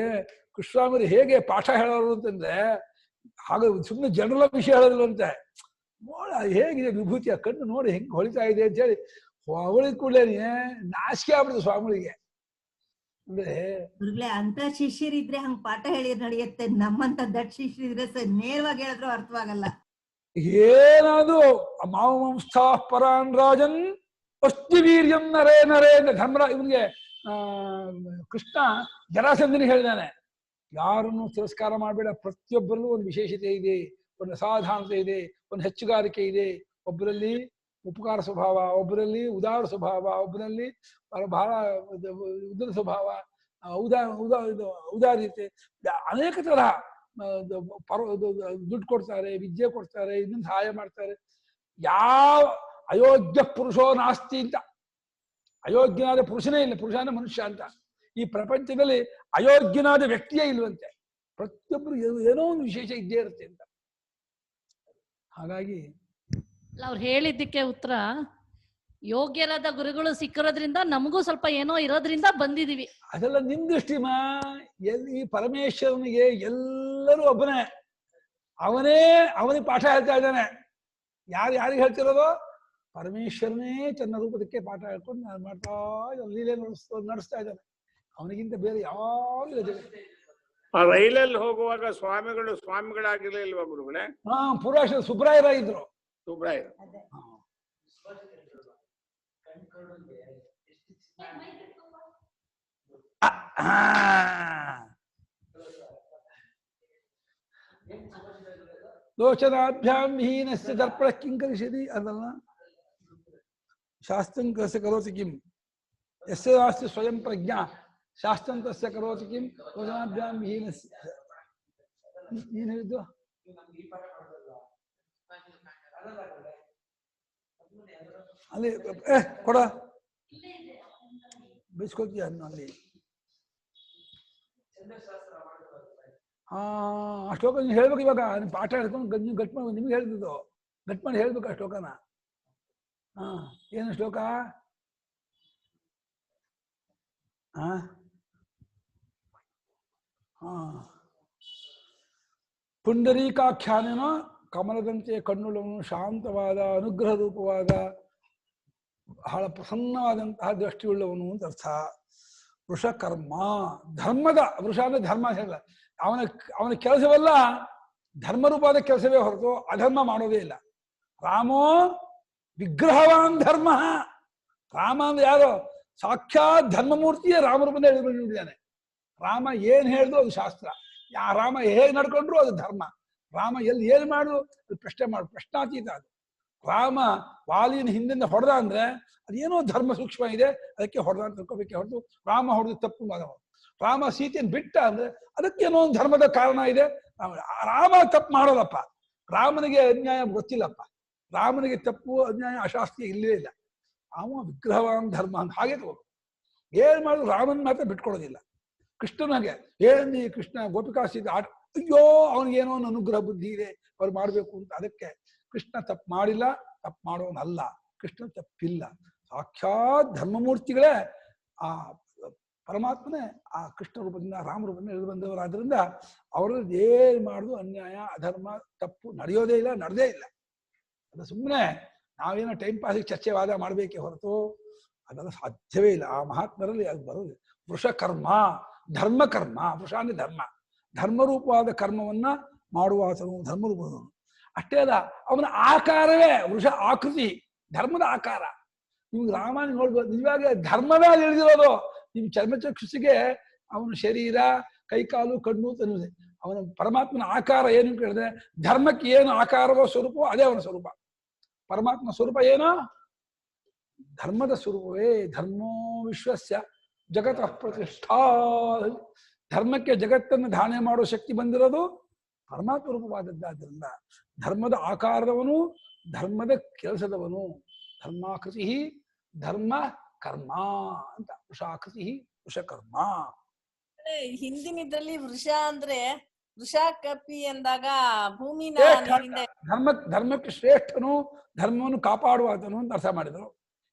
Speaker 1: ಕೃಷ್ಣಸ್ವಾಮಿಗಳು ಹೇಗೆ ಪಾಠ ಹೇಳೋರು ಅಂತಂದ್ರೆ, ಹಾಗೆ ಸುಮ್ಮನೆ ಜನರಲ್ ವಿಷಯ ಹೇಳೋದಿಲ್ಲಂತೆ. ನೋಡ ಹೇಗಿದೆ ವಿಭೂತಿಯ ಕಣ್ಣು ನೋಡಿ ಹೆಂಗೆ ಹೊಳಿತಾ ಇದೆ ಅಂತ ಹೇಳಿ ಹೊಳಿದ ಕೂಡಲೇ ನಾಚಿಕೆ ಆಗ್ಬಿಡುತ್ತೆ ಸ್ವಾಮಿಗಳಿಗೆ. ಅಂದ್ರೆ
Speaker 4: ಅಂತ ಶಿಷ್ಯರಿದ್ರೆ ಹಂಗ ಪಾಠ ಹೇಳಿ ನಡೆಯುತ್ತೆ. ನಮ್ಮಂತ ದಟ್ ಶಿಷ್ಯರಿದ್ರೆ ನೇರವಾಗಿ ಹೇಳಿದ್ರು ಅರ್ಥವಾಗಲ್ಲ.
Speaker 1: ಏನಾದ್ರು ಮಾಂಸ್ಥಾ ಪರಾನ್ ರಾಜನ್ ಅಸ್ತಿ ವೀರ್ಯಂ ನರೇ ನರೇ ಅಂತ ಧರ್ಮರ ಇವನಿಗೆ ಕೃಷ್ಣ ಜರಾಸಂಧನಿಗೆ ಹೇಳಿದಾನೆ. ಯಾರನ್ನು ತಿರಸ್ಕಾರ ಮಾಡಬೇಡ, ಪ್ರತಿಯೊಬ್ಬರಲ್ಲೂ ಒಂದು ವಿಶೇಷತೆ ಇದೆ, ಒಂದು ಅಸಾಧಾರಣತೆ ಇದೆ, ಒಂದು ಹೆಚ್ಚುಗಾರಿಕೆ ಇದೆ. ಒಬ್ಬರಲ್ಲಿ ಉಪಕಾರ ಸ್ವಭಾವ, ಒಬ್ಬರಲ್ಲಿ ಉದಾರ ಸ್ವಭಾವ, ಒಬ್ಬರಲ್ಲಿ ಬಹಳ ಉದರ ಸ್ವಭಾವ, ಉದಾರೀತೆ, ಅನೇಕ ತರಹ ದುಡ್ಡು ಕೊಡ್ತಾರೆ, ವಿದ್ಯೆ ಕೊಡ್ತಾರೆ, ಇನ್ನೊಂದು ಸಹಾಯ ಮಾಡ್ತಾರೆ. ಯಾವ ಅಯೋಗ್ಯ ಪುರುಷೋ ನಾಸ್ತಿ ಅಂತ, ಅಯೋಗ್ಯನಾದ ಪುರುಷನೇ ಇಲ್ಲ, ಪುರುಷನ ಮನುಷ್ಯ ಅಂತ. ಈ ಪ್ರಪಂಚದಲ್ಲಿ ಅಯೋಗ್ಯನಾದ ವ್ಯಕ್ತಿಯೇ ಇಲ್ವಂತೆ. ಪ್ರತಿಯೊಬ್ಬರು ಏನೋ ಒಂದು ವಿಶೇಷ ಇದ್ದೇ ಇರುತ್ತೆ ಅಂತ. ಹಾಗಾಗಿ
Speaker 6: ಅವ್ರು ಹೇಳಿದ್ದಕ್ಕೆ ಉತ್ತರ, ಯೋಗ್ಯರಾದ ಗುರುಗಳು ಸಿಕ್ಕಿರೋದ್ರಿಂದ ನಮಗೂ ಸ್ವಲ್ಪ ಏನೋ ಇರೋದ್ರಿಂದ ಬಂದಿದೀವಿ.
Speaker 1: ಅದೆಲ್ಲ ನಿಮ್ ದೃಷ್ಟಿಮಾ. ಈ ಪರಮೇಶ್ವರನಿಗೆ ಎಲ್ಲರೂ ಒಬ್ಬನೇ, ಅವನಿಗೆ ಪಾಠ ಹೇಳ್ತಾ ಇದ್ದಾನೆ. ಯಾರಿಗೆ ಹೇಳ್ತಿರೋದು? ಪರಮೇಶ್ವರನೇ ತನ್ನ ರೂಪದಕ್ಕೆ ಪಾಠ ಹೇಳ್ಕೊಂಡು ನಾನು ಮಾಡ್ತಾ ಲೀಲೆ ನಡೆಸ್ತಾ ಇದ್ದಾನೆ. ಅವನಿಗಿಂತ ಬೇರೆ ಯಾವಾಗಲೂ
Speaker 5: ರೈಲಲ್ಲಿ ಹೋಗುವಾಗ ಸ್ವಾಮಿಗಳಾಗಿರ್ಲಿಲ್ವಾ ಗುರುಗಳೇ?
Speaker 1: ಪುರಾಶ ಸುಬ್ರಾಯರಾಗಿದ್ರು.
Speaker 5: ಸುಬ್ರಾಯರು
Speaker 1: ಲೋಚನಾಭ್ಯಾಂ ವಿಹೀನಸ್ಯ ದರ್ಪಣ ಕಿಂ ಕರಿಷ್ಯತಿ ಅದಲ್ಲ. ಶಾಸ್ತ್ರಂ ಕಸ್ಯ ಕರೋತಿ ಕಿಂ ಯಸ್ಯ ನಾಸ್ತಿ ಸ್ವಯಂ ಪ್ರಜ್ಞಾ ಶಾಸ್ತ್ರಂ ತಸ್ಯ ಕರೋತಿ ಕಿಂ ಲೋಚನಾಭ್ಯಾಂ ವಿಹೀನಸ್ಯ. ಏನ್ ಹೇಳಿದ್ದು? ಅಲ್ಲಿ ಕೊಡ ಬೈಸ್ಕೊಳ್ತೀಯ ಅಲ್ಲಿ. ಆ ಶ್ಲೋಕ ನೀವು ಹೇಳ್ಬೇಕು ಇವಾಗ. ಪಾಠ ಹೇಳ್ಕೊಂಡು ನೀವು ಗಟ್ ಮಾಡಿ ನಿಮ್ಗೆ ಹೇಳ್ತಿದ್ದು ಗಟ್ ಮಾಡಿ ಹೇಳ್ಬೇಕು ಆ ಶ್ಲೋಕನ. ಏನು ಶ್ಲೋಕ? ಪುಂಡರೀಕಾಖ್ಯಾನೇನ ಕಮಲದಂತೆ ಕಣ್ಣುಳ್ಳವನು, ಶಾಂತವಾದ ಅನುಗ್ರಹ ರೂಪವಾದ ಬಹಳ ಪ್ರಸನ್ನವಾದಂತಹ ದೃಷ್ಟಿಯುಳ್ಳವನು ಅಂತ ಅರ್ಥ. ವೃಷಕರ್ಮ ಧರ್ಮದ, ವೃಷ ಅಂದ್ರೆ ಧರ್ಮ ಹೇಳ. ಅವನ ಕೆಲಸವೆಲ್ಲ ಧರ್ಮರೂಪವಾದ ಕೆಲಸವೇ ಹೊರತು ಅಧರ್ಮ ಮಾಡೋದೇ ಇಲ್ಲ. ರಾಮೋ ವಿಗ್ರಹವಾನ್ ಧರ್ಮ. ರಾಮ ಅಂದ್ರೆ ಯಾರು? ಸಾಕ್ಷಾತ್ ಧರ್ಮಮೂರ್ತಿಯೇ ರಾಮರೂಪದಿಂದ ಹೇಳಿದ್ದಾನೆ. ರಾಮ ಏನ್ ಹೇಳ್ದು ಅದು ಶಾಸ್ತ್ರ. ರಾಮ ಹೇಗೆ ನಡ್ಕೊಂಡ್ರು ಅದು ಧರ್ಮ. ರಾಮ ಎಲ್ಲಿ ಏನ್ ಮಾಡು ಅದು ಪ್ರಶ್ನಾತೀತ. ಅದು ರಾಮ ವಾಲಿನ ಹಿಂದಿಂದ ಹೊಡೆದ ಅಂದ್ರೆ ಅದೇನೋ ಧರ್ಮ ಸೂಕ್ಷ್ಮ ಇದೆ, ಅದಕ್ಕೆ ಹೊಡೆದ ಅಂತ ತಿಳ್ಕೊಬೇಕೆ ಹೊರತು ರಾಮ ಹೊಡೆದು ತಪ್ಪು ಮಾಡೋದು. ರಾಮ ಸೀತೆಯನ್ನು ಬಿಟ್ಟ ಅಂದ್ರೆ ಅದಕ್ಕೇನೋ ಒಂದು ಧರ್ಮದ ಕಾರಣ ಇದೆ. ರಾಮ ತಪ್ಪು ಮಾಡೋದಪ್ಪ. ರಾಮನಿಗೆ ಅನ್ಯಾಯ ಗೊತ್ತಿಲ್ಲಪ್ಪ. ರಾಮನಿಗೆ ತಪ್ಪು ಅನ್ಯಾಯ ಅಶಾಸ್ತ್ರೀಯ ಇಲ್ಲವೇ ಇಲ್ಲ. ಅವ ವಿಗ್ರಹವಾನ್ ಧರ್ಮ ಅಂತ ಹಾಗೆ ತಗೋ. ಏನ್ ಮಾಡಿದ್ರು ರಾಮನ್ ಮಾತ್ರ ಬಿಟ್ಕೊಡೋದಿಲ್ಲ. ಕೃಷ್ಣನಾಗೆ ಏನ್ ಕೃಷ್ಣ ಗೋಪಿಕಾ ಸೀತೆ ಆಟ, ಅಯ್ಯೋ ಅವನಿಗೇನೋ ಒಂದು ಅನುಗ್ರಹ ಬುದ್ಧಿ ಇದೆ ಅವ್ರು ಮಾಡ್ಬೇಕು ಅಂತ. ಅದಕ್ಕೆ ಕೃಷ್ಣ ತಪ್ಪು ಮಾಡಿಲ್ಲ, ತಪ್ಪು ಮಾಡೋನಲ್ಲ. ಕೃಷ್ಣ ತಪ್ಪಿಲ್ಲ. ಸಾಕ್ಷಾತ್ ಧರ್ಮಮೂರ್ತಿಗಳೇ ಆ ಪರಮಾತ್ಮನೇ ಆ ಕೃಷ್ಣ ರೂಪದಿಂದ ರಾಮ ರೂಪದಿಂದ ಇಳಿದು ಬಂದವರಾದ್ರಿಂದ ಅವರಲ್ಲಿ ಏನ್ ಮಾಡುದು ಅನ್ಯಾಯ ಅಧರ್ಮ ತಪ್ಪು ನಡೆಯೋದೇ ಇಲ್ಲ, ನಡೆದೇ ಇಲ್ಲ. ಅದು ಸುಮ್ಮನೆ ನಾವೇನೋ ಟೈಮ್ ಪಾಸಿಗೆ ಚರ್ಚೆ ವಾದ ಮಾಡಬೇಕೇ ಹೊರತು ಅದೆಲ್ಲ ಸಾಧ್ಯವೇ ಇಲ್ಲ. ಆ ಮಹಾತ್ಮರಲ್ಲಿ ಅದು ಬರೋದು. ವೃಷಕರ್ಮ ಧರ್ಮಕರ್ಮ. ವೃಷ ಅಂದ್ರೆ ಧರ್ಮ, ಧರ್ಮರೂಪವಾದ ಕರ್ಮವನ್ನ ಮಾಡುವಾತನು ಧರ್ಮರೂಪದವನು. ಅಷ್ಟೇ ಅಲ್ಲ, ಅವನ ಆಕಾರವೇ ವೃಷ ಆಕೃತಿ, ಧರ್ಮದ ಆಕಾರ. ನಿಮ್ಗೆ ರಾಮಾಯಣ ನೋಡ್ಬೋದು, ನಿಜವಾಗಿ ಧರ್ಮವೇ ಇಳಿದಿರೋದು. ನಿಮ್ ಚರ್ಮಚಕ್ಷುಸಿಗೆ ಅವನ ಶರೀರ ಕೈಕಾಲು ಕಣ್ಣು ಅನ್ನೋದೆ. ಅವನ ಪರಮಾತ್ಮನ ಆಕಾರ ಏನು ಕೇಳಿದ್ರೆ ಧರ್ಮಕ್ಕೆ ಏನು ಆಕಾರವೋ ಸ್ವರೂಪವೋ ಅದೇ ಅವನ ಸ್ವರೂಪ. ಪರಮಾತ್ಮ ಸ್ವರೂಪ ಏನೋ ಧರ್ಮದ ಸ್ವರೂಪವೇ. ಧರ್ಮೋ ವಿಶ್ವಸ್ಯ ಜಗತಃ ಪ್ರತಿಷ್ಠಾ. ಧರ್ಮಕ್ಕೆ ಜಗತ್ತನ್ನು ಧಾರಣೆ ಮಾಡೋ ಶಕ್ತಿ ಬಂದಿರೋದು ಪರಮಾತ್ಮ ರೂಪವಾದದ್ದಾದ್ರಿಂದ ಧರ್ಮದ ಆಕಾರದವನು, ಧರ್ಮದ ಕೆಲಸದವನು. ಧರ್ಮಾಕೃತಿ ಧರ್ಮ ಕರ್ಮ ಅಂತ. ವೃಷಾಕೃತಿ ವೃಷಕರ್ಮ.
Speaker 7: ಹಿಂದಿನಿದ್ರಲ್ಲಿ ವೃಷ ಅಂದ್ರೆ ವೃಷ ಕಪಿ ಅಂದಾಗ ಭೂಮಿನ
Speaker 1: ಧರ್ಮಕ್ಕೆ ಶ್ರೇಷ್ಠನು, ಧರ್ಮವನ್ನು ಕಾಪಾಡುವಾತನು ಅಂತ ಅರ್ಥ ಮಾಡಿದ್ರು.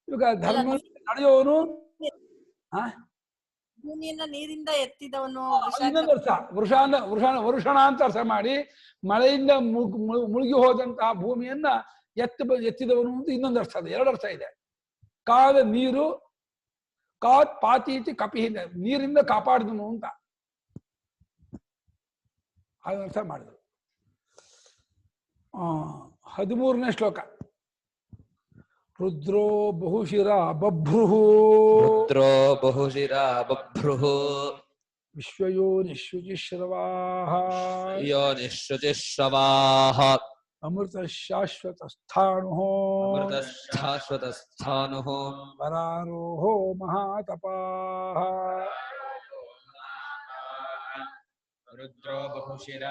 Speaker 1: ಇವಾಗ ಧರ್ಮ ನಡೆಯುವವನು
Speaker 7: ಭೂಮಿಯನ್ನ ನೀರಿಂದ ಎತ್ತಿದವನು.
Speaker 1: ಇನ್ನೊಂದು ಅರ್ಥ ವರುಷಣ ಅಂತ ಅರ್ಥ ಮಾಡಿ ಮಳೆಯಿಂದ ಮುಳುಗಿ ಹೋದಂತಹ ಭೂಮಿಯನ್ನ ಎತ್ತಿದವನು ಅಂತ ಇನ್ನೊಂದು ಅರ್ಥ ಇದೆ. ಎರಡು ಅರ್ಥ ಇದೆ. ಕಾದ ನೀರು, ಕಾತ್ ಪಾತೀತಿ ಕಪಿಹಿಂದ, ನೀರಿಂದ ಕಾಪಾಡಿದನು ಅಂತ ಅದರ್ಥ ಮಾಡಿದ್ರು. 13ನೇ ಶ್ಲೋಕ. ರುದ್ರೋ ಬಹುಶಿರ ಬಭ್ರುಃ.
Speaker 8: ರುದ್ರೋ ಬಹುಶಿರ ಬಭ್ರುಃ.
Speaker 1: ವಿಶ್ವಯೋ ನಿಶ್ರುತಿಶ್ರವಾಃ.
Speaker 8: ಯೋ ನಿಶ್ರುತಿಶ್ರವಾಃ.
Speaker 1: ಅಮೃತ ಶಾಶ್ವತ ಸ್ಥಾಣುಃ.
Speaker 8: ಅಮೃತ ಶಾಶ್ವತ ಸ್ಥಾಣುಃ.
Speaker 1: ವರಾರೋಹೋ ಮಹಾತಪಾಃ.
Speaker 3: ರುದ್ರೋ ಬಹುಶಿರ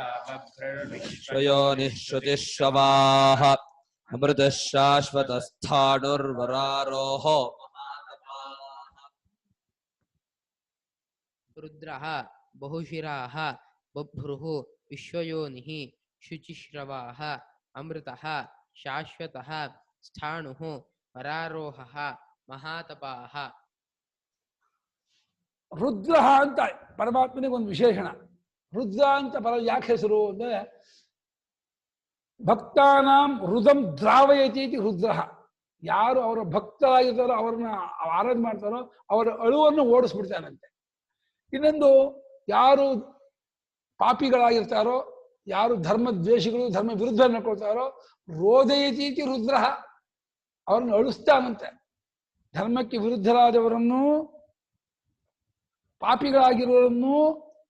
Speaker 8: ವಿಶ್ವಯೋ ನಿಶ್ರುತಿಶ್ರವಾಃ. ಅಮೃತ ಶಾಶ್ವತ ಸ್ಥಾಣುರ್ವರಾರೋಹೋ ಮಹಾತಪಾಃ.
Speaker 9: ರುದ್ರಃ ಬಹುಶಿರಾಃ ಬಭ್ರುಃ ವಿಶ್ವಯೋನಿಃ ಶುಚಿಶ್ರವಾಃ. ಅಮೃತಃ ಶಾಶ್ವತಃ ಸ್ಥಾಣುಃ ವರಾರೋಹಃ ಮಹಾತಪಾಃ.
Speaker 1: ರುದ್ರ ಅಂತ ಪರಮಾತ್ಮನಿಗೆ ಒಂದು ವಿಶೇಷಣ. ರುದ್ರ ಅಂತ ಯಾಕೆ ಹೆಸರು ಅಂದ್ರೆ ಭಕ್ತಾನಾಂ ಹೃದಂ ದ್ರಾವಯತಿ ರುದ್ರ. ಯಾರು ಅವರ ಭಕ್ತರಾಗಿರ್ತಾರೋ ಅವ್ರನ್ನ ಆರಾಧನೆ ಮಾಡ್ತಾರೋ ಅವರ ಅಳುವನ್ನು ಓಡಿಸ್ಬಿಡ್ತಾನಂತೆ. ಇನ್ನೊಂದು, ಯಾರು ಪಾಪಿಗಳಾಗಿರ್ತಾರೋ, ಯಾರು ಧರ್ಮ ದ್ವೇಷಿಗಳು, ಧರ್ಮ ವಿರುದ್ಧ ನಡ್ಕೊಳ್ತಾರೋ ರೋದಯತಿ ರುದ್ರ, ಅವ್ರನ್ನ ಅಳಿಸ್ತಾನಂತೆ. ಧರ್ಮಕ್ಕೆ ವಿರುದ್ಧರಾದವರನ್ನು, ಪಾಪಿಗಳಾಗಿರೋರನ್ನು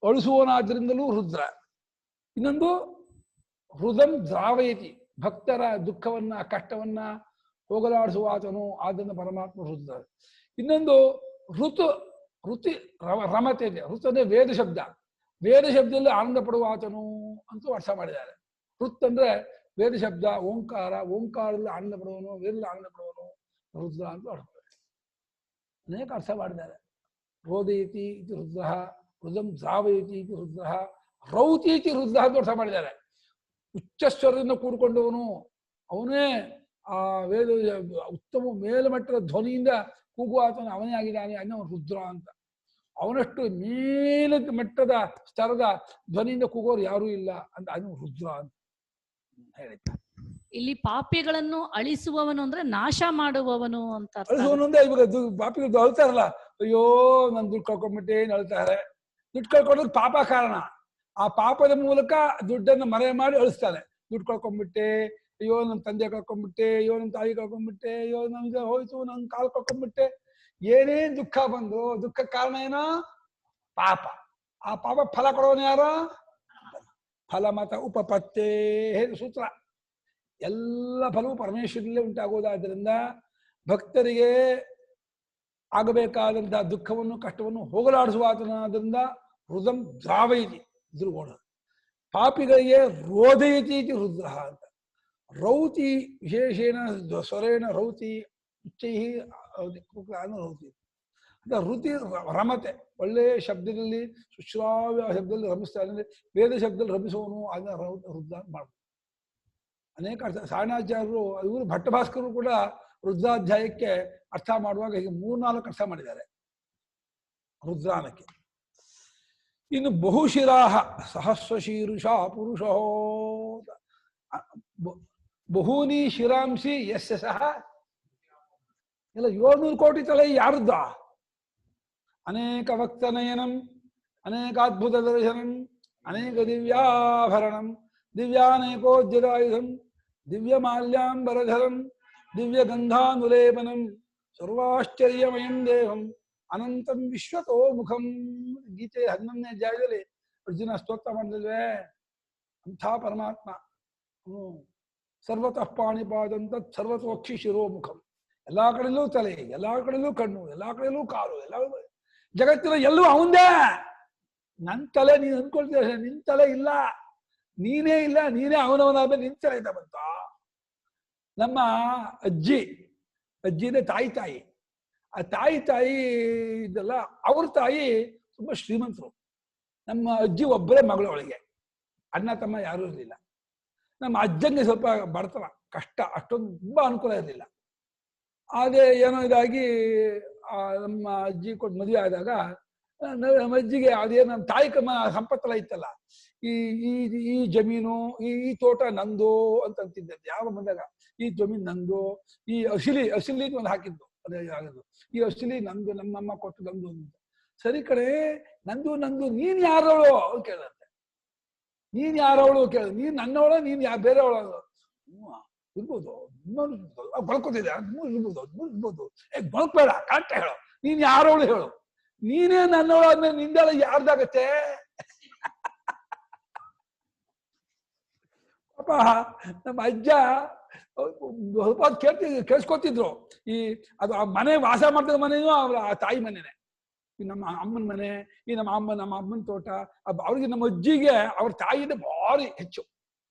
Speaker 1: ಅಳಿಸುವನಾದ್ರಿಂದಲೂ ರುದ್ರ. ಇನ್ನೊಂದು, ಹೃದಂ ದ್ರಾವಯತಿ, ಭಕ್ತರ ದುಃಖವನ್ನ ಕಷ್ಟವನ್ನ ಹೋಗಲಾಡಿಸುವಾತನು, ಆದ್ದರಿಂದ ಪರಮಾತ್ಮ ರುದ್ರ. ಇನ್ನೊಂದು ಋತಿ ರಮತೆ ಇದೆ. ಋತ್ ಅಂದ್ರೆ ವೇದ ಶಬ್ದ, ವೇದ ಶಬ್ದದಲ್ಲಿ ಆನಂದ ಪಡುವಾತನು ಅಂತೂ ಅರ್ಥ ಮಾಡಿದ್ದಾರೆ. ಋತ್ ಅಂದ್ರೆ ವೇದ ಶಬ್ದ, ಓಂಕಾರ, ಓಂಕಾರದಲ್ಲಿ ಆನಂದ ಪಡುವನು, ವೇದದಲ್ಲಿ ಆನಂದ ಪಡುವನು ರುದ್ರ ಅಂತ ಅರ್ಥ ಅನೇಕ ಅರ್ಥ ಮಾಡಿದ್ದಾರೆ. ರೋದಯತಿ ಇದು ರುದ್ರ, ಹೃದಂ ದ್ರಾವಯತಿ ಇದು ರುದ್ರ, ರೌತಿ ಇತಿ ರುದ್ರ ಅಂತ ಅರ್ಥ ಮಾಡಿದ್ದಾರೆ. ಉಚ್ಚಸ್ವರದಿಂದ ಕೂಡಿಕೊಂಡವನು ಅವನೇ, ಆ ವೇದ ಉತ್ತಮ ಮೇಲ್ಮಟ್ಟದ ಧ್ವನಿಯಿಂದ ಕೂಗುವಾತನು ಅವನೇ ಆಗಿದ್ದಾನೆ, ಅನ್ನೋ ರುದ್ರ ಅಂತ. ಅವನಷ್ಟು ಮೇಲದ ಮಟ್ಟದ ಸ್ತರದ ಧ್ವನಿಯಿಂದ ಕೂಗೋರು ಯಾರೂ ಇಲ್ಲ ಅಂತ, ಅದನ್ನು ರುದ್ರ ಅಂತ ಹೇಳಿದ್ದ.
Speaker 6: ಇಲ್ಲಿ ಪಾಪಿಗಳನ್ನು ಅಳಿಸುವವನು ಅಂದ್ರೆ ನಾಶ ಮಾಡುವವನು ಅಂತ ಅರ್ಥ.
Speaker 1: ಅಳಿಸುವನು ಅಂದ್ರೆ ಇವಾಗ ಪಾಪಿಗಳು ಅಳ್ತಾರಲ್ಲ, ಅಯ್ಯೋ ನನ್ ದುಡ್ಡು ಕಳ್ಕೊಂಡ್ಬಿಟ್ಟೆ ಅಳ್ತಾರೆ. ದುಡ್ಡು ಕಳ್ಕೊಂಡ್ರೆ ಪಾಪ ಕಾರಣ. ಆ ಪಾಪದ ಮೂಲಕ ದುಡ್ಡನ್ನು ಮರೆ ಮಾಡಿ ಅಳಿಸ್ತಾನೆ. ದುಡ್ಡು ಕಳ್ಕೊಂಡ್ಬಿಟ್ಟೆ, ಅಯ್ಯೋ ನನ್ನ ತಂದೆ ಕಳ್ಕೊಂಡ್ಬಿಟ್ಟೆ, ಅಯ್ಯೋ ನನ್ನ ತಾಯಿ ಕಳ್ಕೊಂಡ್ಬಿಟ್ಟೆ, ಅಯ್ಯೋ ನನ್ಗೆ ಹೋಯ್ತು, ನನ್ ಕಾಲು ಕಳ್ಕೊಂಡ್ಬಿಟ್ಟೆ. ಏನೇನ್ ದುಃಖ ಬಂದು ದುಃಖ ಕಾರಣ ಏನೋ ಪಾಪ. ಆ ಪಾಪ ಫಲ ಕೊಡೋನು ಯಾರೋ ಫಲ ಮತ ಉಪಪತ್ತೇ ಸೂತ್ರ. ಎಲ್ಲ ಫಲವು ಪರಮೇಶ್ವರಲ್ಲೇ ಉಂಟಾಗುವುದಾದ್ರಿಂದ ಭಕ್ತರಿಗೆ ಆಗಬೇಕಾದಂತಹ ದುಃಖವನ್ನು ಕಷ್ಟವನ್ನು ಹೋಗಲಾಡಿಸುವಾತನಾದ್ರಿಂದ ಹೃದಂ ದ್ರಾವಯತಿ ದುರ್ಗೋಣ. ಪಾಪಿಗಳಿಗೆ ರೋದಯತಿ ಇತಿ ರುದ್ರ ಅಂತ. ರೌತಿ ವಿಶೇಷೇಣ ಸ್ವರೇಣ ರೌತಿ ಉಚ್ಚೈ ರೌತಿ ಅಂತ. ಋತಿ ರಮತೆ, ಒಳ್ಳೆಯ ಶಬ್ದದಲ್ಲಿ ಸುಶ್ರಾವ್ಯ ಶಬ್ದದಲ್ಲಿ ರಮಿಸ್ತಾರೆ, ಅಂದ್ರೆ ವೇದ ಶಬ್ದದಲ್ಲಿ ರಮಿಸುವನು, ಅದನ್ನ ರುದ್ರ ಮಾಡ್ಬೋದು. ಅನೇಕ ಅರ್ಥ ಸಾರಣಾಚಾರ್ಯರು, ಇವರು ಭಟ್ಟಭಾಸ್ಕರರು ಕೂಡ ರುದ್ರಾಧ್ಯಾಯಕ್ಕೆ ಅರ್ಥ ಮಾಡುವಾಗ ಹೀಗೆ 3-4 ಅರ್ಥ ಮಾಡಿದ್ದಾರೆ ರುದ್ರಾನಕ್ಕೆ. ಇನ್ನು ಬಹುಶಿರಾಹ ಸಹಸ್ರಶೀರುಷ ಪುರುಷೋ, ಬಹೂನಿ ಶಿರಾಂಸಿ ಯಸ್ಯ ಸಹ, ಎಲ್ಲ 700 ಕೋಟಿ ತಲೆ ಯಾರ್ದ. ಅನೇಕ ಭಕ್ತನಯನಂ, ಅನೇಕಾದ್ಭುತ ದರ್ಶನಂ, ಅನೇಕ ದಿವ್ಯಾಭರಣಂ, ದಿವ್ಯಾನೇಕೋದ್ಯದಾಯುಧಂ, ದಿವ್ಯಮಾಲ್ಯಾಂಬರಧರಂ, ದಿವ್ಯಗಂಧಾನುಲೇಪನಂ, ಸರ್ವಾಶ್ಚರ್ಯಮಯಂ ದೇಹಂ ಅನಂತಂ ವಿಶ್ವತೋ ಮುಖಂ. ಗೀತೆ 11ನೇ ಅಧ್ಯಾಯದಲ್ಲಿ ಅರ್ಜುನ ಸ್ತೋತ್ರ ಮಾಡಿಲ್ವೇ, ಅಂಥ ಪರಮಾತ್ಮ. ಸರ್ವತಃ ಪಾಣಿಪಾದಂತ ಸರ್ವತೋಕ್ಷಿ ಶಿರೋಮುಖಂ. ಎಲ್ಲಾ ಕಡೆಯಲ್ಲೂ ತಲೆ, ಎಲ್ಲಾ ಕಡೆಯಲ್ಲೂ ಕಣ್ಣು, ಎಲ್ಲಾ ಕಡೆಯಲ್ಲೂ ಕಾಲು, ಎಲ್ಲ ಜಗತ್ತಿನ ಎಲ್ಲೂ ಅವಂದೇ. ನನ್ ತಲೆ ನೀನ್ ಅನ್ಕೊಳ್ತೀಯ, ನಿನ್ ತಲೆ ಇಲ್ಲ, ನೀನೇ ಇಲ್ಲ, ನೀನೇ ಅವನವನಾದ್ಮೇಲೆ ನಿನ್ ತಲೆ ಇದ್ದ ಬಂತ. ನಮ್ಮ ಅಜ್ಜಿನೇ ತಾಯಿ. ಆ ತಾಯಿ ಇದೆಲ್ಲ ಅವ್ರ ತಾಯಿ ತುಂಬಾ ಶ್ರೀಮಂತರು. ನಮ್ಮ ಅಜ್ಜಿ ಒಬ್ಬರೇ ಮಗಳು, ಅವಳಿಗೆ ಅಣ್ಣ ತಮ್ಮ ಯಾರೂ ಇರಲಿಲ್ಲ. ನಮ್ಮ ಅಜ್ಜಂಗೆ ಸ್ವಲ್ಪ ಬಡತನ, ಕಷ್ಟ, ಅಷ್ಟೊಂದು ತುಂಬಾ ಅನುಕೂಲ ಇರಲಿಲ್ಲ. ಹಾಗೆ ಏನೋ ಇದಾಗಿ ನಮ್ಮ ಅಜ್ಜಿ ಕೊಟ್ಟು ಮದುವೆ ಆದಾಗ ನಮ್ಮ ಅಜ್ಜಿಗೆ ಅದೇನು ನಮ್ಮ ತಾಯಿ ಸಂಪತ್ತೆಲ್ಲ ಇತ್ತಲ್ಲ, ಈ ಜಮೀನು, ಈ ತೋಟ ನಂದು ಅಂತ ಅಂತಿದ್ದೆ. ಯಾವ ಬಂದಾಗ ಈ ಜಮೀನು ನಂದು, ಈ ಅಸಿಲಿ ಒಂದು ಹಾಕಿದ್ದು, ಅದೇ ಆಗಿದ್ದು, ಈ ಅಸಿಲಿ ನಂದು, ನಮ್ಮಮ್ಮ ಕೊಟ್ಟು ನಂದು ಅಂತ. ಸರಿ ಕಡೆ, ನಂದು ನೀನ್ ಯಾರವಳು ಅಂತ ಕೇಳಂತೆ. ನೀನ್ ಯಾರವಳು ಕೇಳ, ನೀನ್ ನನ್ನವಳ, ನೀನ್ ಬೇರೆಯವಳು ಇರ್ಬೋದು, ಬಳಕೋತಿದ್ದೆ ಇರ್ಬೋದು. ಬಳಕ್ಬೇಡ, ಕರೆಕ್ಟ್ ಹೇಳು, ನೀನ್ ಯಾರವಳು ಹೇಳು. ನೀನೇ ನನ್ನವಳು ಆದ್ಮೇಲೆ ನಿಂದೆಲ್ಲ ಯಾರ್ದಾಗತ್ತೆ? ಪಾಪ ನಮ್ಮ ಅಜ್ಜ ಸ್ವಲ್ಪ ಕೇಳಿಸ್ಕೊತಿದ್ರು. ಅದು ಆ ಮನೆ ವಾಸ ಮಾಡ್ತಿದ್ದ ಮನೆಯೂ ಆ ತಾಯಿ ಮನೆನೇ. ನಮ್ಮ ಅಮ್ಮನ ಮನೆ, ನಮ್ಮ ಅಮ್ಮನ ತೋಟ, ಅವ್ರಿಗೆ ನಮ್ಮ ಅಜ್ಜಿಗೆ ಅವ್ರ ತಾಯಿಯಿಂದ ಭಾರಿ ಹೆಚ್ಚು.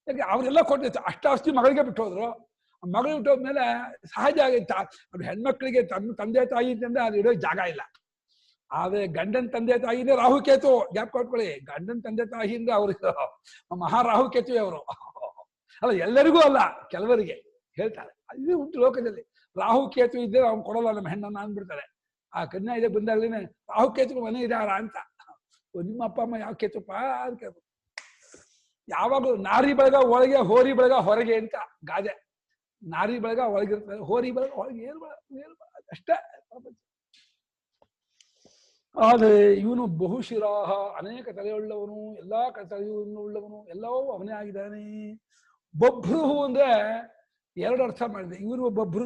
Speaker 1: ಯಾಕೆ ಅವ್ರೆಲ್ಲ ಕೊಟ್ಟಿತ್ತು, ಅಷ್ಟಾಸ್ತಿ ಮಗಳಿಗೆ ಬಿಟ್ಟು ಹೋದ್ರು. ಮಗಳು ಬಿಟ್ಟೋದ್ಮೇಲೆ ಸಹಜ ಆಗಿತ್ತು, ಹೆಣ್ಮಕ್ಳಿಗೆ ತನ್ನ ತಂದೆ ತಾಯಿ ಅಂತಂದ್ರೆ ಅದು ಇಡೋ ಜಾಗ ಇಲ್ಲ. ಆದ್ರೆ ಗಂಡನ ತಂದೆ ತಾಯಿಯಿಂದ ರಾಹುಕೇತು, ಗ್ಯಾಪ್ ಕೊಟ್ಕೊಳ್ಳಿ. ಗಂಡನ ತಂದೆ ತಾಯಿಯಿಂದ ಅವ್ರಿಗೆ ಮಹಾರಾಹುಕೇತುವೆ ಅವರು. ಅಲ್ಲ, ಎಲ್ಲರಿಗೂ ಅಲ್ಲ, ಕೆಲವರಿಗೆ ಹೇಳ್ತಾರೆ. ಅಲ್ಲಿ ಉಂಟು ಲೋಕದಲ್ಲಿ. ರಾಹುಕೇತು ಇದ್ದರೆ ಅವ್ನು ಕೊಡಲ್ಲ ನಮ್ಮ ಹೆಣ್ಣನ್ನು ಅಂದ್ಬಿಡ್ತಾರೆ. ಆ ಕನ್ಯಾ ಇದೆ ಬಂದಾಗ್ಲೇನೆ ರಾಹುಕೇತು ಮನೆ ಇದಾರ ಅಂತ. ನಿಮ್ಮ ಅಪ್ಪ ಅಮ್ಮ ಯಾವ ಕೇತುಪ್ಪ ಅಂತ ಕೇಳ್ಬೋದು. ಯಾವಾಗಲೂ ನಾರಿ ಬೆಳಗ ಒಳಗೆ, ಹೋರಿ ಬೆಳಗ ಹೊರಗೆ ಅಂತ ಗಾದೆ. ನಾರಿ ಬೆಳಗ ಒಳಗಿರ್ತಾರೆ, ಹೋರಿ ಬೆಳಗ ಒಳಗೆ, ಏನು ಅಷ್ಟೇ. ಆದರೆ ಇವನು ಬಹುಶಿರಾಹ, ಅನೇಕ ತಲೆಯುಳ್ಳವನು, ಎಲ್ಲಾ ತಲೆಯನ್ನು ಉಳ್ಳವನು, ಎಲ್ಲವೂ ಅವನೇ ಆಗಿದ್ದಾನೆ. ಬಭ್ರು ಅಂದ್ರೆ 2 ಅರ್ಥ ಮಾಡಿದೆ. ಇವರು ಬಭ್ರು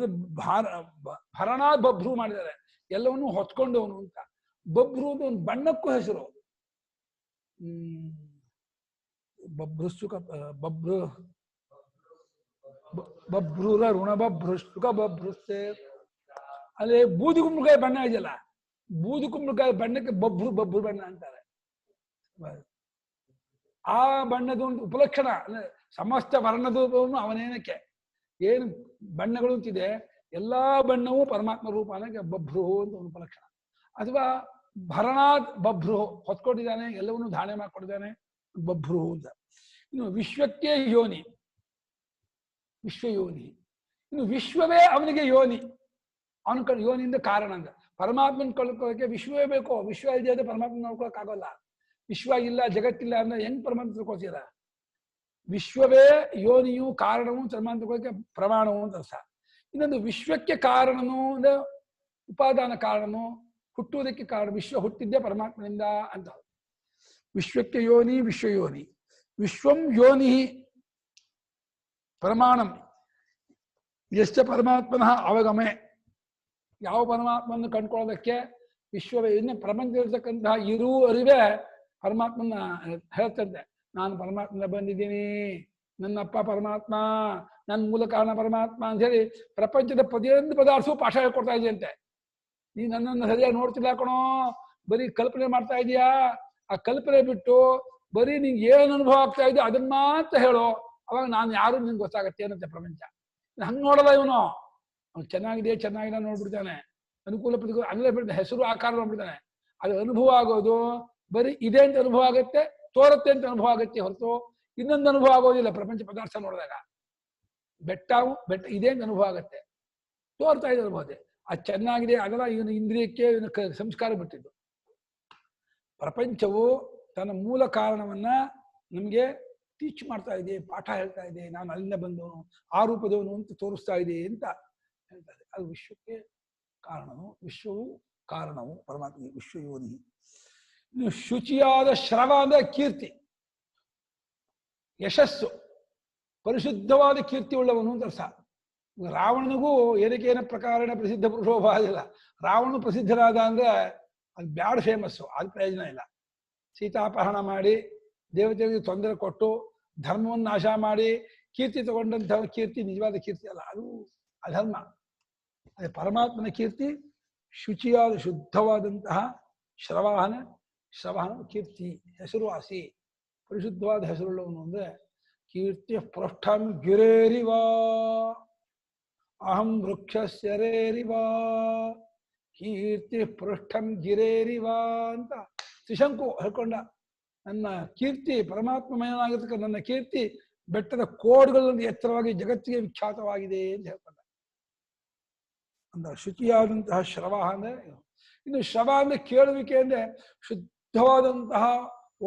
Speaker 1: ಭರಣಾ ಬಭ್ರು ಮಾಡಿದ್ದಾರೆ, ಎಲ್ಲವನ್ನೂ ಹೊತ್ಕೊಂಡವನು ಅಂತ. ಬಭ್ರು ಒಂದು ಬಣ್ಣಕ್ಕೂ ಹೆಸರು. ಬಭ್ರುಸುಕ ಬಭ್ರೂರ ಋಣ ಬಭ್ರುಸುಕ ಬಭ್ರುಸ್ತೆ. ಅಲ್ಲಿ ಬೂದಿ ಕುಂಬಳಕಾಯಿ ಬಣ್ಣ ಇದೆಯಲ್ಲ, ಬೂದಿ ಕುಂಬಳಕಾಯಿ ಬಣ್ಣಕ್ಕೆ ಬಬ್ರು ಬಣ್ಣ ಅಂತಾರೆ. ಆ ಬಣ್ಣದ ಒಂದು ಉಪಲಕ್ಷಣ ಅಂದ್ರೆ ಸಮಸ್ತ ವರ್ಣದ ಅವನೇನಕ್ಕೆ ಏನು ಬಣ್ಣಗಳು ಅಂತಿದೆ, ಎಲ್ಲಾ ಬಣ್ಣವೂ ಪರಮಾತ್ಮ ರೂಪ ಅನ್ನಕ್ಕೆ ಬಭ್ರು ಅಂತ ಒಂದು ಉಪಲಕ್ಷಣ. ಅಥವಾ ಭರಣಾತ್ ಬಭ್ರು ಹೊತ್ಕೊಂಡಿದ್ದಾನೆ, ಎಲ್ಲವನ್ನೂ ಧಾರಣೆ ಮಾಡ್ಕೊಂಡಿದ್ದಾನೆ, ಬಭ್ರು ಅಂತ. ಇನ್ನು ವಿಶ್ವಕ್ಕೆ ಯೋನಿ, ವಿಶ್ವಯೋನಿ. ಇನ್ನು ವಿಶ್ವವೇ ಅವನಿಗೆ ಯೋನಿ, ಅವನ ಯೋನಿಯಿಂದ ಕಾರಣ ಅಂತ. ಪರಮಾತ್ಮನ ಕಳ್ಕೊಳ್ಳೋಕೆ ವಿಶ್ವವೇ ಬೇಕು. ವಿಶ್ವ ಇದೆ ಅಂದ್ರೆ ಪರಮಾತ್ಮ ನೋಡ್ಕೊಳಕ್ ಆಗೋಲ್ಲ. ವಿಶ್ವ ಇಲ್ಲ, ಜಗತ್ತಿಲ್ಲ ಅಂದ್ರೆ ಹೆಂಗ್ ಪರಮಾತ್ಮ ತಿಳ್ಕೊಳ್ತೀರ? ವಿಶ್ವವೇ ಯೋನಿಯು ಕಾರಣವು ಪರಮಾತ್ಮ ತಿಳ್ಕೊಳ್ಳೋಕೆ ಪ್ರಮಾಣವು ಅಂತ ಅರ್ಥ. ಇನ್ನೊಂದು ವಿಶ್ವಕ್ಕೆ ಕಾರಣನು ಅಂದ್ರೆ ಉಪಾದಾನ ಕಾರಣನು, ಹುಟ್ಟುವುದಕ್ಕೆ ಕಾರಣ. ವಿಶ್ವ ಹುಟ್ಟಿದ್ದೇ ಪರಮಾತ್ಮನಿಂದ ಅಂತ. ವಿಶ್ವಕ್ಕೆ ಯೋನಿ ವಿಶ್ವಯೋನಿ. ವಿಶ್ವಂ ಯೋನಿ ಪ್ರಮಾಣಂ ಎಷ್ಟ ಪರಮಾತ್ಮನ ಅವಗಮೆ. ಯಾವ ಪರಮಾತ್ಮನ ಕಂಡ್ಕೊಳ್ಳೋದಕ್ಕೆ ವಿಶ್ವವೇ ಇನ್ನು ಪ್ರಪಂಚದಲ್ಲಿರ್ತಕ್ಕಂತಹ ಇರು ಅರಿವೇ ಪರಮಾತ್ಮನ ಹೇಳ್ತಂತೆ. ನಾನು ಪರಮಾತ್ಮನ ಬಂದಿದ್ದೀನಿ, ನನ್ನಪ್ಪ ಪರಮಾತ್ಮ, ನನ್ನ ಮೂಲ ಕಾರಣ ಪರಮಾತ್ಮ ಅಂತ ಹೇಳಿ ಪ್ರಪಂಚದ ಪ್ರತಿಯೊಂದು ಪದಾರ್ಥವೂ ಪಾಠ ಹೇಳ್ಕೊಡ್ತಾ ಇದೆಯಂತೆ. ನೀ ನನ್ನನ್ನು ಸರಿಯಾಗಿ ನೋಡ್ತಿಲ್ಲ ಕಣೋ, ಬರೀ ಕಲ್ಪನೆ ಮಾಡ್ತಾ ಇದೀಯಾ. ಆ ಕಲ್ಪನೆ ಬಿಟ್ಟು ಬರೀ ನಿಂಗೆ ಏನು ಅನುಭವ ಆಗ್ತಾ ಇದೆ ಅದನ್ನ ಮಾತ್ರ ಹೇಳೋ, ಅವಾಗ ನಾನು ಯಾರು ನಿನ್ಗೆ ಗೊತ್ತಾಗತ್ತೆ ಅನ್ನತ್ತೆ ಪ್ರಪಂಚ. ಹಂಗೆ ನೋಡಲ್ಲ ಇವನು. ಅವ್ನು ಚೆನ್ನಾಗಿದೆ ಚೆನ್ನಾಗಿಲ್ಲ ನೋಡ್ಬಿಡ್ತಾನೆ, ಅನುಕೂಲ ಪ್ರತಿಕೂಲ ಅಲ್ಲೇ ಬಿಡ್ತಾನೆ, ಹೆಸರು ಆಕಾರ ನೋಡ್ಬಿಡ್ತಾನೆ. ಅದು ಅನುಭವ ಆಗೋದು ಬರೀ ಇದೆ ಅಂತ ಅನುಭವ ಆಗುತ್ತೆ, ತೋರುತ್ತೆ ಅಂತ ಅನುಭವ ಆಗುತ್ತೆ ಹೊರತು ಇನ್ನೊಂದು ಅನುಭವ ಆಗೋದಿಲ್ಲ. ಪ್ರಪಂಚ ಪದಾರ್ಥ ನೋಡಿದಾಗ ಬೆಟ್ಟ ಇದೆ ಅಂತ ಅನುಭವ ಆಗುತ್ತೆ, ತೋರ್ತಾ ಇದೆ ಅನುಭವ. ಅದು ಚೆನ್ನಾಗಿದೆ ಅದಲ್ಲ ಇವನು ಇಂದ್ರಿಯಕ್ಕೆ ಇವನು ಸಂಸ್ಕಾರ ಬಿಟ್ಟಿದ್ದು. ಪ್ರಪಂಚವು ತನ್ನ ಮೂಲ ಕಾರಣವನ್ನ ನಮಗೆ ಟೀಚ್ ಮಾಡ್ತಾ ಇದೆ, ಪಾಠ ಹೇಳ್ತಾ ಇದೆ. ನಾನು ಅಲ್ಲಿಂದ ಬಂದವನು, ಆ ರೂಪದವನು ಅಂತ ತೋರಿಸ್ತಾ ಇದೆ ಅಂತ ಹೇಳ್ತಾರೆ. ಅದು ವಿಶ್ವಕ್ಕೆ ಕಾರಣವು, ವಿಶ್ವವು ಕಾರಣವು ಪರಮಾತ್ಮ ವಿಶ್ವಯೋನಿ. ಇನ್ನು ಶುಚಿಯಾದ ಶ್ರವ ಅಂದ್ರೆ ಕೀರ್ತಿ, ಯಶಸ್ಸು, ಪರಿಶುದ್ಧವಾದ ಕೀರ್ತಿ ಉಳ್ಳವನು ಅಂತ ಅರ್ಥ. ರಾವಣನಿಗೂ ಏನಕ್ಕೇನ ಪ್ರಕಾರಣ ಪ್ರಸಿದ್ಧ ಪುರುಷೋಭಾದಿಲ್ಲ. ರಾವಣನು ಪ್ರಸಿದ್ಧರಾದ ಅಂದ್ರೆ ಅದು ಬ್ಯಾಡ್ ಫೇಮಸ್ಸು, ಅದು ಪ್ರಯೋಜನ ಇಲ್ಲ. ಸೀತಾಪಹರಣ ಮಾಡಿ ದೇವತೆಗಳಿಗೆ ತೊಂದರೆ ಕೊಟ್ಟು ಧರ್ಮವನ್ನು ನಾಶ ಮಾಡಿ ಕೀರ್ತಿ ತಗೊಂಡಂತಹ ಕೀರ್ತಿ ನಿಜವಾದ ಕೀರ್ತಿ ಅಲ್ಲ, ಅದು ಅಧರ್ಮ. ಅದೇ ಪರಮಾತ್ಮನ ಕೀರ್ತಿ ಶುಚಿಯಾದ ಶುದ್ಧವಾದಂತಹ ಶ್ರವಣ ಕೀರ್ತಿ, ಹೆಸರುವಾಸಿ, ಪರಿಶುದ್ಧವಾದ ಹೆಸರುಳ್ಳವನು ಅಂದ್ರೆ ಕೀರ್ತಿ ಪೃಷ್ಠಂ ಗಿರೇರಿವಾ ಅಹಂ ವೃಕ್ಷಸ್ಯರೇರಿವಾ ಕೀರ್ತಿ ಪೃಷ್ಠಂ ಗಿರೇರಿವಾ ಅಂತ ತ್ರಿಶಂಕು ಹೇಳ್ಕೊಂಡ. ನನ್ನ ಕೀರ್ತಿ ಪರಮಾತ್ಮಮಯನಾಗಿರ್ತಕ್ಕ ನನ್ನ ಕೀರ್ತಿ ಬೆಟ್ಟದ ಕೋಡುಗಳಲ್ಲಿ ಎತ್ತರವಾಗಿ ಜಗತ್ತಿಗೆ ವಿಖ್ಯಾತವಾಗಿದೆ ಅಂತ ಹೇಳ್ಕೊಂಡ. ಅಂದ ಶುಚಿಯಾದಂತಹ ಶ್ರವ ಅಂದ್ರೆ. ಇನ್ನು ಶ್ರವ ಅಂದ್ರೆ ಕೇಳುವಿಕೆ ಅಂದ್ರೆ ಶುದ್ಧವಾದಂತಹ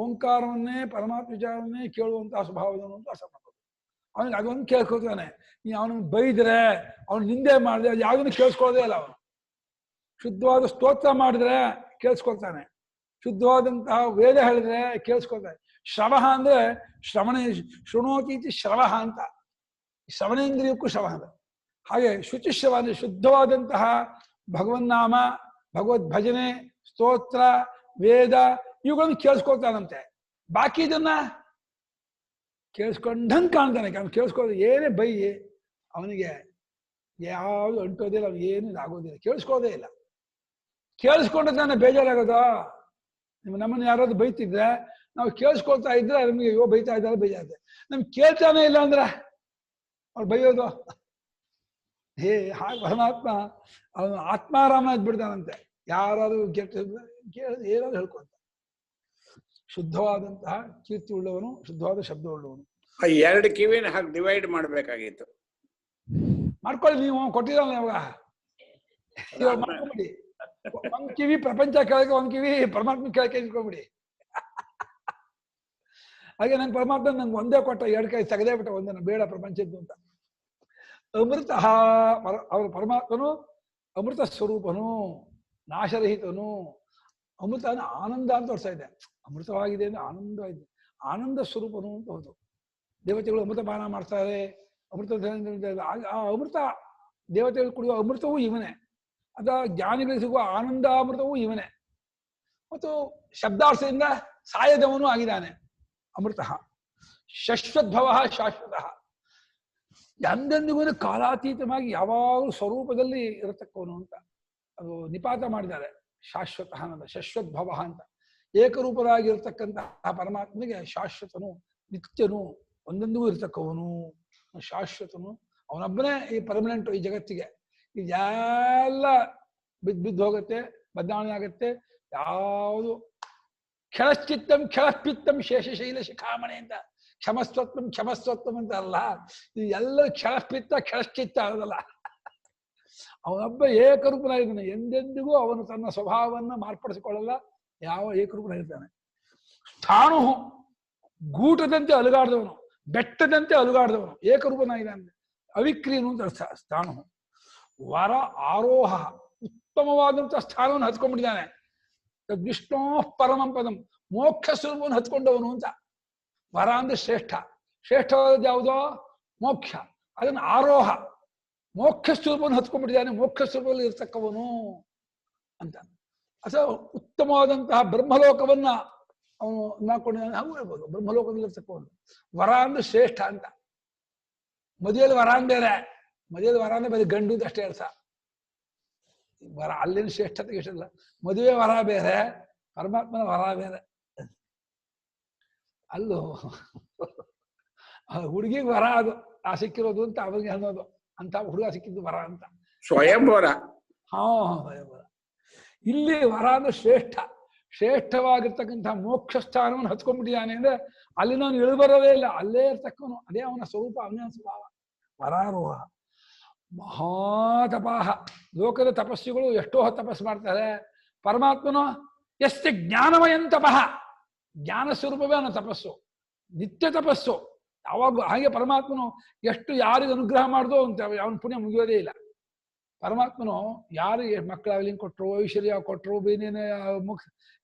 Speaker 1: ಓಂಕಾರವನ್ನೇ ಪರಮಾತ್ಮ ವಿಚಾರವನ್ನೇ ಕೇಳುವಂತಹ ಸ್ವಭಾವದವನು ಅಂತ ಅರ್ಥ ಮಾಡ್ಬೋದು. ಅವನಿಗೆ ಅದೊಂದು ಕೇಳ್ಕೊತಾನೆ. ನೀ ಅವನಿಗೆ ಬೈದ್ರೆ, ಅವನು ನಿಂದೆ ಮಾಡಿದ್ರೆ ಅದು ಯಾವುದನ್ನು ಕೇಳಿಸ್ಕೊಳ್ಳೋದೇ ಇಲ್ಲ. ಅವನು ಶುದ್ಧವಾದ ಸ್ತೋತ್ರ ಮಾಡಿದ್ರೆ ಕೇಳಿಸ್ಕೊಳ್ತಾನೆ, ಶುದ್ಧವಾದಂತಹ ವೇದ ಹೇಳಿದ್ರೆ ಕೇಳಿಸ್ಕೊಳ್ತಾನೆ. ಶ್ರವ ಅಂದ್ರೆ ಶ್ರವಣ, ಶೃಣೋತೀತಿ ಶ್ರವ ಅಂತ, ಶ್ರವಣೇಂದ್ರಿಯಕ್ಕೂ ಶ್ರವ ಅಂತ. ಹಾಗೆ ಶುಚಿಶ್ರವ ಅಂದ್ರೆ ಶುದ್ಧವಾದಂತಹ ಭಗವನ್ನಾಮ, ಭಗವದ್ ಭಜನೆ, ಸ್ತೋತ್ರ, ವೇದ ಇವುಗಳನ್ನು ಕೇಳಿಸ್ಕೊಳ್ತಾನಂತೆ. ಬಾಕಿ ಇದನ್ನ ಕೇಳಿಸ್ಕೊಂಡಂಗೆ ಕಾಣ್ತಾನೆ. ಅವ್ನು ಕೇಳಿಸ್ಕೊಳ್ಳೋದು ಏನೇ ಬೈ ಅವನಿಗೆ ಯಾವುದು ಅಂಟೋದಿಲ್ಲ, ಅವ್ನು ಏನು ಆಗೋದಿಲ್ಲ, ಕೇಳಿಸ್ಕೊಳ್ಳೋದೇ ಇಲ್ಲ. ಕೇಳಿಸ್ಕೊಂಡ್ರೆ ತಾನೆ ಬೇಜಾರಾಗೋದು. ನಮ್ಮನ್ನು ಯಾರಾದ್ರು ಬೈತಿದ್ರೆ ನಾವು ಕೇಳಿಸ್ಕೊಳ್ತಾ ಇದ್ರೆ ನಮಗೆ ಅಯ್ಯೋ ಬೈತಾ ಇದ್ದಾರೆ ಬೇಜಾರುತ್ತೆ. ನಮ್ಗೆ ಕೇಳ್ತಾನೆ ಇಲ್ಲ ಅಂದ್ರೆ ಅವ್ರು ಬೈಯೋದು. ಹಾಗೆ ಪರಮಾತ್ಮ ಅವನು ಆತ್ಮಾರಾಮ ಬಿಡ್ತಾನಂತೆ. ಯಾರಾದ್ರೂ ಏನಾದ್ರು ಹೇಳ್ಕೊಂತ. ಶುದ್ಧವಾದಂತಹ ಕೀರ್ತಿ ಉಳ್ಳವನು, ಶುದ್ಧವಾದ ಶಬ್ದ ಉಳ್ಳವನು.
Speaker 5: ಎರಡು ಕಿವಿನ ಹಾಗೆ ಡಿವೈಡ್ ಮಾಡ್ಬೇಕಾಗಿತ್ತು.
Speaker 1: ಮಾಡ್ಕೊಳ್ಳಿ, ನೀವು ಕೊಟ್ಟಿರಲ್ಲ ಇವಾಗ ಮಾಡ್ಕೊಂಬಿಡಿ. ಒಂದ್ ಕಿವಿ ಪ್ರಪಂಚ ಕೇಳಕ್ಕೆ, ಒಂದ್ ಕಿವಿ ಪರಮಾತ್ಮ ಕೇಳಕ್ಕೆ ಇಟ್ಕೊಂಡ್ಬಿಡಿ. ಹಾಗೆ ನಂಗೆ ಪರಮಾತ್ಮ ನಂಗೆ ಒಂದೇ ಕೊಟ್ಟ, ಎರಡು ಕೈ ತೆಗೆದೇ ಬಿಟ್ಟ, ಒಂದನ್ನು ಬೇಡ ಪ್ರಪಂಚದ್ದು ಅಂತ. ಅಮೃತ ಅವರ ಪರಮಾತ್ಮನು ಅಮೃತ ಸ್ವರೂಪನು, ನಾಶರಹಿತನು. ಅಮೃತ ಆನಂದ ಅಂತ ತೋರಿಸ್ತಾ ಇದೆ. ಅಮೃತವಾಗಿದೆ ಅಂದ್ರೆ ಆನಂದ ಇದೆ, ಆನಂದ ಸ್ವರೂಪನು ಅಂತ ಹೌದು. ದೇವತೆಗಳು ಅಮೃತ ಪಾನ ಮಾಡ್ತಾರೆ. ಅಮೃತ ಆ ಅಮೃತ ದೇವತೆಗಳು ಕುಡಿಯುವ ಅಮೃತವೂ ಇವನೇ. ಅದ ಜ್ಞಾನಿಗಳಿಗೆ ಸಿಗುವ ಆನಂದ ಅಮೃತವೂ ಇವನೇ. ಮತ್ತು ಶಬ್ದಾರ್ಥದಿಂದ ಸಾಯದವನು ಆಗಿದ್ದಾನೆ ಅಮೃತ. ಶಶ್ವದ್ಭವ ಶಾಶ್ವತ, ಎಂದೆಂದಿಗೂ ಕಾಲಾತೀತವಾಗಿ ಯಾವಾಗಲೂ ಸ್ವರೂಪದಲ್ಲಿ ಇರತಕ್ಕವನು ಅಂತ ಅದು ನಿಪಾತ ಮಾಡಿದ್ದಾರೆ. ಶಾಶ್ವತ ಅನ್ನೋದು ಶಶ್ವದ್ಭವ ಅಂತ. ಏಕರೂಪರಾಗಿರ್ತಕ್ಕಂತಹ ಪರಮಾತ್ಮನಿಗೆ ಶಾಶ್ವತನು, ನಿತ್ಯನು, ಒಂದೆಂದಿಗೂ ಇರ್ತಕ್ಕವನು, ಶಾಶ್ವತನು, ಅವನೊಬ್ಬನೇ ಈ ಪರ್ಮನೆಂಟ್ ಈ ಜಗತ್ತಿಗೆ. ಇದೆಲ್ಲ ಬಿದ್ದು ಹೋಗುತ್ತೆ, ಬದಲಾವಣೆ ಆಗುತ್ತೆ. ಯಾವುದು ಕ್ಷಣಶ್ಚಿತ್ತಂ ಕ್ಷಣಪಿತ್ತಂ ಶೇಷಶೈಲ ಶಿಖಾಮಣಿ ಅಂತ, ಕ್ಷಮಸ್ವತ್ವಂ ಕ್ಷಮಸ್ವತ್ವಂ ಅಂತ ಅಲ್ಲ, ಇದು ಎಲ್ಲ ಕ್ಷಣಪಿತ್ತ ಕ್ಷಣಶ್ಚಿತ್ತ ಆಗೋದಲ್ಲ. ಅವನೊಬ್ಬ ಏಕರೂಪನಾಗಿದ್ದಾನೆ, ಎಂದೆಂದಿಗೂ ಅವನು ತನ್ನ ಸ್ವಭಾವವನ್ನು ಮಾರ್ಪಡಿಸಿಕೊಳ್ಳಲ್ಲ, ಯಾವ ಏಕರೂಪನಾಗಿರ್ತಾನೆ. ಸ್ಥಾಣು ಗೂಟದಂತೆ ಅಲುಗಾಡ್ದವನು, ಬೆಟ್ಟದಂತೆ ಅಲುಗಾಡ್ದವನು, ಏಕರೂಪನಾಗಿದ್ದಾನೆ. ಅವಿಕ್ರಿಯನು ಅಂತ ಅರ್ಥ ಸ್ಥಾಣು. ವರ ಆರೋಹ, ಉತ್ತಮವಾದಂತಹ ಸ್ಥಾನವನ್ನು ಹತ್ಕೊಂಡ್ಬಿಟ್ಟಿದ್ದಾನೆ. ವಿಷ್ಣು ಪರಮಂ ಪದಂ, ಮೋಕ್ಷ ಸ್ವರೂಪವನ್ನು ಹತ್ಕೊಂಡವನು ಅಂತ. ವರ ಅಂದ್ರೆ ಶ್ರೇಷ್ಠ, ಶ್ರೇಷ್ಠವಾದದ್ದು ಯಾವುದೋ ಮೋಕ್ಷ, ಅದನ್ನು ಆರೋಹ, ಮೋಕ್ಷ ಸ್ವರೂಪವನ್ನು ಹತ್ಕೊಂಡ್ಬಿಟ್ಟಿದ್ದಾನೆ, ಮೋಕ್ಷ ಸ್ವರೂಪದಲ್ಲಿ ಇರ್ತಕ್ಕವನು ಅಂತ. ಅಥವಾ ಉತ್ತಮವಾದಂತಹ ಬ್ರಹ್ಮಲೋಕವನ್ನ ಅವನು ನಾಕೊಂಡಿದ್ದಾನೆ, ಹಾಗೂ ಹೇಳ್ಬೋದು. ಬ್ರಹ್ಮಲೋಕದಲ್ಲಿ ಇರ್ತಕ್ಕವನು ವರ ಅಂದ್ರೆ ಶ್ರೇಷ್ಠ ಅಂತ. ಮದುವೆಯಲ್ಲಿ ವರ ಬೇರೆ, ಮದುವೆಯಲ್ಲಿ ವರ ಅಂದ್ರೆ ಬರೀ ಗಂಡು ಅಂತ ಅಷ್ಟೇ ಅರ್ಥ. ವರ ಅಲ್ಲಿನ ಶ್ರೇಷ್ಠತೆಗೆ ಇಷ್ಟಲ್ಲ. ಮದುವೆ ವರ ಬೇರೆ, ಪರಮಾತ್ಮನ ವರ ಬೇರೆ. ಅಲ್ಲೂ ಹುಡುಗಿಗೆ ವರ ಅದು ಆ ಸಿಕ್ಕಿರೋದು ಅಂತ ಅವನಿಗೆ ಅನ್ನೋದು, ಅಂತ ಹುಡುಗ ಸಿಕ್ಕಿದ್ದು ವರ ಅಂತ.
Speaker 5: ಸ್ವಯಂವರ.
Speaker 1: ಹಾ ಸ್ವಯಂವರ. ಇಲ್ಲಿ ವರ ಅಂದ್ರೆ ಶ್ರೇಷ್ಠ, ಶ್ರೇಷ್ಠವಾಗಿರ್ತಕ್ಕಂತಹ ಮೋಕ್ಷ ಸ್ಥಾನವನ್ನು ಹತ್ಕೊಂಡ್ಬಿಟ್ಟಿದ್ದಾನೆ ಅಂದ್ರೆ ಅಲ್ಲಿ ನಾನು ಇಳಿಬರೋದೇ ಇಲ್ಲ, ಅಲ್ಲೇ ಇರ್ತಕ್ಕವನು, ಅದೇ ಅವನ ಸ್ವರೂಪ, ಅವನ ಸ್ವಭಾವ. ವರಾರೋಹ ಮಹಾತಪಾಹ, ಲೋಕದ ತಪಸ್ಸುಗಳು ಎಷ್ಟೋ ತಪಸ್ಸು ಮಾಡ್ತಾರೆ. ಪರಮಾತ್ಮನು ಎಷ್ಟು ಜ್ಞಾನಮಯಂ ತಪಃ, ಜ್ಞಾನ ಸ್ವರೂಪವೇ ಅವನ ತಪಸ್ಸು, ನಿತ್ಯ ತಪಸ್ಸು. ಯಾವಾಗ ಹಾಗೆ ಪರಮಾತ್ಮನು ಎಷ್ಟು ಯಾರಿಗೆ ಅನುಗ್ರಹ ಮಾಡ್ದೋ ಅಂತ ಅವನ ಪುಣ್ಯ ಮುಗಿಯೋದೇ ಇಲ್ಲ. ಪರಮಾತ್ಮನು ಯಾರಿಗೆ ಮಕ್ಕಳಾಗ್ಲಿ ಕೊಟ್ಟರು, ಐಶ್ವರ್ಯ ಕೊಟ್ಟರು, ಬೇನೇನೇ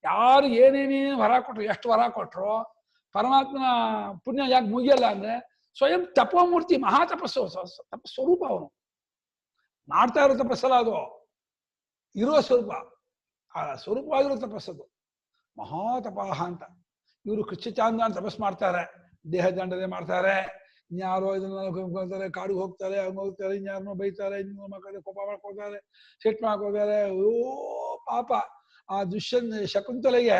Speaker 1: ಯಾರು ಏನೇನೇನು ವರ ಕೊಟ್ಟರು, ಎಷ್ಟು ವರ ಕೊಟ್ಟರು, ಪರಮಾತ್ಮನ ಪುಣ್ಯ ಯಾಕೆ ಮುಗಿಯಲ್ಲ ಅಂದ್ರೆ ಸ್ವಯಂ ತಪೋಮೂರ್ತಿ, ಮಹಾತಪಸ್ಸು, ಸ್ವರೂಪ. ಅವನು ಮಾಡ್ತಾ ಇರೋ ತಪಸ್ಸಲ್ಲ, ಅದು ಇರುವ ಸ್ವರೂಪ, ಆ ಸ್ವರೂಪವಾಗಿರೋ ತಪಸ್ಸದು ಮಹಾತಪಾಹ ಅಂತ. ಇವರು ಕೃಷ್ಣಚಾಂದ ತಪಸ್ ಮಾಡ್ತಾರೆ, ದೇಹ ದಂಡನೆ ಮಾಡ್ತಾರೆ, ಇನ್ಯಾರೋ ಇದನ್ನ ಕಾಡಿಗೆ ಹೋಗ್ತಾರೆ, ಹಂಗೆ ಹೋಗ್ತಾರೆ, ಇನ್ಯಾರನ್ನೋ ಬೈತಾರೆ, ಇನ್ನು ಮಕ್ಕಳಿಗೆ ಕೋಪ ಮಾಡ್ಕೊಳ್ತಾರೆ, ಸೆಟ್ ಮಾಡ್ಕೊಳ್ತಾರೆ. ಓ ಪಾಪ ಆ ದುಷ್ಯಂತ ಶಕುಂತಲೆಗೆ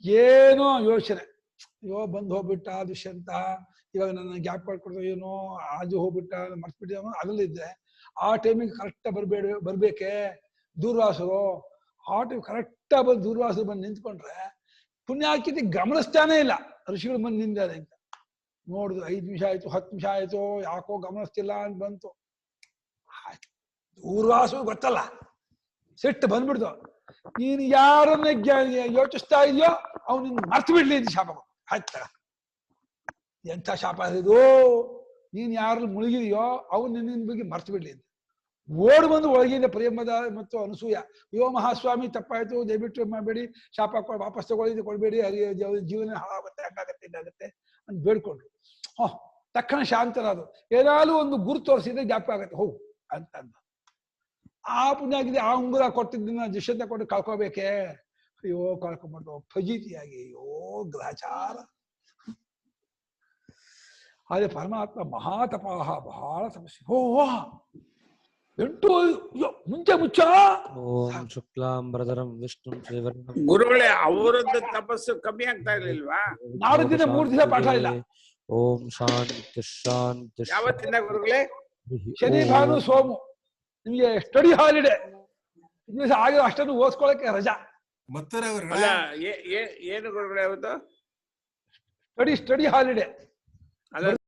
Speaker 1: ಏನೋ ಯೋಚನೆ, ಅಯ್ಯೋ ಬಂದು ಹೋಗ್ಬಿಟ್ಟ ದುಷ್ಯಂತ, ಇವಾಗ ನನ್ನ ಗ್ಯಾಪ್ ಮಾಡ್ಕೊಡ್ತಾರೆ, ಏನೋ ಆಜು ಹೋಗ್ಬಿಟ್ಟ, ಮರ್ತ್ಬಿಟ್ಟಿದನೋ ಅದರಲ್ಲಿದ್ದೆ. ಆ ಟೈಮಿಗೆ ಕರೆಕ್ಟಾಗಿ ಬರ್ಬೇಕೆ ದೂರ್ವಾಸರು, ಆ ಟೈಮ್ ಕರೆಕ್ಟಾಗಿ ಬಂದು ದೂರ್ವಾಸರು ಬಂದು ನಿಂತ್ಕೊಂಡ್ರೆ ಪುಣ್ಯಾಕಿತಿ ಗಮನಿಸ್ತಾನೇ ಇಲ್ಲ, ಋಷಿಗಳು ಬಂದು ನಿಂತಾರೆ ಅಂತ ನೋಡಿದ್ರು. 5 ನಿಮಿಷ ಆಯ್ತು, 10 ನಿಮಿಷ ಆಯ್ತು, ಯಾಕೋ ಗಮನಿಸ್ತಿಲ್ಲ ಅಂತ ಬಂತು. ದೂರ್ವಾಸರು ಗೊತ್ತಲ್ಲ, ಸಿಟ್ಟು ಬಂದ್ಬಿಡ್ತು. ನೀನು ಯಾರನ್ನ ಯೋಚಿಸ್ತಾ ಇದೆಯೋ ಅವ್ನು ನಿನ್ ಮರ್ತು ಬಿಡ್ಲಿ ಅಂತ ಶಾಪ ಆಯ್ತ. ಎಂಥ ಶಾಪ ಇದು, ನೀನ್ ಯಾರಲ್ಲಿ ಮುಳುಗಿದೆಯೋ ಅವ್ನು ನಿನ್ನ ಬಗ್ಗೆ ಮರ್ತು ಬಿಡ್ಲಿ ಅಂತ. ಓಡ್ ಬಂದು ಒಳಗಿಂದ ಪ್ರೇಮದ ಮತ್ತು ಅನಸೂಯ, ಅಯ್ಯೋ ಮಹಾಸ್ವಾಮಿ ತಪ್ಪಾಯ್ತು, ದಯವಿಟ್ಟು ಮಾಡಬೇಡಿ, ಶಾಪ ವಾಪಸ್ ತಗೊಳ್ಳಿ, ಕೊಡ್ಬೇಡಿ, ಜೀವನ ಹಾಳಾಗುತ್ತೆ, ಹಂಗಾಗತ್ತೆ, ಇದಾಗತ್ತೆ ಅಂತ ಬೇಡ್ಕೊಂಡ್ರು. ತಕ್ಷಣ ಶಾಂತರಾದ್ರು. ಏನಾದ್ರು ಒಂದು ಗುರು ತೋರಿಸಿದ್ರೆ ಜ್ಞಾಪಕ ಆಗತ್ತೆ, ಹೋಗು ಅಂತ ಅಂದ. ಆ ಪುಣ್ಯ ಆಗಿದೆ, ಆ ಉಂಗುರ ಕೊಟ್ಟಿದ್ದನ್ನ ದುಷ್ಯಂತ ಕೊಟ್ಟು ಕಳ್ಕೋಬೇಕೆ, ಅಯ್ಯೋ ಕಳ್ಕೊಂಡ್ಬಿಟ್ಟು ಫಜೀತಿಯಾಗಿ, ಅಯ್ಯೋ ಗ್ರಹಚಾರ. ಆದ್ರೆ ಪರಮಾತ್ಮ ಮಹಾತಪಾಹ, ಬಹಳ ತಪಸ್ಸು. ಓ 8 ಮುಂಚೆ ಮುಚ್ಚ.
Speaker 8: ಓಂ ಶುಕ್ಲಾಂಬರಧರಂ ವಿಷ್ಣು ಶ್ರೀವರ್ಣಂ.
Speaker 5: ಗುರುಗಳೇ, ಅವರದ್ದು ತಪಸ್ಸು ಕಮ್ಮಿ ಆಗ್ತಾ ಇರ್ಲಿಲ್ವಾ?
Speaker 1: 4 ದಿನ 3 ದಿವಸ ಪಾಠ ಇಲ್ಲ.
Speaker 8: ಓಂ ಶಾಂತಿ ಶಾಂತಿ.
Speaker 5: ಯಾವತ್ತಿಂದ ಗುರುಗಳೇ?
Speaker 1: ಶನಿ ಭಾನು ಸೋಮು ನಿಮ್ಗೆ ಸ್ಟಡಿ ಹಾಲಿಡೇ. ದಿವಸ ಆಗಿರೋ ಅಷ್ಟನ್ನು ಓದ್ಕೊಳಕ್ಕೆ ರಜಾ.
Speaker 5: ಅಲ್ಲ ಏನು ಗುರುಗಳೇ ಅವತ್ತು
Speaker 1: ಸ್ಟಡಿ ಹಾಲಿಡೇ.
Speaker 5: ಅಲ್ಲ